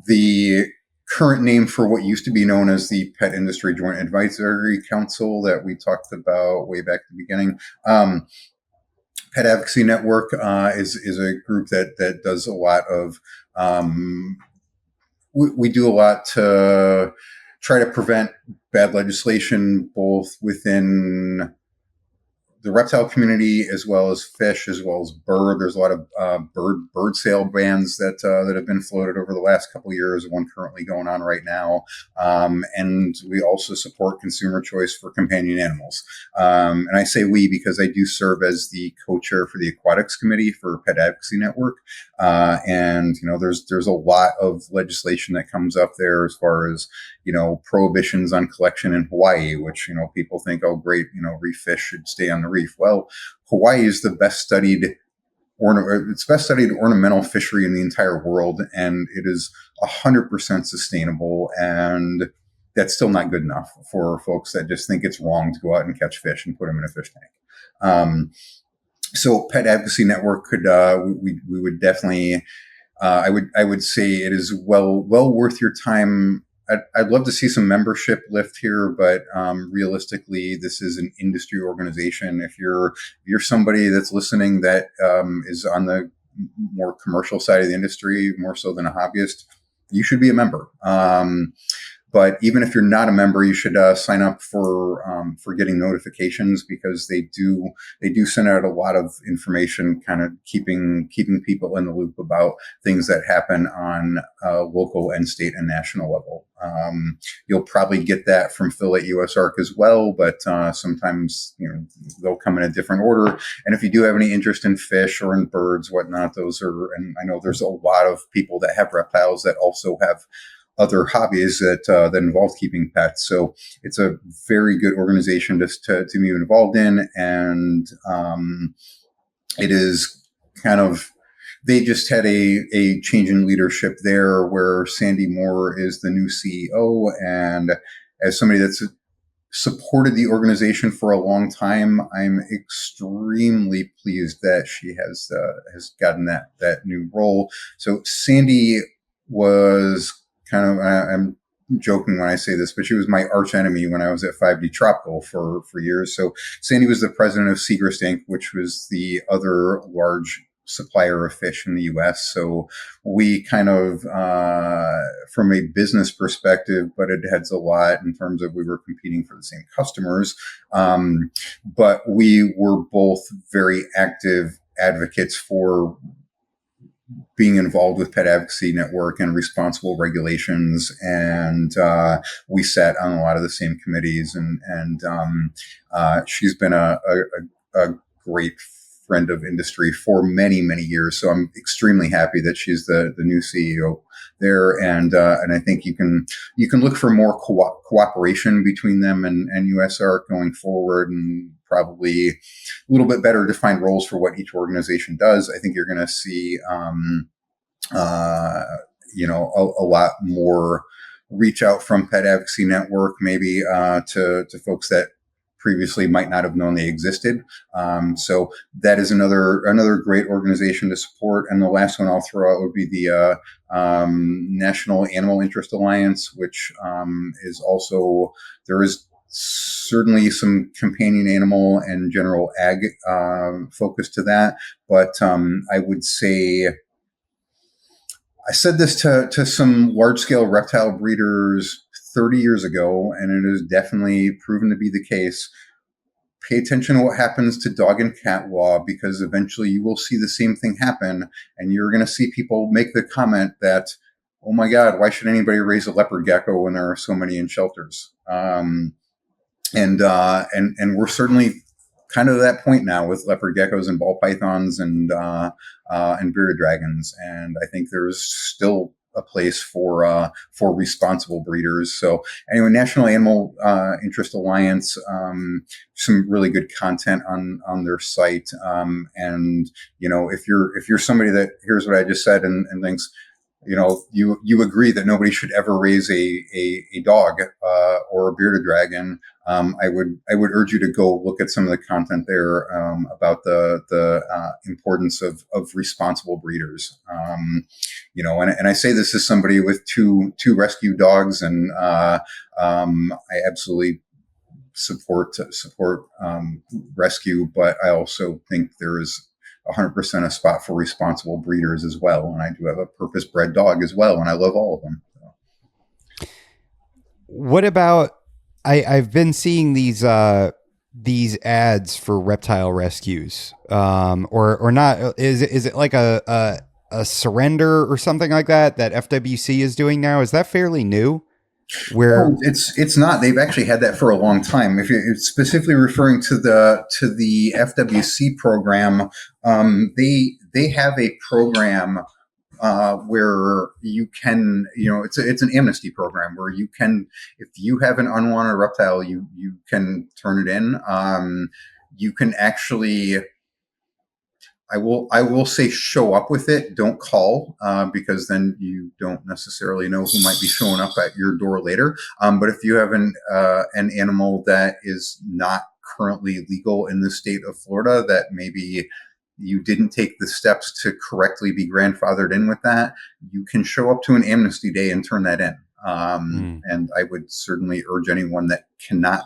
the current name for what used to be known as the Pet Industry Joint Advisory Council that we talked about way back at the beginning. Pet Advocacy Network is a group that does a lot of we do a lot to try to prevent bad legislation both within the reptile community as well as fish, as well as bird. There's a lot of bird sale bans that have been floated over the last couple of years. One currently going on right now, and we also support consumer choice for companion animals. And I say we because I do serve as the co-chair for the aquatics committee for Pet Advocacy Network. And there's a lot of legislation that comes up there as far as prohibitions on collection in Hawaii, which people think, oh great, reef fish should stay on the reef. Well, Hawaii is the best studied ornamental fishery in the entire world, and it is 100% sustainable. And that's still not good enough for folks that just think it's wrong to go out and catch fish and put them in a fish tank. So Pet Advocacy Network could we would definitely I would say it is well worth your time. I'd love to see some membership lift here, but realistically, this is an industry organization. If you're somebody that's listening that is on the more commercial side of the industry, more so than a hobbyist, you should be a member. But even if you're not a member, you should sign up for getting notifications, because they do send out a lot of information, kind of keeping people in the loop about things that happen on local and state and national level. You'll probably get that from Phil at USARK as well, but sometimes they'll come in a different order. And if you do have any interest in fish or in birds, whatnot, those are. And I know there's a lot of people that have reptiles that also have other hobbies that involve keeping pets. So it's a very good organization to be involved in. And it is kind of, they just had a change in leadership there where Sandy Moore is the new CEO. And as somebody that's supported the organization for a long time, I'm extremely pleased that she has gotten that new role. So Sandy was I'm joking when I say this, but she was my arch enemy when I was at 5D Tropical for years. So Sandy was the president of Seagrist Inc., which was the other large supplier of fish in the U.S. So we kind of, from a business perspective, but it heads a lot in terms of we were competing for the same customers. But we were both very active advocates for being involved with Pet Advocacy Network and responsible regulations. And we sat on a lot of the same committees, and she's been a great friend of industry for many, many years. So I'm extremely happy that she's the new CEO there. And I think you can look for more cooperation between them and USARK going forward, and probably a little bit better defined roles for what each organization does. I think you're going to see, a lot more reach out from Pet Advocacy Network, maybe to folks that previously might not have known they existed. So that is another great organization to support. And the last one I'll throw out would be the National Animal Interest Alliance, which is also, there is certainly some companion animal and general ag focus to that. But I would say, I said this to some large-scale reptile breeders 30 years ago, and it has definitely proven to be the case. Pay attention to what happens to dog and cat law, because eventually you will see the same thing happen, and you're going to see people make the comment that, oh my God, why should anybody raise a leopard gecko when there are so many in shelters? And we're certainly kind of at that point now with leopard geckos and ball pythons and bearded dragons. And I think there's still a place for responsible breeders. So anyway, National Animal Interest Alliance, some really good content on their site. And if you're somebody that hears what I just said and thinks, you agree that nobody should ever raise a dog or a bearded dragon. I would urge you to go look at some of the content there about the importance of responsible breeders. And I say this as somebody with two rescue dogs, and I absolutely support rescue, but I also think there is 100% a spot for responsible breeders as well. And I do have a purpose-bred dog as well, and I love all of them. So. What about I've been seeing these ads for reptile rescues, or not? Is it like a surrender or something like that FWC is doing now? Is that fairly new? Where No, it's not. They've actually had that for a long time. If you're specifically referring to the FWC program, they have a program where you can, it's an amnesty program where you can, if you have an unwanted reptile, you can turn it in. You can actually, I will say, show up with it. Don't call, because then you don't necessarily know who might be showing up at your door later. But if you have an animal that is not currently legal in the state of Florida, that maybe you didn't take the steps to correctly be grandfathered in with that, you can show up to an amnesty day and turn that in. And I would certainly urge anyone that cannot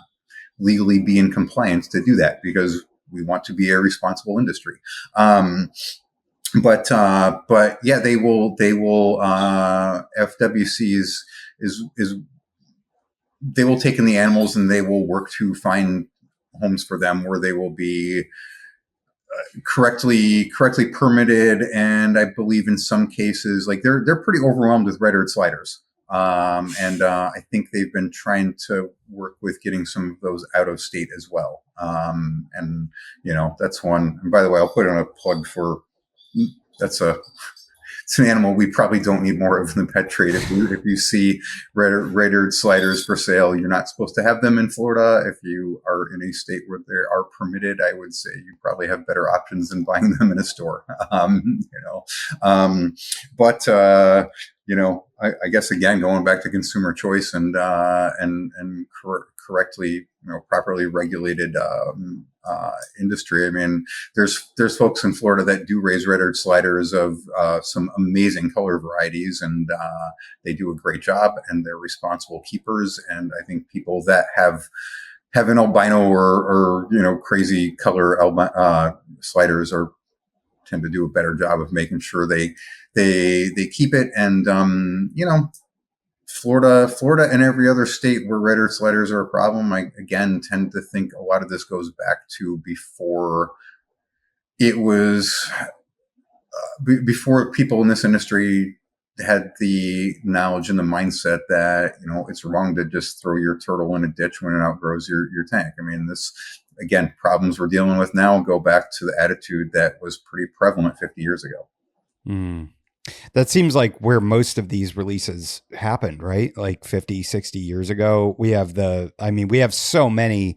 legally be in compliance to do that, because we want to be a responsible industry. But yeah, they will FWC is they will take in the animals, and they will work to find homes for them where they will be correctly permitted. And I believe in some cases, like they're pretty overwhelmed with red-eared sliders. And I think they've been trying to work with getting some of those out of state as well. And that's one. And by the way, I'll put in a plug for it's an animal we probably don't need more of in the pet trade. If you see red-eared sliders for sale, you're not supposed to have them in Florida. If you are in a state where they are permitted, I would say you probably have better options than buying them in a store. But I guess, again, going back to consumer choice and correctly, properly regulated industry. I mean, there's folks in Florida that do raise red-eared sliders of some amazing color varieties, and they do a great job, and they're responsible keepers. And I think people that have an albino or crazy color sliders tend to do a better job of making sure they keep it. And Florida and every other state where red-eared sliders are a problem, I again tend to think a lot of this goes back to before people in this industry had the knowledge and the mindset that it's wrong to just throw your turtle in a ditch when it outgrows your tank. I mean, this, again, problems we're dealing with now go back to the attitude that was pretty prevalent 50 years ago. That seems like where most of these releases happened, right? Like 50, 60 years ago. We have so many.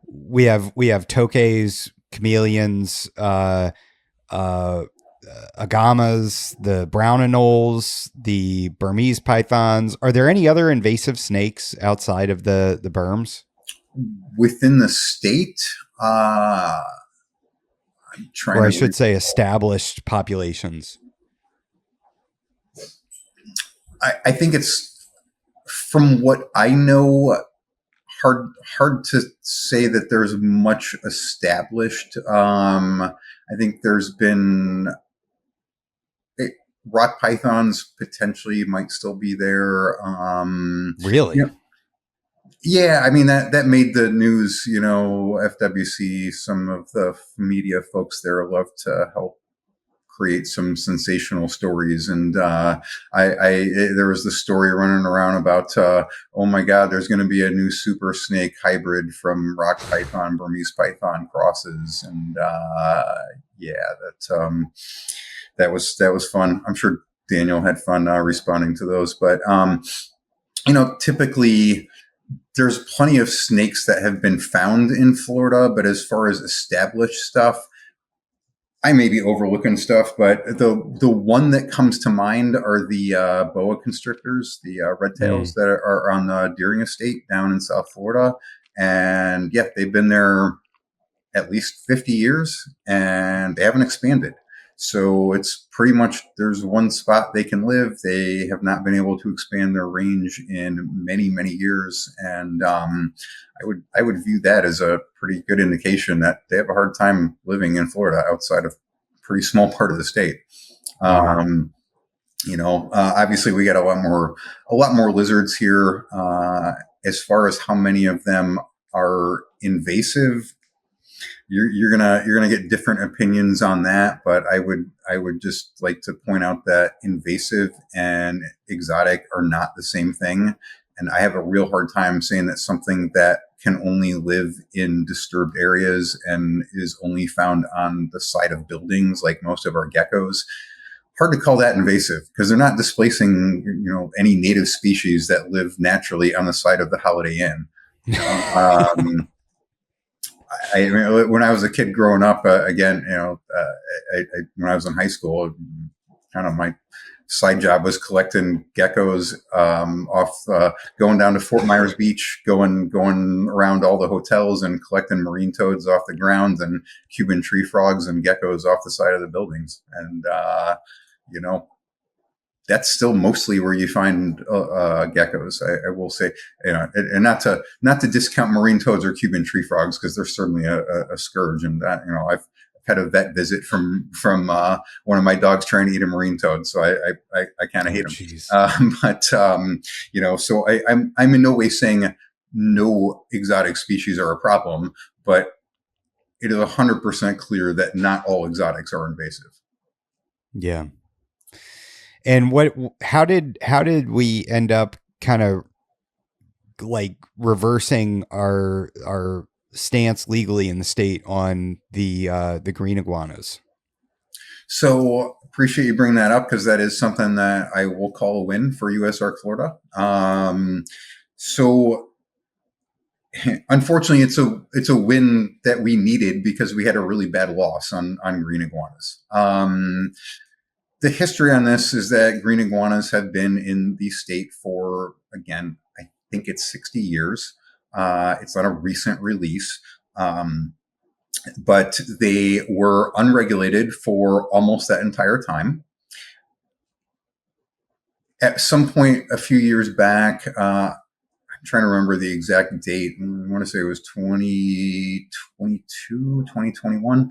We have tokays, chameleons, agamas, the brown anoles, the Burmese pythons. Are there any other invasive snakes outside of the berms? Within the state? I should say established populations. I think it's, from what I know, hard to say that there's much established. I think there's been rock pythons potentially might still be there. Really? Yeah, I mean that made the news. FWC, some of the media folks there love to help create some sensational stories. And there was this story running around about, oh my God, there's going to be a new super snake hybrid from rock python, Burmese python crosses. And that was fun. I'm sure Daniel had fun responding to those. But typically there's plenty of snakes that have been found in Florida, but as far as established stuff, I may be overlooking stuff, but the one that comes to mind are the boa constrictors, the reptiles Mm. that are on the Deering Estate down in South Florida, and yeah, they've been there at least 50 years and they haven't expanded. So it's pretty much there's one spot they can live. They have not been able to expand their range in many, many years. And I would view that as a pretty good indication that they have a hard time living in Florida outside of a pretty small part of the state. Mm. Um, obviously we got a lot more lizards here. As far as how many of them are invasive, you're gonna get different opinions on that, but I would just like to point out that invasive and exotic are not the same thing, and I have a real hard time saying that something that can only live in disturbed areas and is only found on the side of buildings, like most of our geckos. Hard to call that invasive because they're not displacing, any native species that live naturally on the side of the Holiday Inn. You know, when I was a kid growing up, again, when I was in high school, kind of my side job was collecting geckos off, going down to Fort Myers Beach, going around all the hotels and collecting marine toads off the ground and Cuban tree frogs and geckos off the side of the buildings. And you know, that's still mostly where you find geckos. I will say, and not to discount marine toads or Cuban tree frogs because they're certainly a scourge. And that, I've had a vet visit from one of my dogs trying to eat a marine toad, so I kind of Oh, hate them. jeez. So I'm in no way saying no exotic species are a problem, but it is 100% clear that not all exotics are invasive. Yeah. And how did we end up kind of like reversing our stance legally in the state on the green iguanas? So appreciate you bringing that up because that is something that I will call a win for USARK Florida. So unfortunately, it's a win that we needed because we had a really bad loss on green iguanas. The history on this is that green iguanas have been in the state for, again, I think it's 60 years. It's not a recent release. But they were unregulated for almost that entire time. At some point a few years back, I'm trying to remember the exact date. I want to say it was 2022, 2021.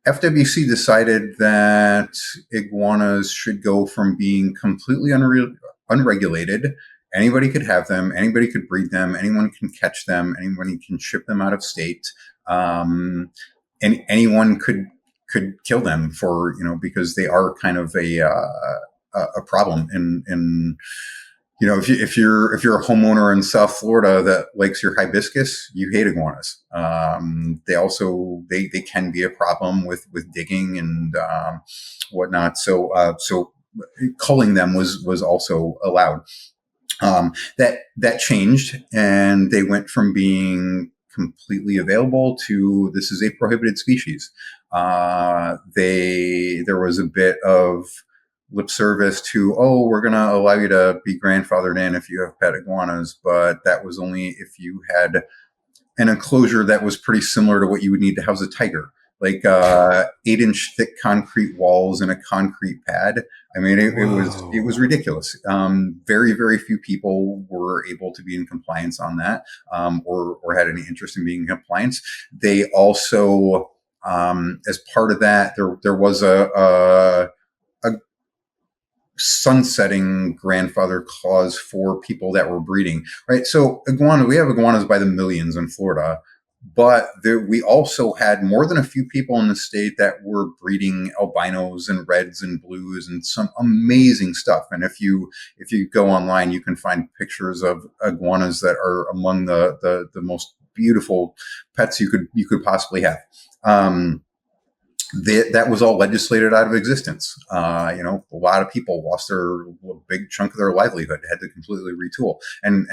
FWC decided that iguanas should go from being completely unregulated. Anybody could have them. Anybody could breed them. Anyone can catch them. Anybody can ship them out of state. And anyone could kill them for, because they are kind of a problem in if you're a homeowner in South Florida that likes your hibiscus, you hate iguanas. They can be a problem with digging and whatnot. So culling them was also allowed. That changed, and they went from being completely available to this is a prohibited species. There was a bit of lip service to, oh, we're going to allow you to be grandfathered in if you have pet iguanas, but that was only if you had an enclosure that was pretty similar to what you would need to house a tiger, like 8-inch thick concrete walls and a concrete pad. I mean, it was Whoa. ridiculous. Very, very few people were able to be in compliance on that, or had any interest in being in compliance. They also, as part of that, there was a sunsetting grandfather clause for people that were breeding, right? So we have iguanas by the millions in Florida, but we also had more than a few people in the state that were breeding albinos and reds and blues and some amazing stuff. And if you go online, you can find pictures of iguanas that are among the most beautiful pets you could possibly have. That was all legislated out of existence. A lot of people lost a big chunk of their livelihood, had to completely retool, and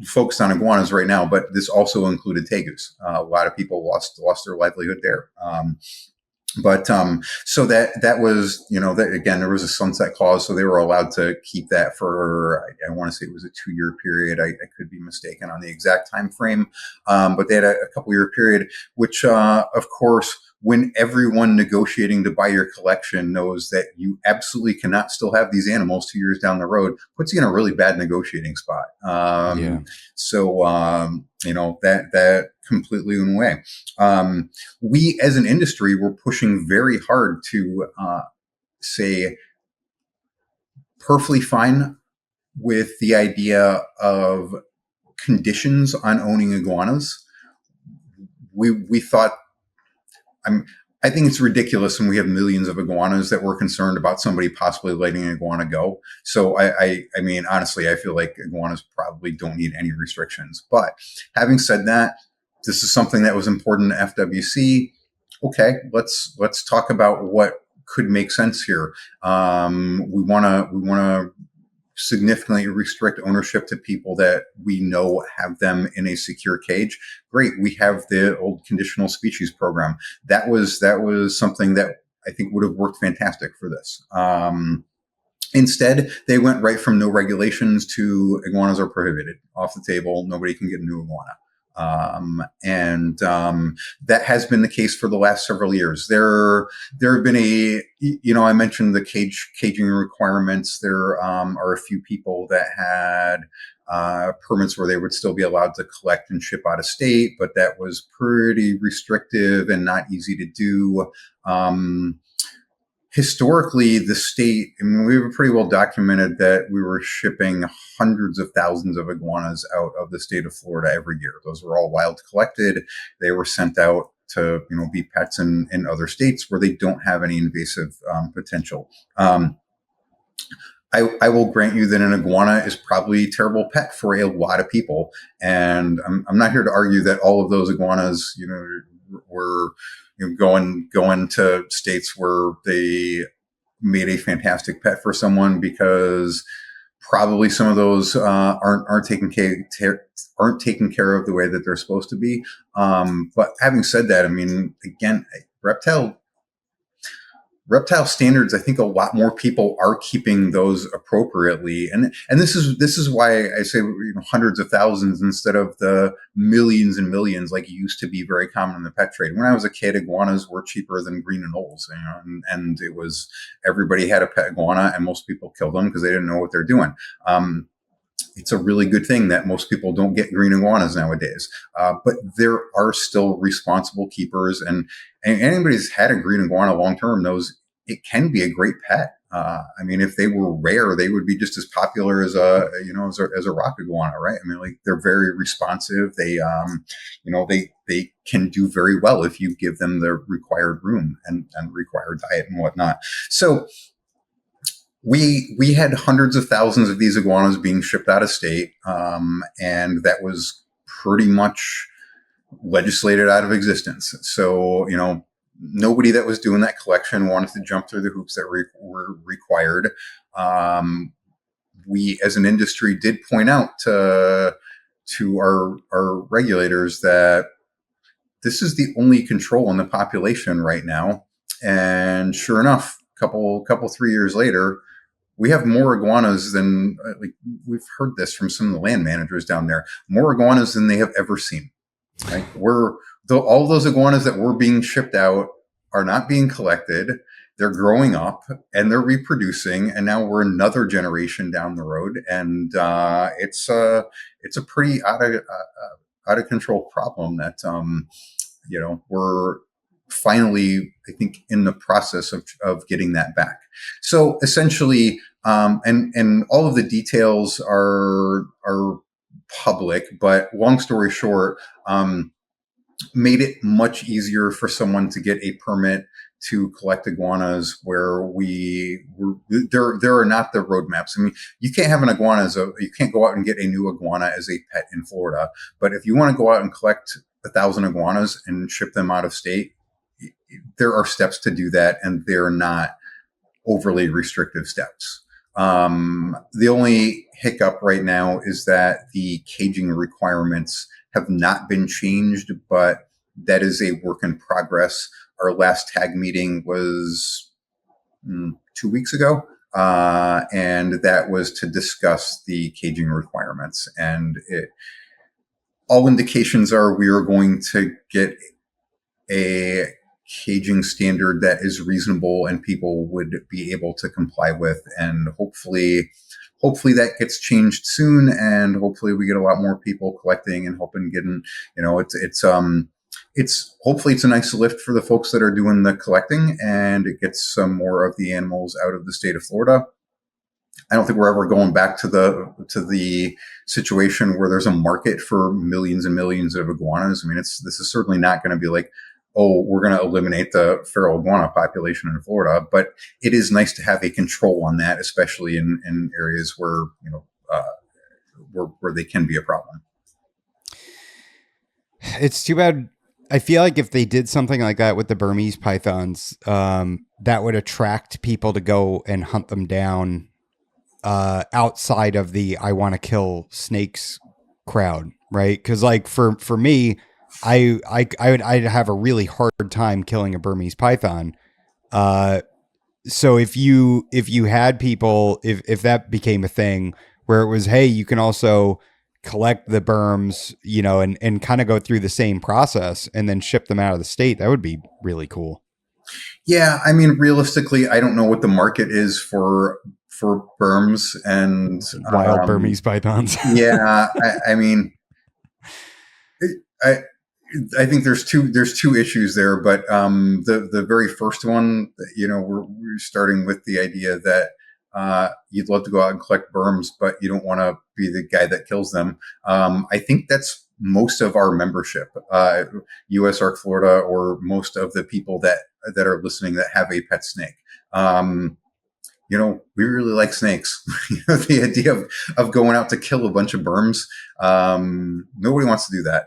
focused on iguanas right now, but this also included tegus. A lot of people lost their livelihood there. So that was, that again, there was a sunset clause, so they were allowed to keep that for, I want to say it was a 2-year period. I could be mistaken on the exact time frame, but they had a couple year period, which, of course, when everyone negotiating to buy your collection knows that you absolutely cannot still have these animals 2 years down the road, puts you in a really bad negotiating spot. Yeah. So, that completely went away. We as an industry were pushing very hard to say perfectly fine with the idea of conditions on owning iguanas. We thought, I think it's ridiculous when we have millions of iguanas that we're concerned about somebody possibly letting an iguana go. So I mean, honestly, I feel like iguanas probably don't need any restrictions. But having said that, this is something that was important to FWC. Okay, let's talk about what could make sense here. We want to significantly restrict ownership to people that we know have them in a secure cage. Great, we have the old conditional species program. That was something that I think would have worked fantastic for this. Instead, they went right from no regulations to iguanas are prohibited, off the table. Nobody can get a new iguana. That has been the case for the last several years. There have been I mentioned the caging requirements. There are a few people that had permits where they would still be allowed to collect and ship out of state, but that was pretty restrictive and not easy to do. Historically, the state, we have pretty well documented that we were shipping hundreds of thousands of iguanas out of the state of Florida every year. Those were all wild collected. They were sent out to, be pets in other states where they don't have any invasive potential. I will grant you that an iguana is probably a terrible pet for a lot of people. And I'm not here to argue that all of those iguanas, were going to states where they made a fantastic pet for someone, because probably some of those aren't taken care of the way that they're supposed to be. But having said that, again, reptile standards, I think a lot more people are keeping those appropriately, and this is why I say hundreds of thousands instead of the millions and millions like it used to be very common in the pet trade. When I was a kid, iguanas were cheaper than green anoles, and it was, everybody had a pet iguana, and most people killed them because they didn't know what they're doing. It's a really good thing that most people don't get green iguanas nowadays. But there are still responsible keepers, and anybody who's had a green iguana long term knows it can be a great pet. If they were rare, they would be just as popular as a rock iguana, right? They're very responsive. They can do very well if you give them the required room and required diet and whatnot. So we had hundreds of thousands of these iguanas being shipped out of state, and that was pretty much legislated out of existence. So, nobody that was doing that collection wanted to jump through the hoops that were required. We, as an industry, did point out to our regulators that this is the only control on the population right now. And sure enough, couple 3 years later, we have more iguanas than, we've heard this from some of the land managers down there, more iguanas than they have ever seen. Like all those iguanas that were being shipped out are not being collected. They're growing up and they're reproducing, and now we're another generation down the road, and it's a pretty out of control problem that we're finally, I think, in the process of getting that back. So essentially, and all of the details are public, but long story short, made it much easier for someone to get a permit to collect iguanas where there are not the roadmaps. You can't have an iguana you can't go out and get a new iguana as a pet in Florida. But if you want to go out and collect 1,000 iguanas and ship them out of state, there are steps to do that, and they're not overly restrictive steps. The only hiccup right now is that the caging requirements have not been changed, but that is a work in progress. Our last tag meeting was 2 weeks ago, and that was to discuss the caging requirements. And all indications are we are going to get a caging standard that is reasonable and people would be able to comply with, and hopefully that gets changed soon, and hopefully we get a lot more people collecting and helping getting, it's hopefully it's a nice lift for the folks that are doing the collecting, and it gets some more of the animals out of the state of Florida. I don't think we're ever going back to the situation where there's a market for millions and millions of iguanas. I mean, this is certainly not going to be like, oh, we're going to eliminate the feral iguana population in Florida, but it is nice to have a control on that, especially in areas where where they can be a problem. It's too bad. I feel like if they did something like that with the Burmese pythons, that would attract people to go and hunt them down outside of the I want to kill snakes crowd, right? Because like for me, I'd have a really hard time killing a Burmese python. So if you had people, if that became a thing where it was, hey, you can also collect the berms, and kind of go through the same process and then ship them out of the state, that would be really cool. Yeah, I mean, realistically, I don't know what the market is for berms and Wild Burmese pythons. Yeah, I mean, I I think there's two issues there, but the very first one, we're starting with the idea that you'd love to go out and collect berms, but you don't want to be the guy that kills them. I think that's most of our membership, USARK Florida, or most of the people that are listening that have a pet snake. We really like snakes. The idea of going out to kill a bunch of berms, nobody wants to do that.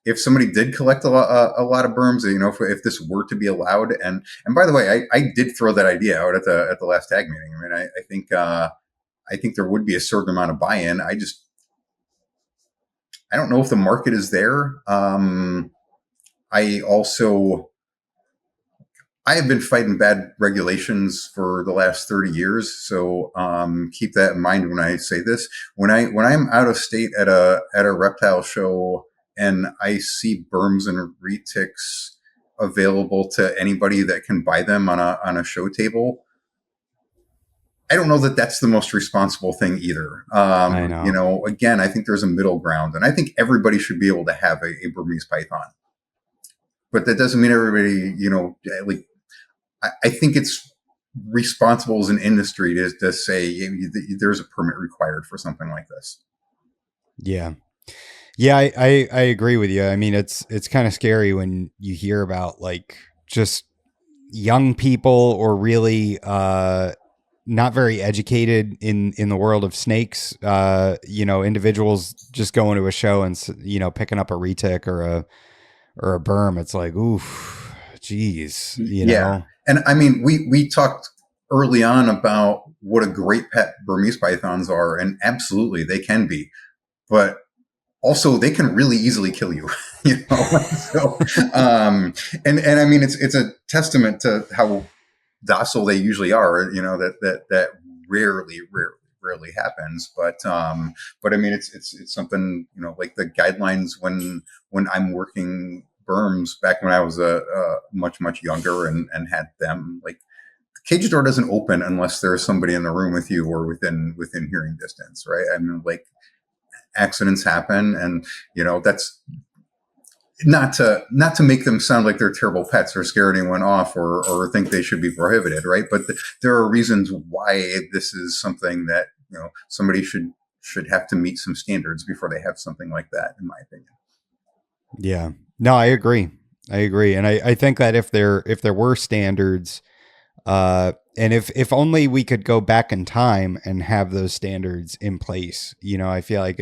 If somebody did collect a lot of berms, if this were to be allowed, and by the way, I did throw that idea out at the last tag meeting. I mean, I think there would be a certain amount of buy-in. I don't know if the market is there. I have been fighting bad regulations for the last 30 years. So keep that in mind when I say this. When I'm out of state at a reptile show and I see berms and retics available to anybody that can buy them on a show table, I don't know that that's the most responsible thing either. I know. Again, I think there's a middle ground, and I think everybody should be able to have a Burmese python. But that doesn't mean everybody, like, I think it's responsible as an industry to say there's a permit required for something like this. Yeah. Yeah, I agree with you. I mean, it's kind of scary when you hear about like just young people or really not very educated in the world of snakes. Individuals just going to a show and picking up a retic or a berm. It's like, oof, geez, Yeah. And I mean, we talked early on about what a great pet Burmese pythons are, and absolutely they can be, but also they can really easily kill you. So, and I mean, it's a testament to how docile they usually are. That rarely happens, but I mean, it's something, like the guidelines when I'm working berms back when I was much younger and had them, like, the cage door doesn't open unless there's somebody in the room with you or within hearing distance, right? I mean, like, accidents happen, and that's not to make them sound like they're terrible pets or scare anyone off or think they should be prohibited, right? But there are reasons why this is something that somebody should have to meet some standards before they have something like that, in my opinion. Yeah. No, I agree. And I think that if there were standards, and if only we could go back in time and have those standards in place, I feel like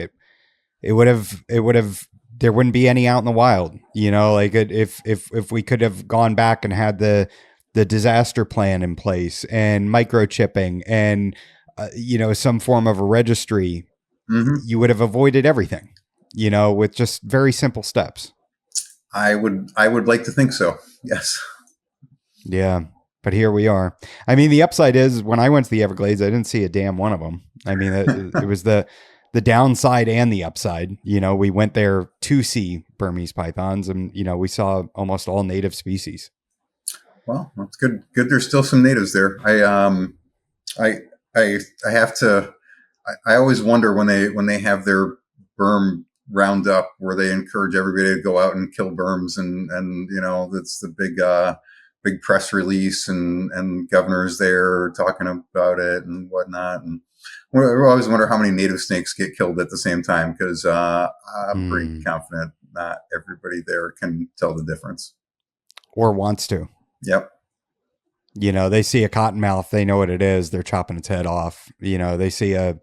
it would have, there wouldn't be any out in the wild, like if we could have gone back and had the the disaster plan in place and microchipping and, some form of a registry, Hmm. you would have avoided everything, with just very simple steps. I would like to think so. Yes. Yeah. But here we are. I mean, the upside is when I went to the Everglades, I didn't see a damn one of them. I mean, it was the downside and the upside. We went there to see Burmese pythons, and we saw almost all native species. Well, that's good. Good. There's still some natives there. I, I have to. I always wonder when they have their berm roundup where they encourage everybody to go out and kill berms, and that's the big press release, and governors there talking about it and whatnot. And I always wonder how many native snakes get killed at the same time, because I'm pretty Hmm. confident not everybody there can tell the difference. Or wants to. Yep. They see a cottonmouth, they know what it is. They're chopping its head off. They see a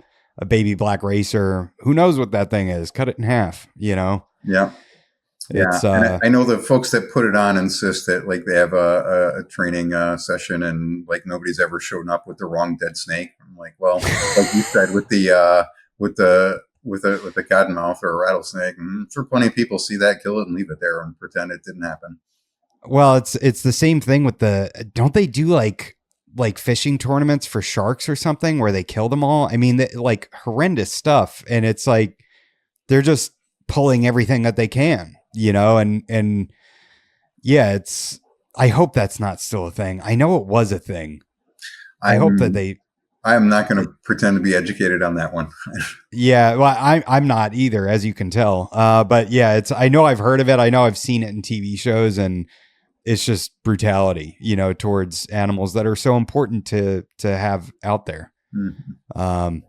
baby black racer. Who knows what that thing is? Cut it in half. Yeah. Yeah, It's and I know the folks that put it on insist that like they have a training session, and like nobody's ever shown up with the wrong dead snake. I'm like, well, like you said with the cottonmouth or a rattlesnake, sure, plenty of people see that, kill it, and leave it there and pretend it didn't happen. well, it's the same thing with don't they do like fishing tournaments for sharks or something where they kill them all? I mean, like horrendous stuff, and it's like they're just pulling everything that they can, and yeah, I hope that's not still a thing. I know it was a thing. I hope that I'm I'm not going to pretend to be educated on that one. yeah, well, I'm not either, as you can tell. But yeah, I know I've heard of it. I know I've seen it in TV shows, and it's just brutality, towards animals that are so important to have out there. Mhm. Um,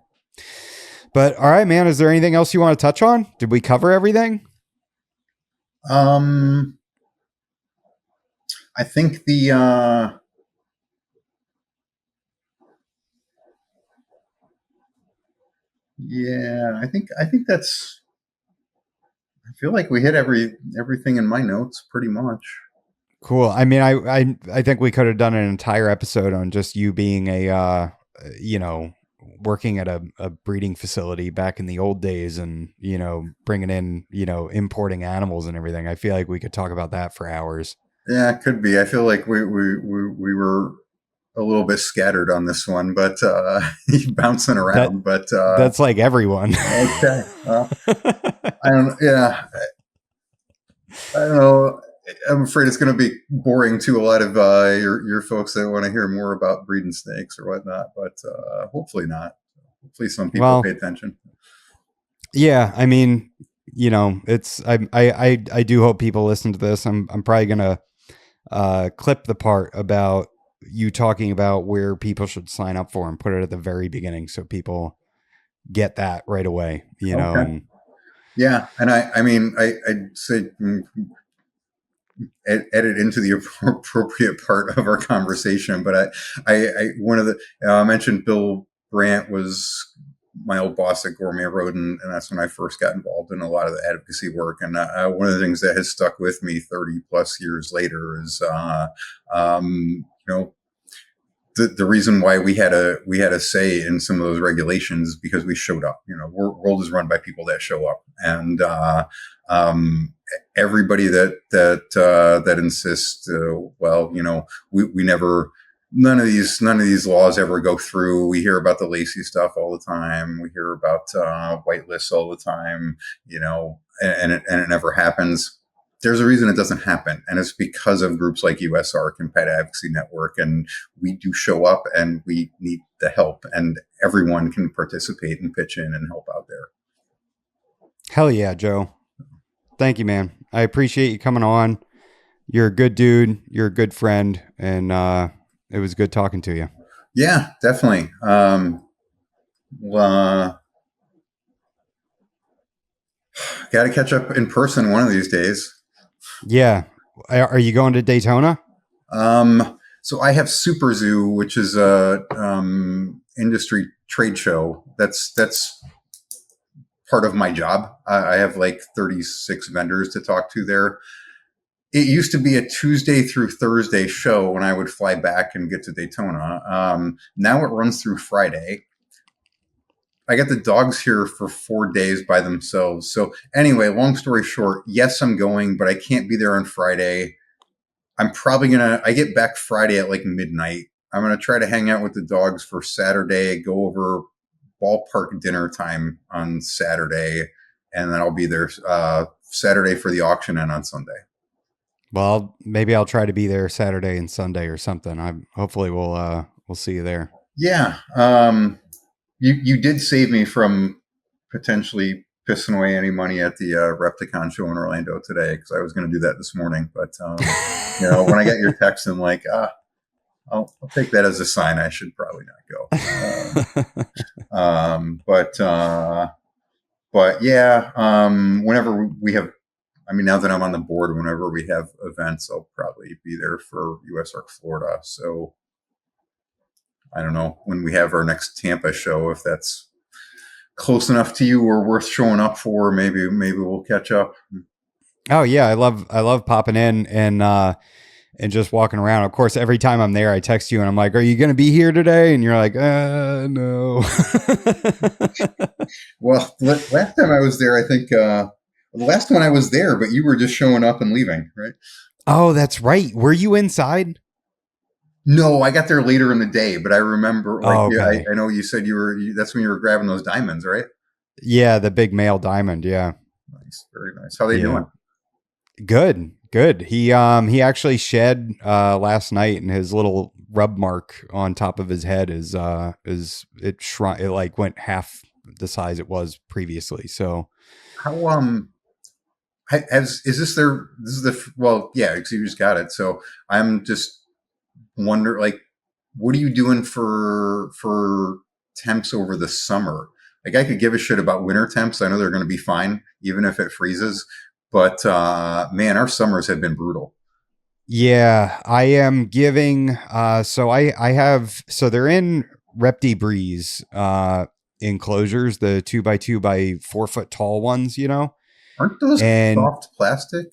but all right, man, is there anything else you want to touch on? Did we cover everything? Um, I think yeah, I think that's. I feel like we hit everything in my notes pretty much. Cool. I mean, I think we could have done an entire episode on just you being you know, working at a breeding facility back in the old days, and bringing in, importing animals and everything. I feel like we could talk about that for hours. Yeah, it could be. I feel like we were a little bit scattered on this one, but bouncing That around. But that's like everyone. okay, I don't. Yeah, I don't know. I'm afraid it's going to be boring to a lot of your folks that want to hear more about breeding snakes or whatnot. But hopefully not. Hopefully, some people pay Well, attention. yeah, I mean, it's I do hope people listen to this. I'm probably gonna clip the part about you talking about where people should sign up for and put it at the very beginning so people get that right away, Okay. and Yeah, and I mean, I'd say edit into the appropriate part of our conversation. But I one of the I mentioned Bill Brandt was my old boss at Gourmet Road, and that's when I first got involved in a lot of the advocacy work. And one of the things that has stuck with me 30 plus years later is, the reason why we had a say in some of those regulations is because we showed up. World is run by people that show up, and everybody that insists, well, we never. None of these laws ever go through. We hear about the Lacey stuff all the time. We hear about white lists all the time. And it never happens. There's a reason it doesn't happen, and it's because of groups like USARK and Pet Advocacy Network. And we do show up, and we need the help, and everyone can participate and pitch in and help out there. hell yeah, Joe. Thank you, man. I appreciate you coming on. You're a good dude. You're a good friend, and it was good talking to you. Yeah, definitely. Well, got to catch up in person one of these days. Yeah. Are you going to Daytona? So I have Super Zoo, which is a industry trade show. That's part of my job. I have like 36 vendors to talk to there. it used to be a Tuesday through Thursday show when I would fly back and get to Daytona. Now it runs through Friday. I got the dogs here for 4 days by themselves. So anyway, long story short, yes, I'm going, but I can't be there on Friday. I'm probably I get back Friday at like midnight. I'm going to try to hang out with the dogs for Saturday, go over ballpark dinner time on Saturday, and then I'll be there Saturday for the auction and on Sunday. Well, maybe I'll try to be there Saturday and Sunday or something. Hopefully we'll see you there. Yeah. You did save me from potentially pissing away any money at the Repticon show in Orlando today, because I was going to do that this morning. But when I got your text, I'm like, I'll take that as a sign I should probably not go. But yeah, whenever we have, now that I'm on the board, whenever we have events, I'll probably be there for USARK Florida. So I don't know when we have our next Tampa show, if that's close enough to you or worth showing up for. Maybe we'll catch up. Oh yeah, I love popping in and just walking around. Of course, every time I'm there, I text you and I'm like, "Are you going to be here today?" And you're like, "No." Well, last time I was there, I think the last one I was there, but you were just showing up and leaving, right? Oh, that's right. Were you inside? No, I got there later in the day, but I remember, okay. I know you said that's when you were grabbing those diamonds, right? Yeah, the big male diamond. Yeah. Nice. Very nice. How they doing? Good. He actually shed last night, and his little rub mark on top of his head is it shrunk. It like went half the size it was previously. So how is this well, yeah, because you just got it. So I'm just wonder, like, what are you doing for temps over the summer? Like, I could give a shit about winter temps. I know they're going to be fine even if it freezes, but man, our summers have been brutal. yeah, I am giving so so they're in Repti Breeze enclosures, the 2x2x4 foot tall ones, Aren't those and soft plastic?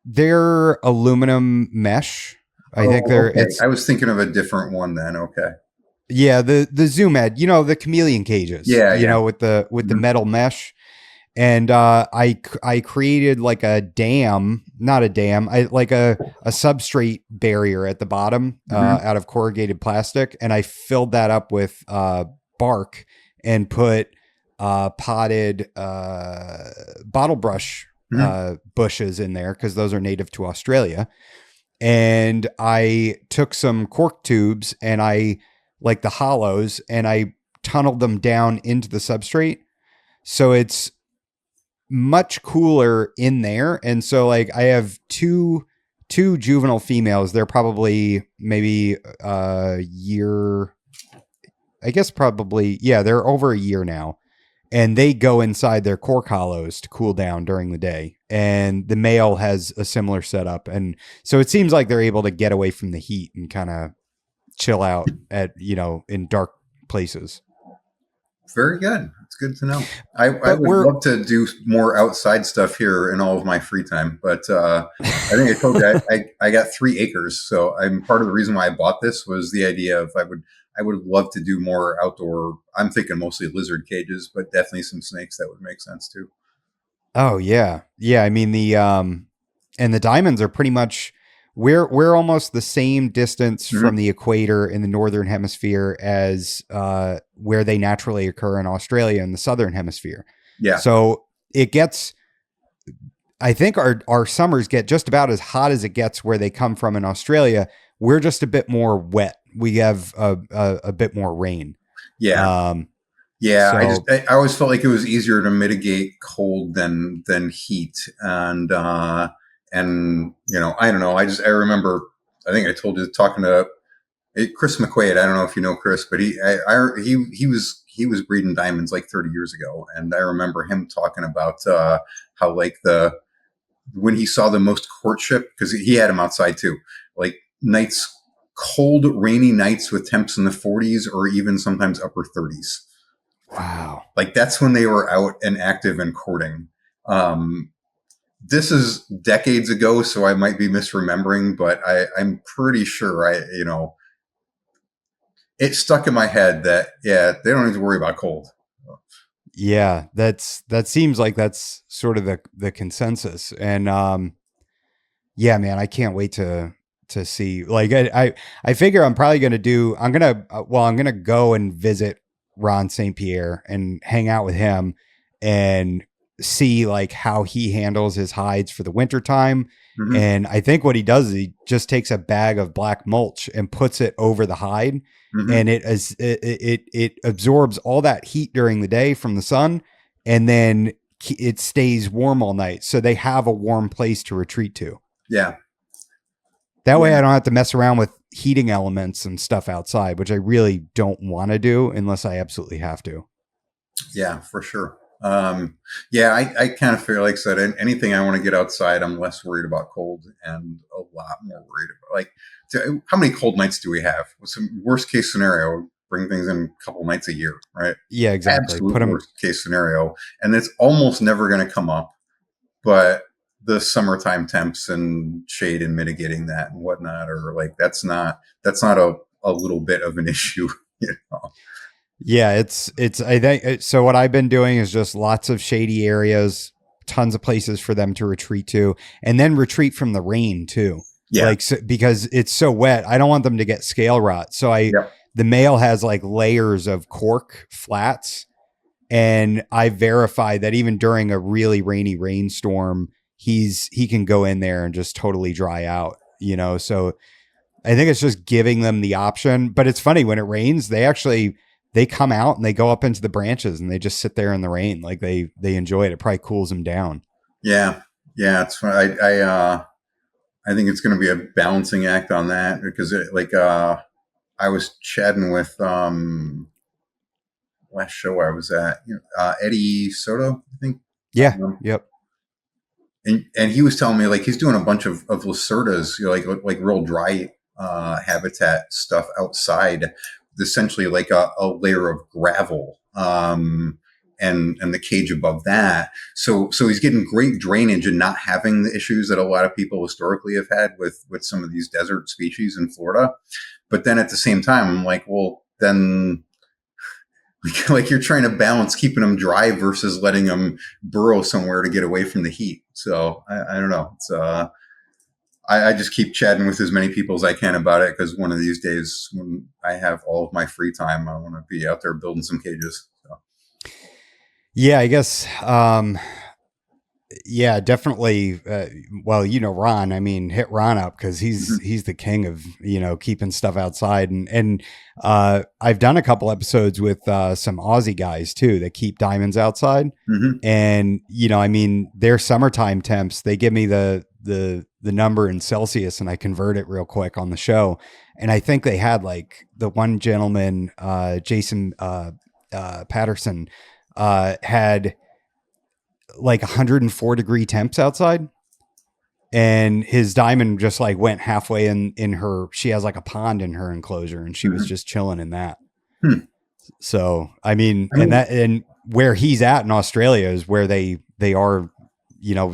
they're aluminum mesh. I think Oh, they're okay. it's I was thinking of a different one then. Okay. yeah, the Zoom Ed, the chameleon cages, Yeah. with the Mhm. metal mesh. And I created like a dam, not a dam, I like a substrate barrier at the bottom Mhm. out of corrugated plastic, and I filled that up with bark and put potted bottle brush Mhm. bushes in there because those are native to Australia. And I took some cork tubes and I like the hollows and I tunneled them down into the substrate. So it's much cooler in there. And so like I have two juvenile females. They're probably maybe a year, I guess probably, yeah, they're over a year now. And they go inside their cork hollows to cool down during the day. And the male has a similar setup. And so it seems like they're able to get away from the heat and kind of chill out at, in dark places. Very good. It's good to know. I But would love to do more outside stuff here in all of my free time, but I think I told you I got 3 acres, so I'm part of the reason why I bought this was the idea of I would love to do more outdoor. I'm thinking mostly lizard cages, but definitely some snakes. That would make sense too. oh yeah. Yeah. I mean and the diamonds are pretty much we're almost the same distance from Mm-hmm. the equator in the northern hemisphere as where they naturally occur in Australia in the southern hemisphere. Yeah. So it gets, I think our summers get just about as hot as it gets where they come from in Australia. We're just a bit more wet. We have a bit more rain. Yeah. Um, Yeah, so I always felt like it was easier to mitigate cold than heat, and I don't know. I remember, I think I told you, talking to Chris McQuaid. I don't know if you know Chris, but he was breeding diamonds like 30 years ago, and I remember him talking about how, like, when he saw the most courtship, because he had him outside too, like nights, cold rainy nights with temps in the 40s or even sometimes upper 30s. wow. Like, that's when they were out and active and courting. Um, this is decades ago, so I might be misremembering, but I'm pretty sure it stuck in my head that, yeah, they don't need to worry about cold. Yeah, that seems like that's sort of the consensus. And yeah, man, I can't wait to see. Like I figure I'm probably gonna do. I'm gonna go and visit Ron St. Pierre and hang out with him and see like how he handles his hides for the winter time. Hmm. And I think what he does is he just takes a bag of black mulch and puts it over the hide, Hmm. and it absorbs all that heat during the day from the sun, and then it stays warm all night. So they have a warm place to retreat to. Yeah. That way I Yeah. don't have to mess around with heating elements and stuff outside, which I really don't want to do unless I absolutely have to. Yeah, for sure. Yeah, I kind of feel like I said, anything I want to get outside, I'm less worried about cold and a lot more worried about how many cold nights do we have? What's the worst case scenario? Bring things in a couple nights a year, right? Yeah, exactly. Absolute Put them. worst case scenario. And it's almost never going to come up, but the summertime temps and shade and mitigating that and whatnot, or like, that's not a little bit of an issue, you know? Yeah, I think so. What I've been doing is just lots of shady areas, tons of places for them to retreat to, and then retreat from the rain too. Yeah. Like because it's so wet, I don't want them to get scale rot. So Yep. the male has like layers of cork flats, and I verified that even during a really rainy rainstorm, he can go in there and just totally dry out. So I think it's just giving them the option. But it's funny when it rains, they come out and they go up into the branches and they just sit there in the rain. Like they enjoy it. It probably cools them down. Yeah. Yeah. It's fun. I think it's going to be a balancing act on that because I was chatting with, last show I was at, Eddie Soto, I think. Yeah. Um, Yep. and he was telling me like he's doing a bunch of Lacerdas, like real dry habitat stuff outside, essentially like a layer of gravel, and the cage above that. So he's getting great drainage and not having the issues that a lot of people historically have had with some of these desert species in Florida. But then at the same time, I'm like, well, then like you're trying to balance keeping them dry versus letting them burrow somewhere to get away from the heat. So I don't know. It's I just keep chatting with as many people as I can about it because one of these days when I have all of my free time, I want to be out there building some cages. So. Yeah, I guess. Yeah, definitely. Well, Ron. I mean, hit Ron up because he's Mm-hmm. he's the king of keeping stuff outside, and I've done a couple episodes with some Aussie guys too that keep diamonds outside, Mm-hmm. and I mean, their summertime temps. They give me the number in Celsius, and I convert it real quick on the show, and I think they had like the one gentleman, Jason Patterson, had like 104-degree temps outside, and his diamond just like went halfway in her. She has like a pond in her enclosure, and she was Mm-hmm. just chilling in that. Hmm. So I mean, I mean, and where he's at in Australia is where they are,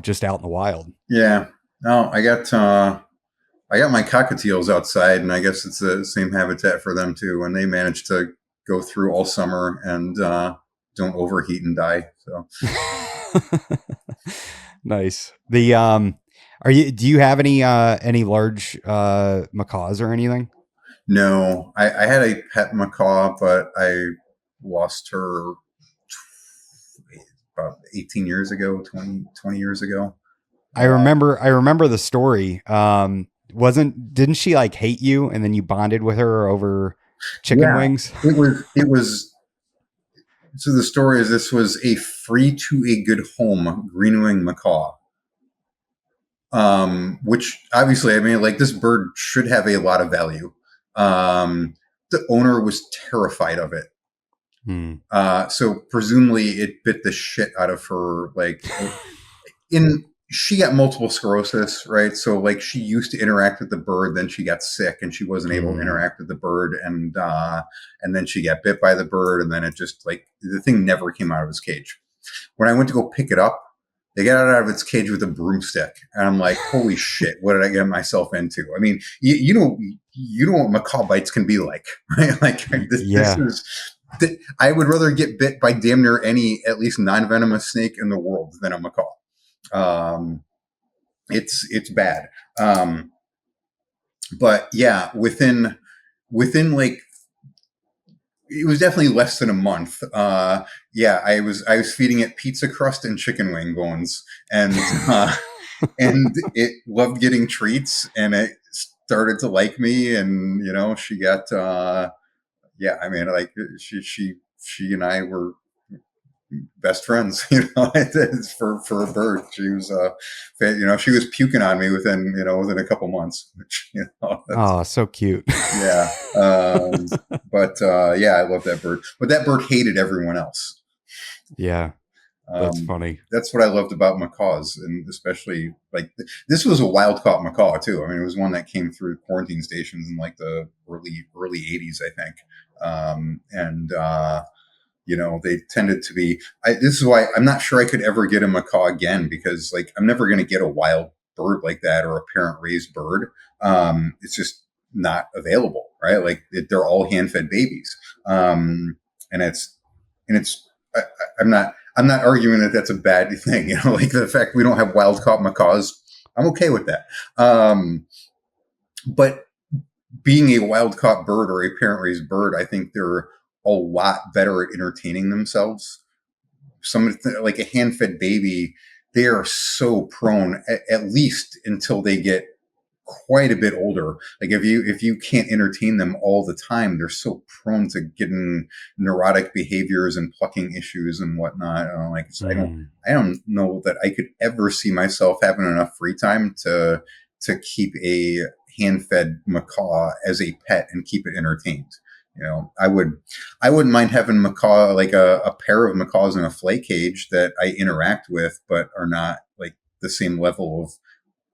just out in the wild. yeah. No, I got my cockatiels outside, and I guess it's the same habitat for them too. And they manage to go through all summer and don't overheat and die. So Nice. Do you have any large macaws or anything? no, I had a pet macaw, but I lost her about 18 years ago, 20 years ago. I remember the story. Didn't she like hate you and then you bonded with her over chicken Yeah, wings? it was. So the story is this was a free to a good home green wing macaw. Which obviously, I mean, like this bird should have a lot of value. The owner was terrified of it. Hmm. So presumably it bit the shit out of her. Like she got multiple sclerosis, right? So like she used to interact with the bird, then she got sick and she wasn't able to Hmm. interact with the bird, and then she got bit by the bird, and then it just like the thing never came out of his cage. When I went to go pick it up, They got it out of its cage with a broomstick, and I'm like, holy shit, what did I get myself into? I mean, you know what macaw bites can be like, right? Like this Yeah. is. I would rather get bit by damn near any at least non-venomous snake in the world than a macaw. Um, it's bad. Um, but yeah, within like it was definitely less than a month. Yeah, I was feeding it pizza crust and chicken wing bones, and it loved getting treats, and it started to like me, and she got yeah. I mean, like she and I were best friends, for a bird. She was, she was puking on me within a couple months, which, that's, Oh, so cute. yeah. But yeah, I love that bird, but that bird hated everyone else. Yeah, that's Um, funny. that's what I loved about macaws, and especially like this was a wild caught macaw too. I mean, it was one that came through quarantine stations in like the early '80s, I think. And they tended to be. This is why I'm not sure I could ever get a macaw again, because like I'm never going to get a wild bird like that or a parent raised bird. It's just not available, right? Like they're all hand fed babies, and it's. I, I'm not arguing that that's a bad thing. Like the fact we don't have wild caught macaws, I'm okay with that. But being a wild caught bird or a parent raised bird, I think they're a lot better at entertaining themselves. Like a hand fed baby, they are so prone, at least until they get quite a bit older. Like if you can't entertain them all the time, they're so prone to getting neurotic behaviors and plucking issues and whatnot. Mm. I don't know that I could ever see myself having enough free time to keep a hand fed macaw as a pet and keep it entertained. I wouldn't mind having macaw, like a pair of macaws in a flay cage that I interact with, but are not like the same level of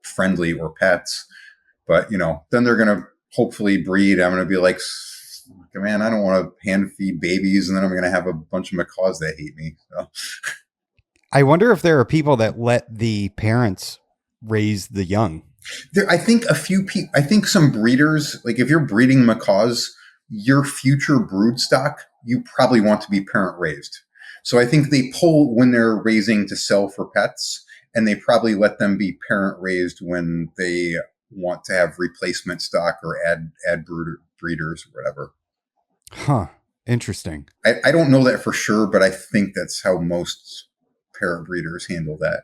friendly or pets. But then they're gonna hopefully breed. I'm gonna be like, man, I don't want to hand feed babies, and then I'm gonna have a bunch of macaws that hate me. So I wonder if there are people that let the parents raise the young. I think a few people. I think some breeders, like if you're breeding macaws, your future brood stock, you probably want to be parent raised. So I think they pull when they're raising to sell for pets, and they probably let them be parent raised when they want to have replacement stock or add breeders or whatever. Huh. Interesting. I don't know that for sure, but I think that's how most parent breeders handle that.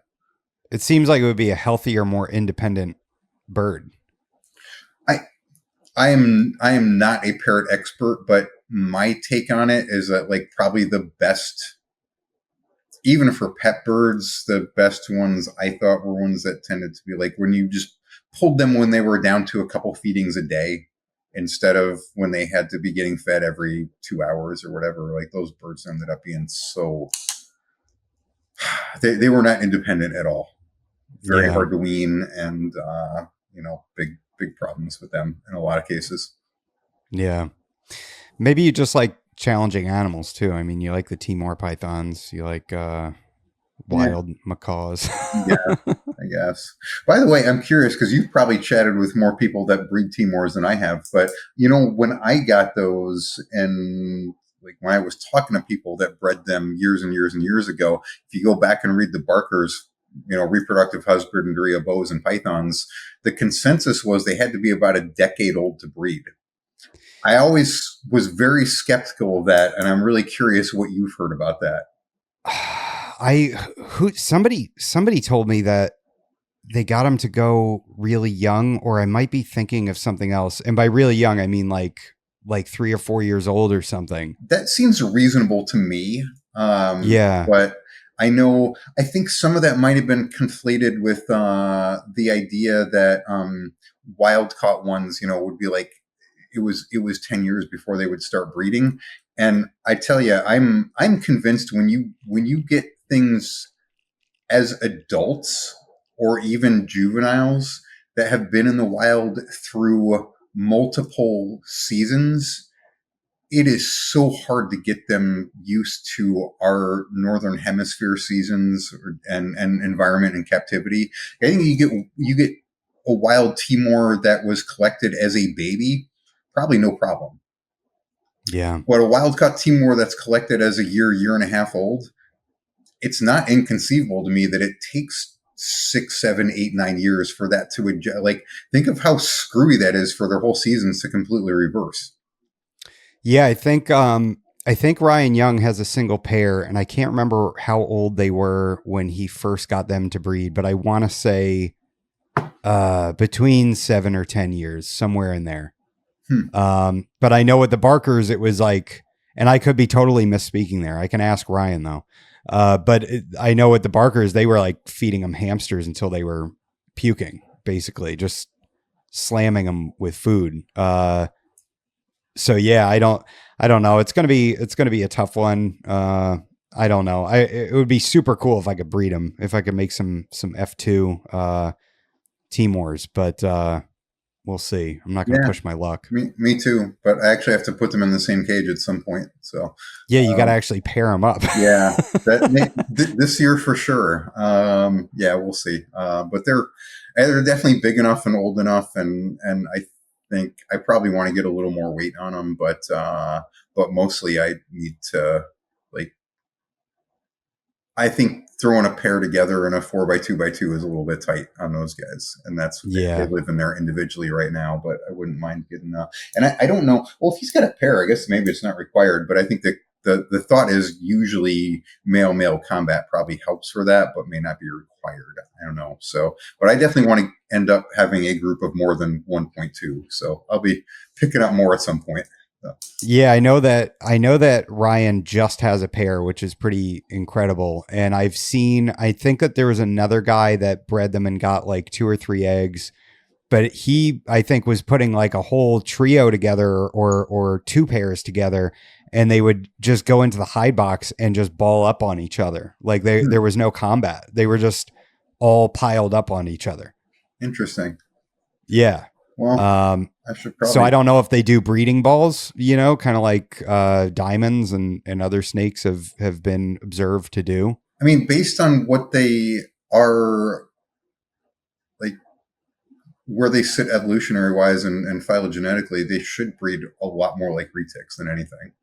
It seems like it would be a healthier, more independent bird. I I am not a parrot expert, but my take on it is that like probably the best, even for pet birds, the best ones I thought were ones that tended to be like when you just pulled them when they were down to a couple feedings a day instead of when they had to be getting fed every 2 hours or whatever. Like those birds ended up being so they were not independent at all. Very Yeah. hard to wean, and big problems with them in a lot of cases. Yeah. Maybe you just like challenging animals too. I mean, you like the Timor pythons, you like Yeah, wild macaws. yeah, I guess. By the way, I'm curious because you've probably chatted with more people that breed Timors than I have. But when I got those, and like when I was talking to people that bred them years and years and years ago, if you go back and read the Barker's, reproductive husbandry of bows and pythons, the consensus was they had to be about a decade old to breed. I always was very skeptical of that, and I'm really curious what you've heard about that. I who somebody told me that they got him to go really young, or I might be thinking of something else. And by really young, I mean like 3 or 4 years old or something. That seems reasonable to me. Yeah. But I think some of that might have been conflated with the idea that wild caught ones, would be like it was 10 years before they would start breeding. And I tell you, I'm convinced when you get things as adults or even juveniles that have been in the wild through multiple seasons, it is so hard to get them used to our northern hemisphere seasons and environment and captivity. I think you get a wild Timor that was collected as a baby, probably no problem. Yeah. But a wild caught Timor that's collected as a year and a half old, it's not inconceivable to me that it takes 6, 7, 8, 9 years for that to adjust. Like, think of how screwy that is for their whole seasons to completely reverse. Yeah, I think Ryan Young has a single pair, and I can't remember how old they were when he first got them to breed, but I want to say between 7 or 10 years, somewhere in there. But I know with the Barkers, it was like, and I could be totally misspeaking there. I can ask Ryan though. I know with the Barkers, they were like feeding them hamsters until they were puking, basically just slamming them with food. So yeah, I don't know. It's going to be a tough one. I don't know. It would be super cool if I could breed them, if I could make some F2, Timors, but, we'll see. I'm not going to Yeah, push my luck. me too. But I actually have to put them in the same cage at some point. So Yeah, you got to actually pair them up. yeah, this year for sure. Yeah, we'll see. But they're definitely big enough and old enough, and I think I probably want to get a little more weight on them. But mostly I need to, like, I think throwing a pair together in a 4x2x2 is a little bit tight on those guys, and they Yeah. live in there individually right now. But I wouldn't mind getting. And I don't know. Well, if he's got a pair, I guess maybe it's not required. But I think that the thought is usually male combat probably helps for that, but may not be required. I don't know. So, but I definitely want to end up having a group of more than 1.2. So I'll be picking up more at some point. So. Yeah, I know that Ryan just has a pair, which is pretty incredible. And I think that there was another guy that bred them and got like 2 or 3 eggs, but he, I think, was putting like a whole trio together or 2 pairs together, and they would just go into the hide box and just ball up on each other. Like there was no combat. They were just all piled up on each other. Interesting. Yeah. Well, I should probably. So I don't know if they do breeding balls, kind of like diamonds and other snakes have been observed to do. I mean, based on what they are, like, where they sit evolutionary wise and phylogenetically, they should breed a lot more like retics than anything.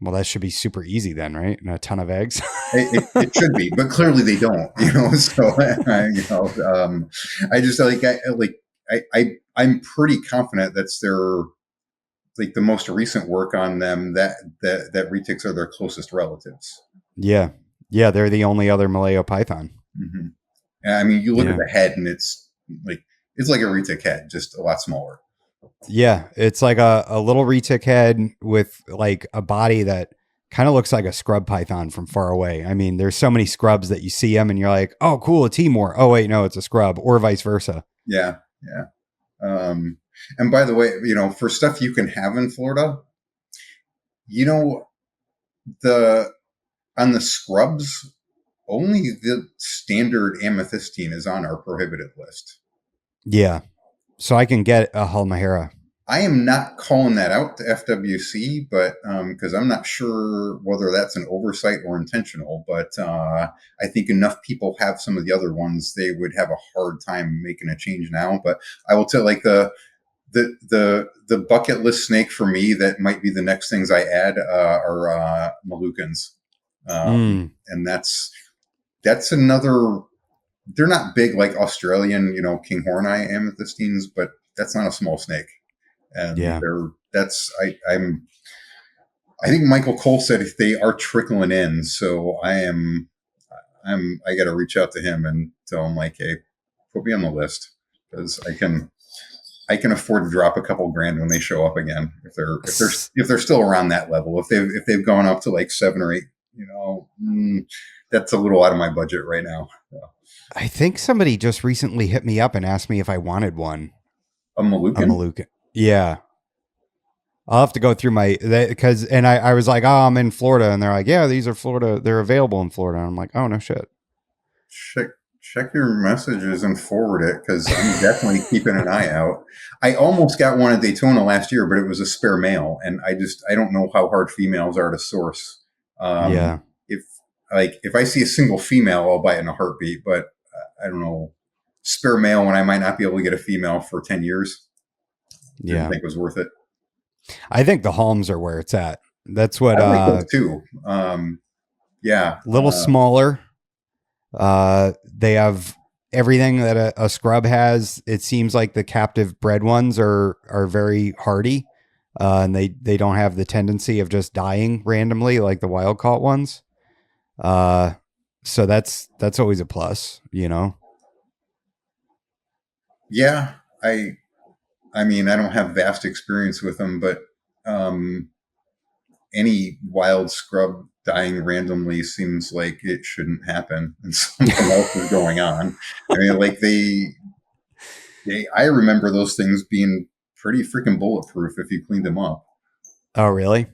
Well, that should be super easy then, right? And a ton of eggs. It should be, but clearly they don't. So I just I'm pretty confident that's their, like, the most recent work on them that retics are their closest relatives. Yeah, they're the only other Malayo python. Mm-hmm. I mean, you look at the head, and it's like a retic head, just a lot smaller. Yeah, it's like a little retic head with like a body that kind of looks like a scrub python from far away. I mean, there's so many scrubs that you see them and you're like, oh, cool, a Timor. Oh, wait, no, it's a scrub, or vice versa. Yeah. And by the way, for stuff you can have in Florida, on the scrubs, only the standard amethystine is on our prohibited list. Yeah. So I can get a Halmahera. I am not calling that out to FWC, but because I'm not sure whether that's an oversight or intentional. But I think enough people have some of the other ones, they would have a hard time making a change now. But I will tell, like, the bucket list snake for me that might be the next things I add are Moluccans, and that's another. They're not big like Australian, King Horneye amethystines, but that's not a small snake. And yeah, I think Michael Cole said if they are trickling in, so I got to reach out to him and tell him, like, hey, put me on the list, because I can afford to drop a couple grand when they show up again, if they're still around that level. If they've gone up to like 7 or 8, that's a little out of my budget right now. So. I think somebody just recently hit me up and asked me if I wanted one. A Moluccan? Yeah. I'll have to go through I was like, oh, I'm in Florida. And they're like, yeah, these are Florida. They're available in Florida. And I'm like, oh, no shit. check your messages and forward it because I'm definitely keeping an eye out. I almost got one at Daytona last year, but it was a spare male, and I don't know how hard females are to source. Yeah. If if I see a single female, I'll buy it in a heartbeat. But I don't know, spare male when I might not be able to get a female for 10 years. Didn't Yeah. think it was worth it. I think the Holmes are where it's at. That's what, I like those too. Yeah. little smaller. They have everything that a scrub has. It seems like the captive bred ones are very hardy, and they don't have the tendency of just dying randomly like the wild caught ones. So that's always a plus, you know. Yeah. I mean, I don't have vast experience with them, but um, any wild scrub dying randomly seems like it shouldn't happen and something else is going on. I mean, I remember those things being pretty freaking bulletproof if you cleaned them up. Oh, really?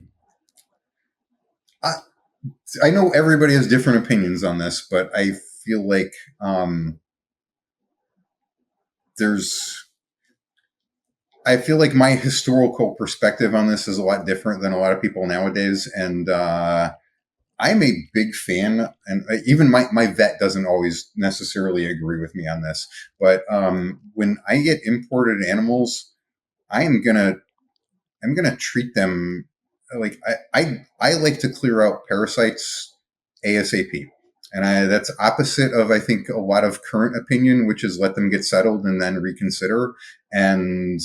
I, I know everybody has different opinions on this, but I feel like there's I feel like my historical perspective on this is a lot different than a lot of people nowadays. And I'm a big fan, and even my vet doesn't always necessarily agree with me on this. But when I get imported animals, I am gonna I'm gonna treat them like I like to clear out parasites ASAP. And that's opposite of I think a lot of current opinion, which is let them get settled and then reconsider. And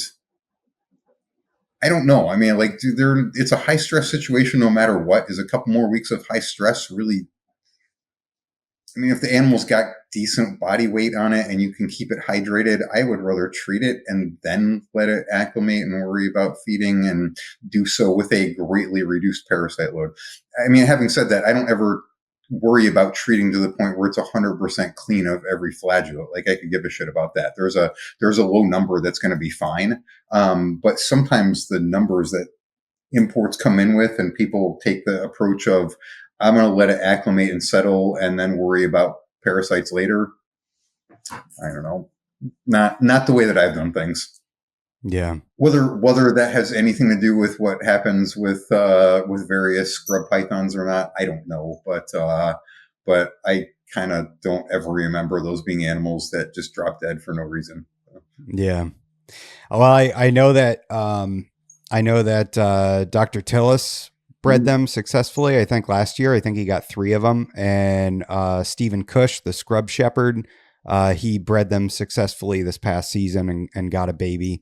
I don't know. I mean, like, it's a high stress situation no matter what. Is a couple more weeks of high stress really? I mean, if the animal's got decent body weight on it and you can keep it hydrated, I would rather treat it and then let it acclimate and worry about feeding and do so with a greatly reduced parasite load. I mean, having said that, I don't ever worry about treating to the point where it's 100% clean of every flagellate. Like I could give a shit about that. There's a low number that's going to be fine. But sometimes the numbers that imports come in with and people take the approach of, I'm going to let it acclimate and settle and then worry about parasites later. I don't know. Not the way that I've done things. Yeah. Whether that has anything to do with what happens with various scrub pythons or not, I don't know. But I kind of don't ever remember those being animals that just drop dead for no reason. Yeah. Well, I know that Dr. Tillis bred them successfully. I think last year, I think he got 3 of them, and Stephen Cush, the scrub shepherd, he bred them successfully this past season and got a baby.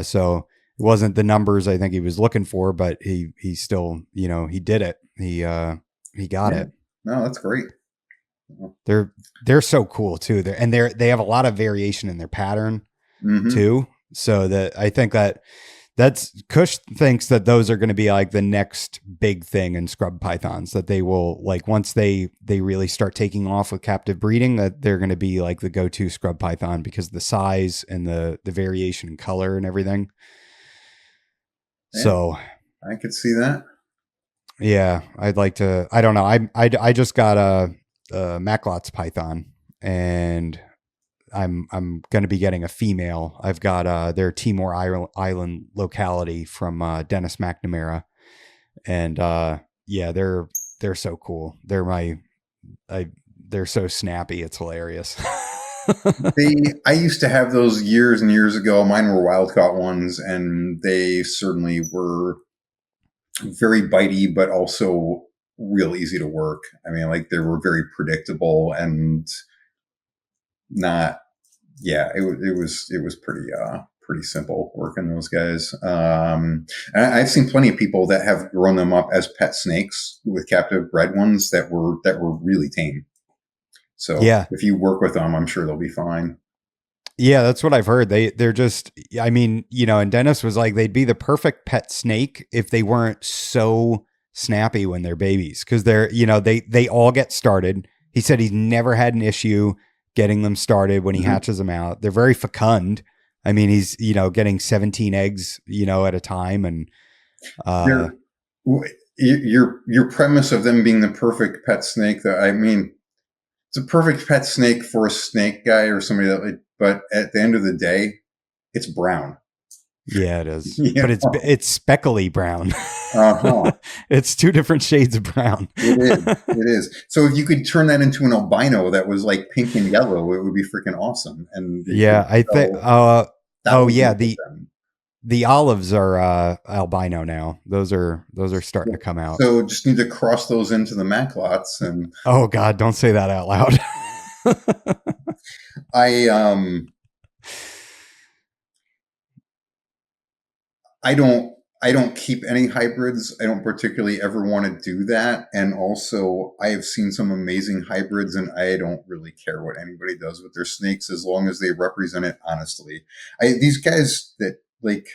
So it wasn't the numbers I think he was looking for, but he still, you know, he did it. He got it. No, that's great. They're so cool too. They have a lot of variation in their pattern too. So that I think that's Kush thinks that those are going to be like the next big thing in scrub pythons, that they will, like, once they really start taking off with captive breeding, that they're going to be like the go-to scrub python because of the size and the variation in color and everything. Yeah, so I could see that. Yeah, I'd like to. I don't know. I just got a Macklot's python, and I'm going to be getting a female. I've got their Timor Island locality from Dennis McNamara, and yeah, they're so cool. They're so snappy. It's hilarious. I used to have those years and years ago. Mine were wild caught ones, and they certainly were very bitey, but also real easy to work. I mean, like they were very predictable and not. Yeah, it was pretty simple working those guys. And I've seen plenty of people that have grown them up as pet snakes with captive bred ones that were really tame. So Yeah. if you work with them, I'm sure they'll be fine. Yeah, that's what I've heard. They're just, I mean, you know, and Dennis was like, they'd be the perfect pet snake if they weren't so snappy when they're babies. Cause they're, you know, they all get started. He said he's never had an issue getting them started when he hatches them out. They're very fecund. I mean, he's, you know, getting 17 eggs, you know, at a time. And your premise of them being the perfect pet snake, I mean, It's a perfect pet snake for a snake guy or somebody that, but at the end of the day, it's brown. Yeah, it is. Yeah. But it's speckly brown. Uh-huh. It's two different shades of brown. It is. It is. So if you could turn that into an albino that was like pink and yellow, it would be freaking awesome. And you could Yeah, I think sell oh yeah, thousands of them. the olives are albino now. Those are starting to come out. So just need to cross those into the Mac lots. And Oh God, don't say that out loud. I I don't I don't keep any hybrids. I don't particularly ever want to do that. And also I have seen some amazing hybrids and I don't really care what anybody does with their snakes as long as they represent it honestly. These guys that like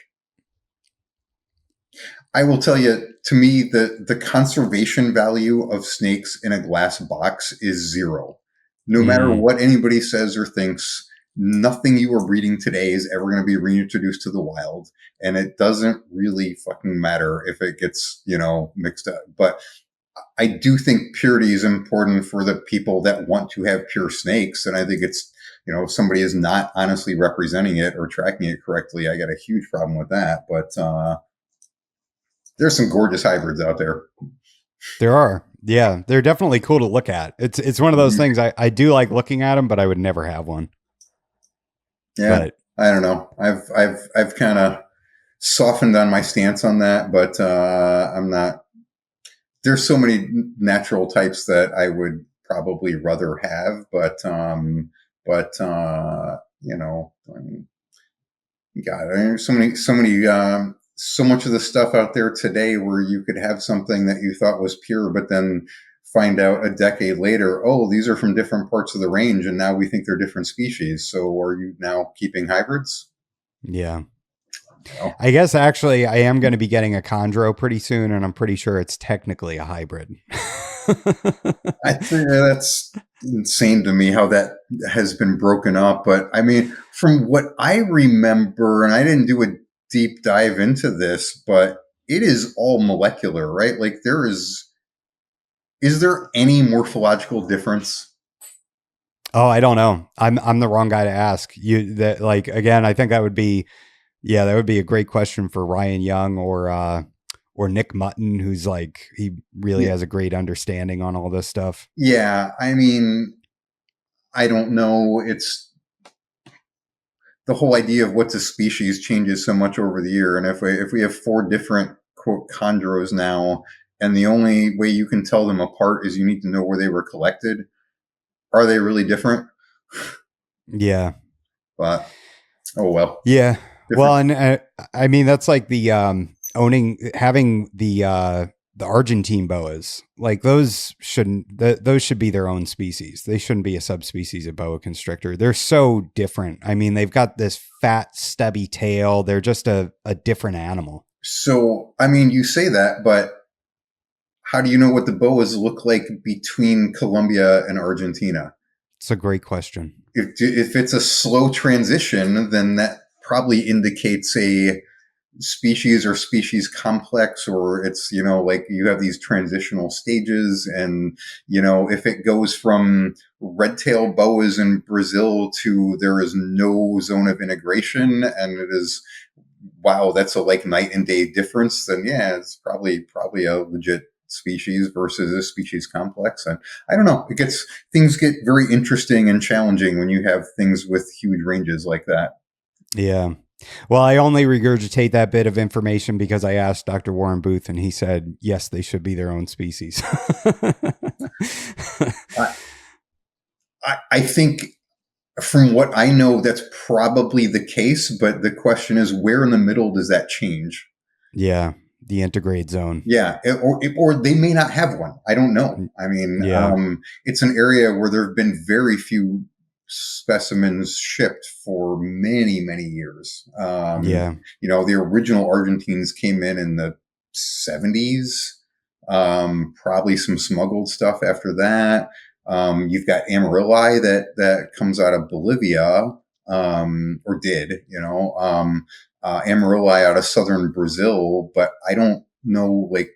I will tell you, to me, the conservation value of snakes in a glass box is zero. No matter Mm, what anybody says or thinks, nothing you are breeding today is ever going to be reintroduced to the wild. And it doesn't really fucking matter if it gets, mixed up. But I do think purity is important for the people that want to have pure snakes. And I think it's, if somebody is not honestly representing it or tracking it correctly, I got a huge problem with that. But, there's some gorgeous hybrids out there. there are. Yeah, they're definitely cool to look at. It's one of those things I do like looking at them, but I would never have one. Yeah, But I don't know. I've kind of softened on my stance on that, but I'm not. There's so many natural types that I would probably rather have, but God, there's so much of the stuff out there today where you could have something that you thought was pure, but then find out a decade later, oh, these are from different parts of the range, and now we think they're different species. So are you now keeping hybrids? yeah. No. I guess actually I am going to be getting a chondro pretty soon, and I'm pretty sure it's technically a hybrid. I think that's insane to me how that has been broken up. But I mean, from what I remember, and I didn't do a deep dive into this, but it is all molecular, right? Like is there any morphological difference? Oh, I don't know. I'm the wrong guy to ask. You that like again, I think that would be that would be a great question for Ryan Young or Nick Mutton, who's like he really Yeah, has a great understanding on all this stuff. yeah. I mean, I don't know. It's the whole idea of what's a species changes so much over the year. And if we have four different quote chondros now, and the only way you can tell them apart is you need to know where they were collected, are they really different? Yeah. But oh well, Yeah. Well, different. and I mean that's like the having the Argentine boas. Like those those should be their own species. They shouldn't be a subspecies of boa constrictor. They're so different. I mean, they've got this fat stubby tail. They're just a different animal. So I mean, you say that, but how do you know what the boas look like between Colombia and Argentina? It's a great question. If it's a slow transition, then that probably indicates a species or species complex, or it's, like you have these transitional stages. And, if it goes from red tail boas in Brazil to there is no zone of integration and it is, wow, that's a like night and day difference, then yeah, it's probably a legit species versus a species complex. And I don't know, things get very interesting and challenging when you have things with huge ranges like that. Yeah. Well, I only regurgitate that bit of information because I asked Dr. Warren Booth and he said, yes, they should be their own species. I think from what I know, that's probably the case. But the question is, where in the middle does that change? Yeah. The integrate zone. Yeah, or they may not have one. I don't know. I mean, Yeah. it's an area where there have been very few specimens shipped for many, many years. Yeah. The original Argentines came in the 70s. Probably some smuggled stuff after that. You've got Amarilli that comes out of Bolivia, or did, Amarilli out of southern Brazil, but I don't know, like,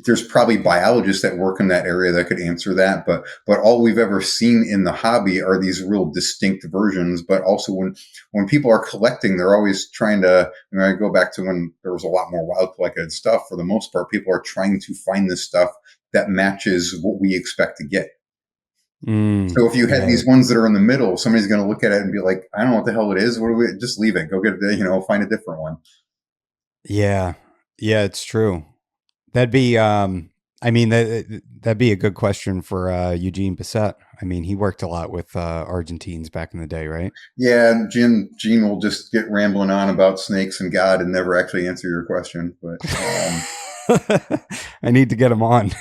there's probably biologists that work in that area that could answer that, but all we've ever seen in the hobby are these real distinct versions. But also when people are collecting, they're always trying to, I go back to when there was a lot more wild collected stuff. For the most part, people are trying to find this stuff that matches what we expect to get. So if you had Yeah. these ones that are in the middle, somebody's going to look at it and be like, I don't know what the hell it is. What do we, just leave it, go get it, find a different one. Yeah. Yeah, it's true. That'd be, I mean, that'd be a good question for Eugene Bissett. I mean, he worked a lot with Argentines back in the day, right? Yeah, Gene will just get rambling on about snakes and God and never actually answer your question. But I need to get him on.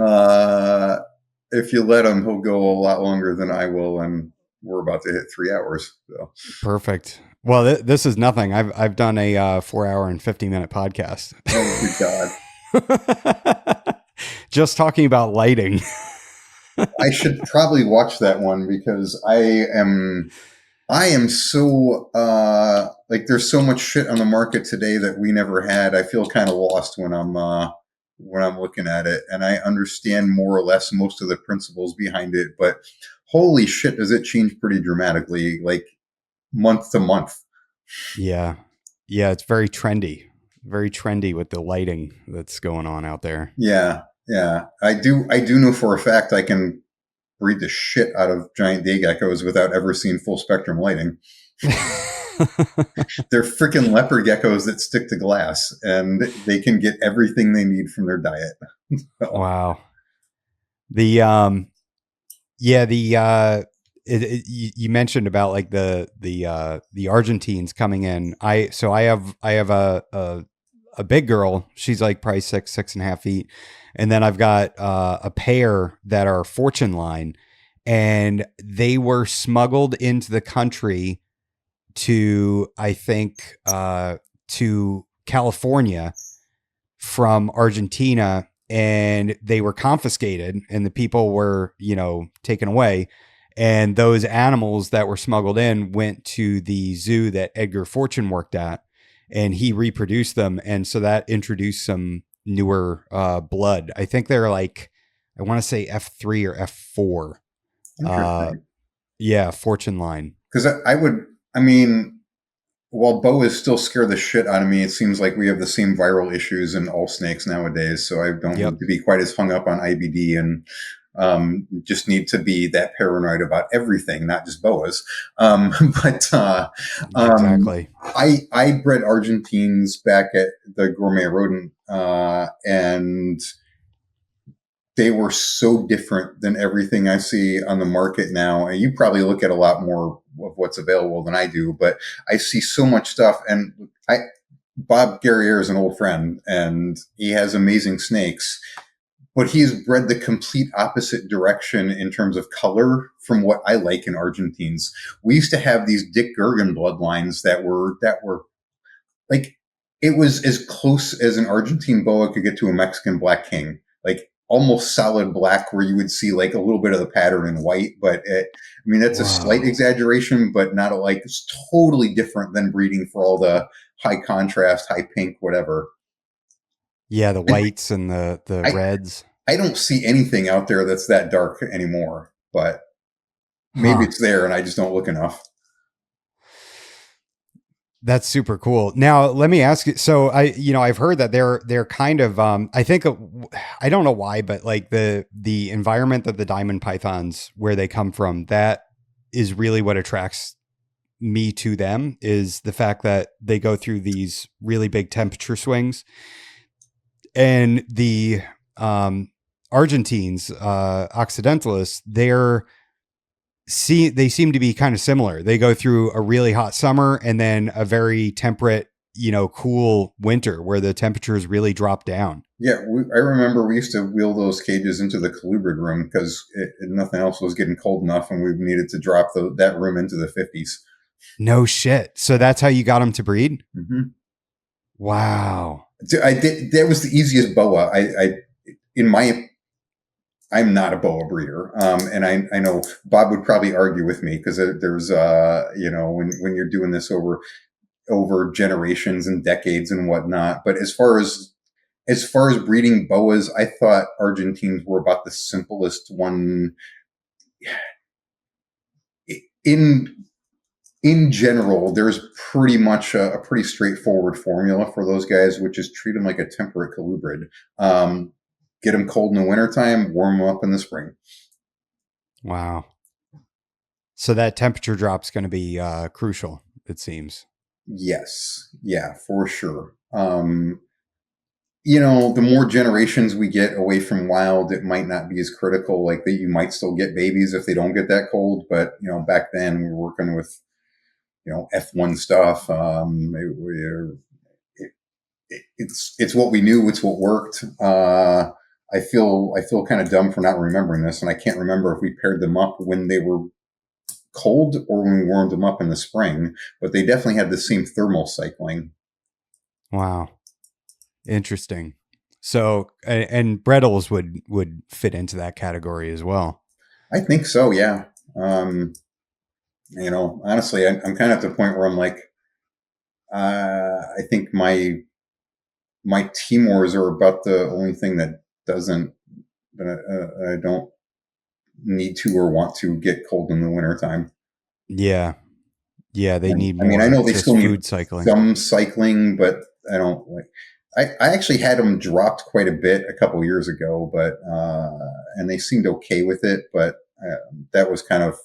uh, if you let him, he'll go a lot longer than I will, and we're about to hit 3 hours. So. Perfect. Well, this is nothing. I've done a 4 hour and 50-minute podcast. Oh, good God. Just talking about lighting. I should probably watch that one because I am so like there's so much shit on the market today that we never had. I feel kind of lost when I'm looking at it, and I understand more or less most of the principles behind it, but holy shit, does it change pretty dramatically, like month to month. Yeah. Yeah, it's very trendy. Very trendy with the lighting that's going on out there. Yeah, yeah. I do know for a fact I can breed the shit out of giant day geckos without ever seeing full spectrum lighting. They're freaking leopard geckos that stick to glass, and they can get everything they need from their diet. Wow. The yeah, you mentioned about like the Argentines coming in. I have a big girl. She's like probably 6.5 feet, and then I've got a pair that are fortune line, and they were smuggled into the country to, I think, to California from Argentina, and they were confiscated and the people were, taken away. And those animals that were smuggled in went to the zoo that Edgar Fortune worked at, and he reproduced them. And so that introduced some newer blood. I think they're like, I want to say F3 or F4. Interesting. Yeah, Fortune line. Because I mean, while boas still scare the shit out of me, it seems like we have the same viral issues in all snakes nowadays. So I don't Yep. need to be quite as hung up on IBD, and just need to be that paranoid about everything, not just boas. But Exactly. I bred Argentines back at the Gourmet Rodent, and they were so different than everything I see on the market now. And you probably look at a lot more of what's available than I do, but I see so much stuff. And Bob Guerriere is an old friend, and he has amazing snakes, but he has bred the complete opposite direction in terms of color from what I like in Argentines. We used to have these Dick Gergen bloodlines that were like, it was as close as an Argentine boa could get to a Mexican black king, like almost solid black, where you would see like a little bit of the pattern in white. But that's a slight Wow. exaggeration, but not like it's totally different than breeding for all the high contrast, high pink, whatever. Yeah, the whites and the I, reds. I don't see anything out there that's that dark anymore, but maybe Huh. it's there and I just don't look enough. That's super cool. Now, let me ask you. So I've heard that they're kind of, I think, I don't know why, but like the environment that the diamond pythons, where they come from, that is really what attracts me to them, is the fact that they go through these really big temperature swings. And the Argentines, Occidentalists, they seem to be kind of similar. They go through a really hot summer and then a very temperate, cool winter where the temperatures really drop down. Yeah, I remember we used to wheel those cages into the colubrid room because nothing else was getting cold enough, and we needed to drop that room into the 50s. No shit. So that's how you got them to breed? Mm-hmm. Wow. That was the easiest boa. I'm not a boa breeder, and I know Bob would probably argue with me because there's when you're doing this over generations and decades and whatnot. But as far as as far as breeding boas, I thought Argentines were about the simplest one in in general. There's pretty much a pretty straightforward formula for those guys, which is treat them like a temperate colubrid. Get them cold in the wintertime, warm them up in the spring. Wow. So that temperature drop's going to be crucial, it seems. Yes, yeah, for sure. You know, the more generations we get away from wild, it might not be as critical. Like that, you might still get babies if they don't get that cold. But you know, back then we were working with F1 stuff. It's what we knew. It's what worked. I feel kind of dumb for not remembering this, and I can't remember if we paired them up when they were cold or when we warmed them up in the spring. But they definitely had the same thermal cycling. Wow. Interesting. So, and Brettles would fit into that category as well. I think so. Yeah. Honestly, I'm kind of at the point where I'm like, I think my Timors are about the only thing that I don't need to or want to get cold in the wintertime. Yeah. Yeah. They need I mean, more I know they just still need food cycling. some cycling, but I don't like. I actually had them dropped quite a bit a couple years ago, but and they seemed okay with it. But that was kind of,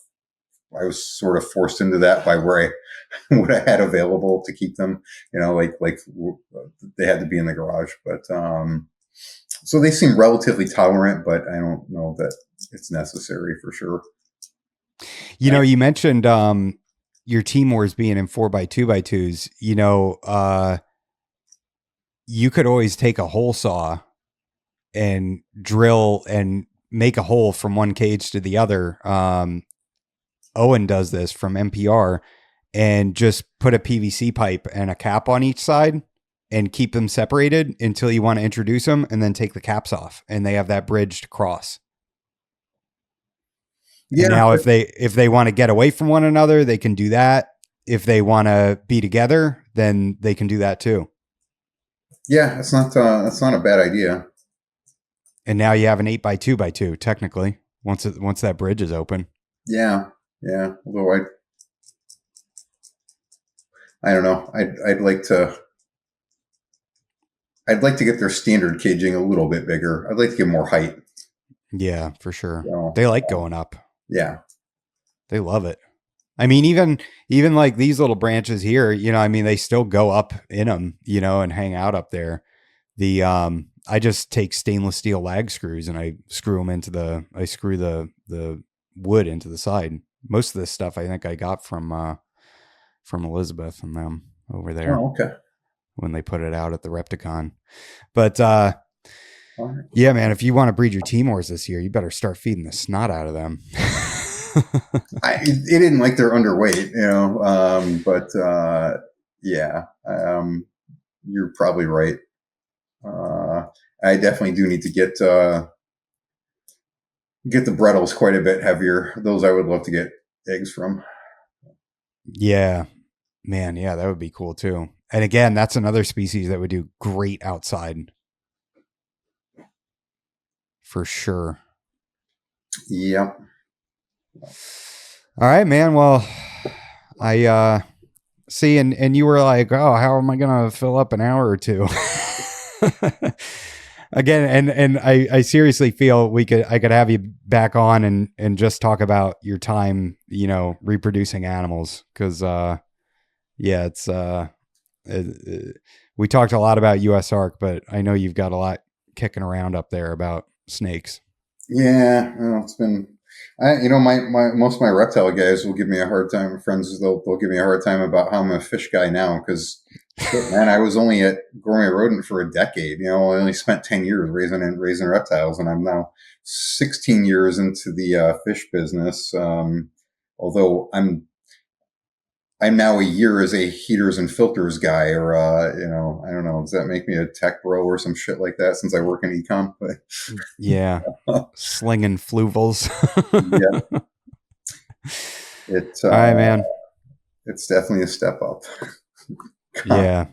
I was sort of forced into that by where what I had available to keep them. Like they had to be in the garage. But so they seem relatively tolerant, but I don't know that it's necessary for sure. You mentioned your Timors being in 4x2x2s. You could always take a hole saw and drill and make a hole from one cage to the other. Owen does this from NPR, and just put a PVC pipe and a cap on each side and keep them separated until you want to introduce them, and then take the caps off, and they have that bridge to cross. Yeah. And now if they want to get away from one another, they can do that. If they want to be together, then they can do that too. Yeah, that's not a bad idea. And now you have an 8x2x2 technically once that bridge is open. Yeah. Although I don't know. I'd like to get their standard caging a little bit bigger. I'd like to get more height. Yeah, for sure. They like going up. Yeah. They love it. I mean, even like these little branches here, they still go up in them, and hang out up there. I just take stainless steel lag screws and I screw the wood into the side. Most of this stuff I think I got from Elizabeth and them over there. Oh, okay. When they put it out at the Repticon. But yeah, man, if you want to breed your Timors this year, you better start feeding the snot out of them. It didn't like they're underweight, but yeah, you're probably right. I definitely do need to get the Brettles quite a bit heavier. Those I would love to get eggs from. Yeah, man. Yeah, that would be cool too. And again, that's another species that would do great outside. For sure. Yep. All right, man. Well, I see, and you were like, oh, how am I going to fill up an hour or two? Again, and I seriously feel I could have you back on and just talk about your time, reproducing animals. Cause, yeah, it's, we talked a lot about USARK, but I know you've got a lot kicking around up there about snakes. Yeah. It's been, my most of my reptile guys will give me a hard time. Friends, they'll give me a hard time about how I'm a fish guy now. Cause man, I was only at Gourmet Rodent for a decade. I only spent 10 years raising reptiles, and I'm now 16 years into the fish business. Although I'm now a year as a heaters and filters guy, or I don't know. Does that make me a tech bro or some shit like that? Since I work in ecom. Yeah, slinging fluvels. Yeah, all right, man. It's definitely a step up. Yeah.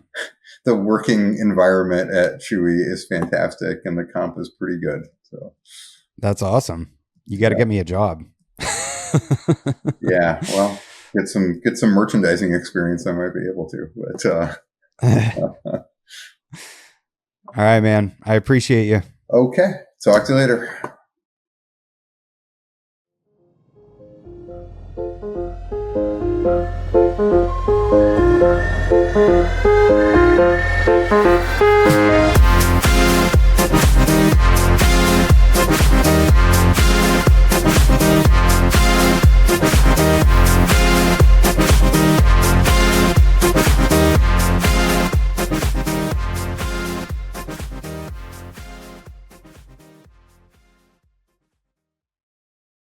the working environment at Chewy is fantastic, and the comp is pretty good. So That's awesome. You got to get me a job. yeah, well, get some merchandising experience. I might be able to, but All right, man. I appreciate you. okay. Talk to you later.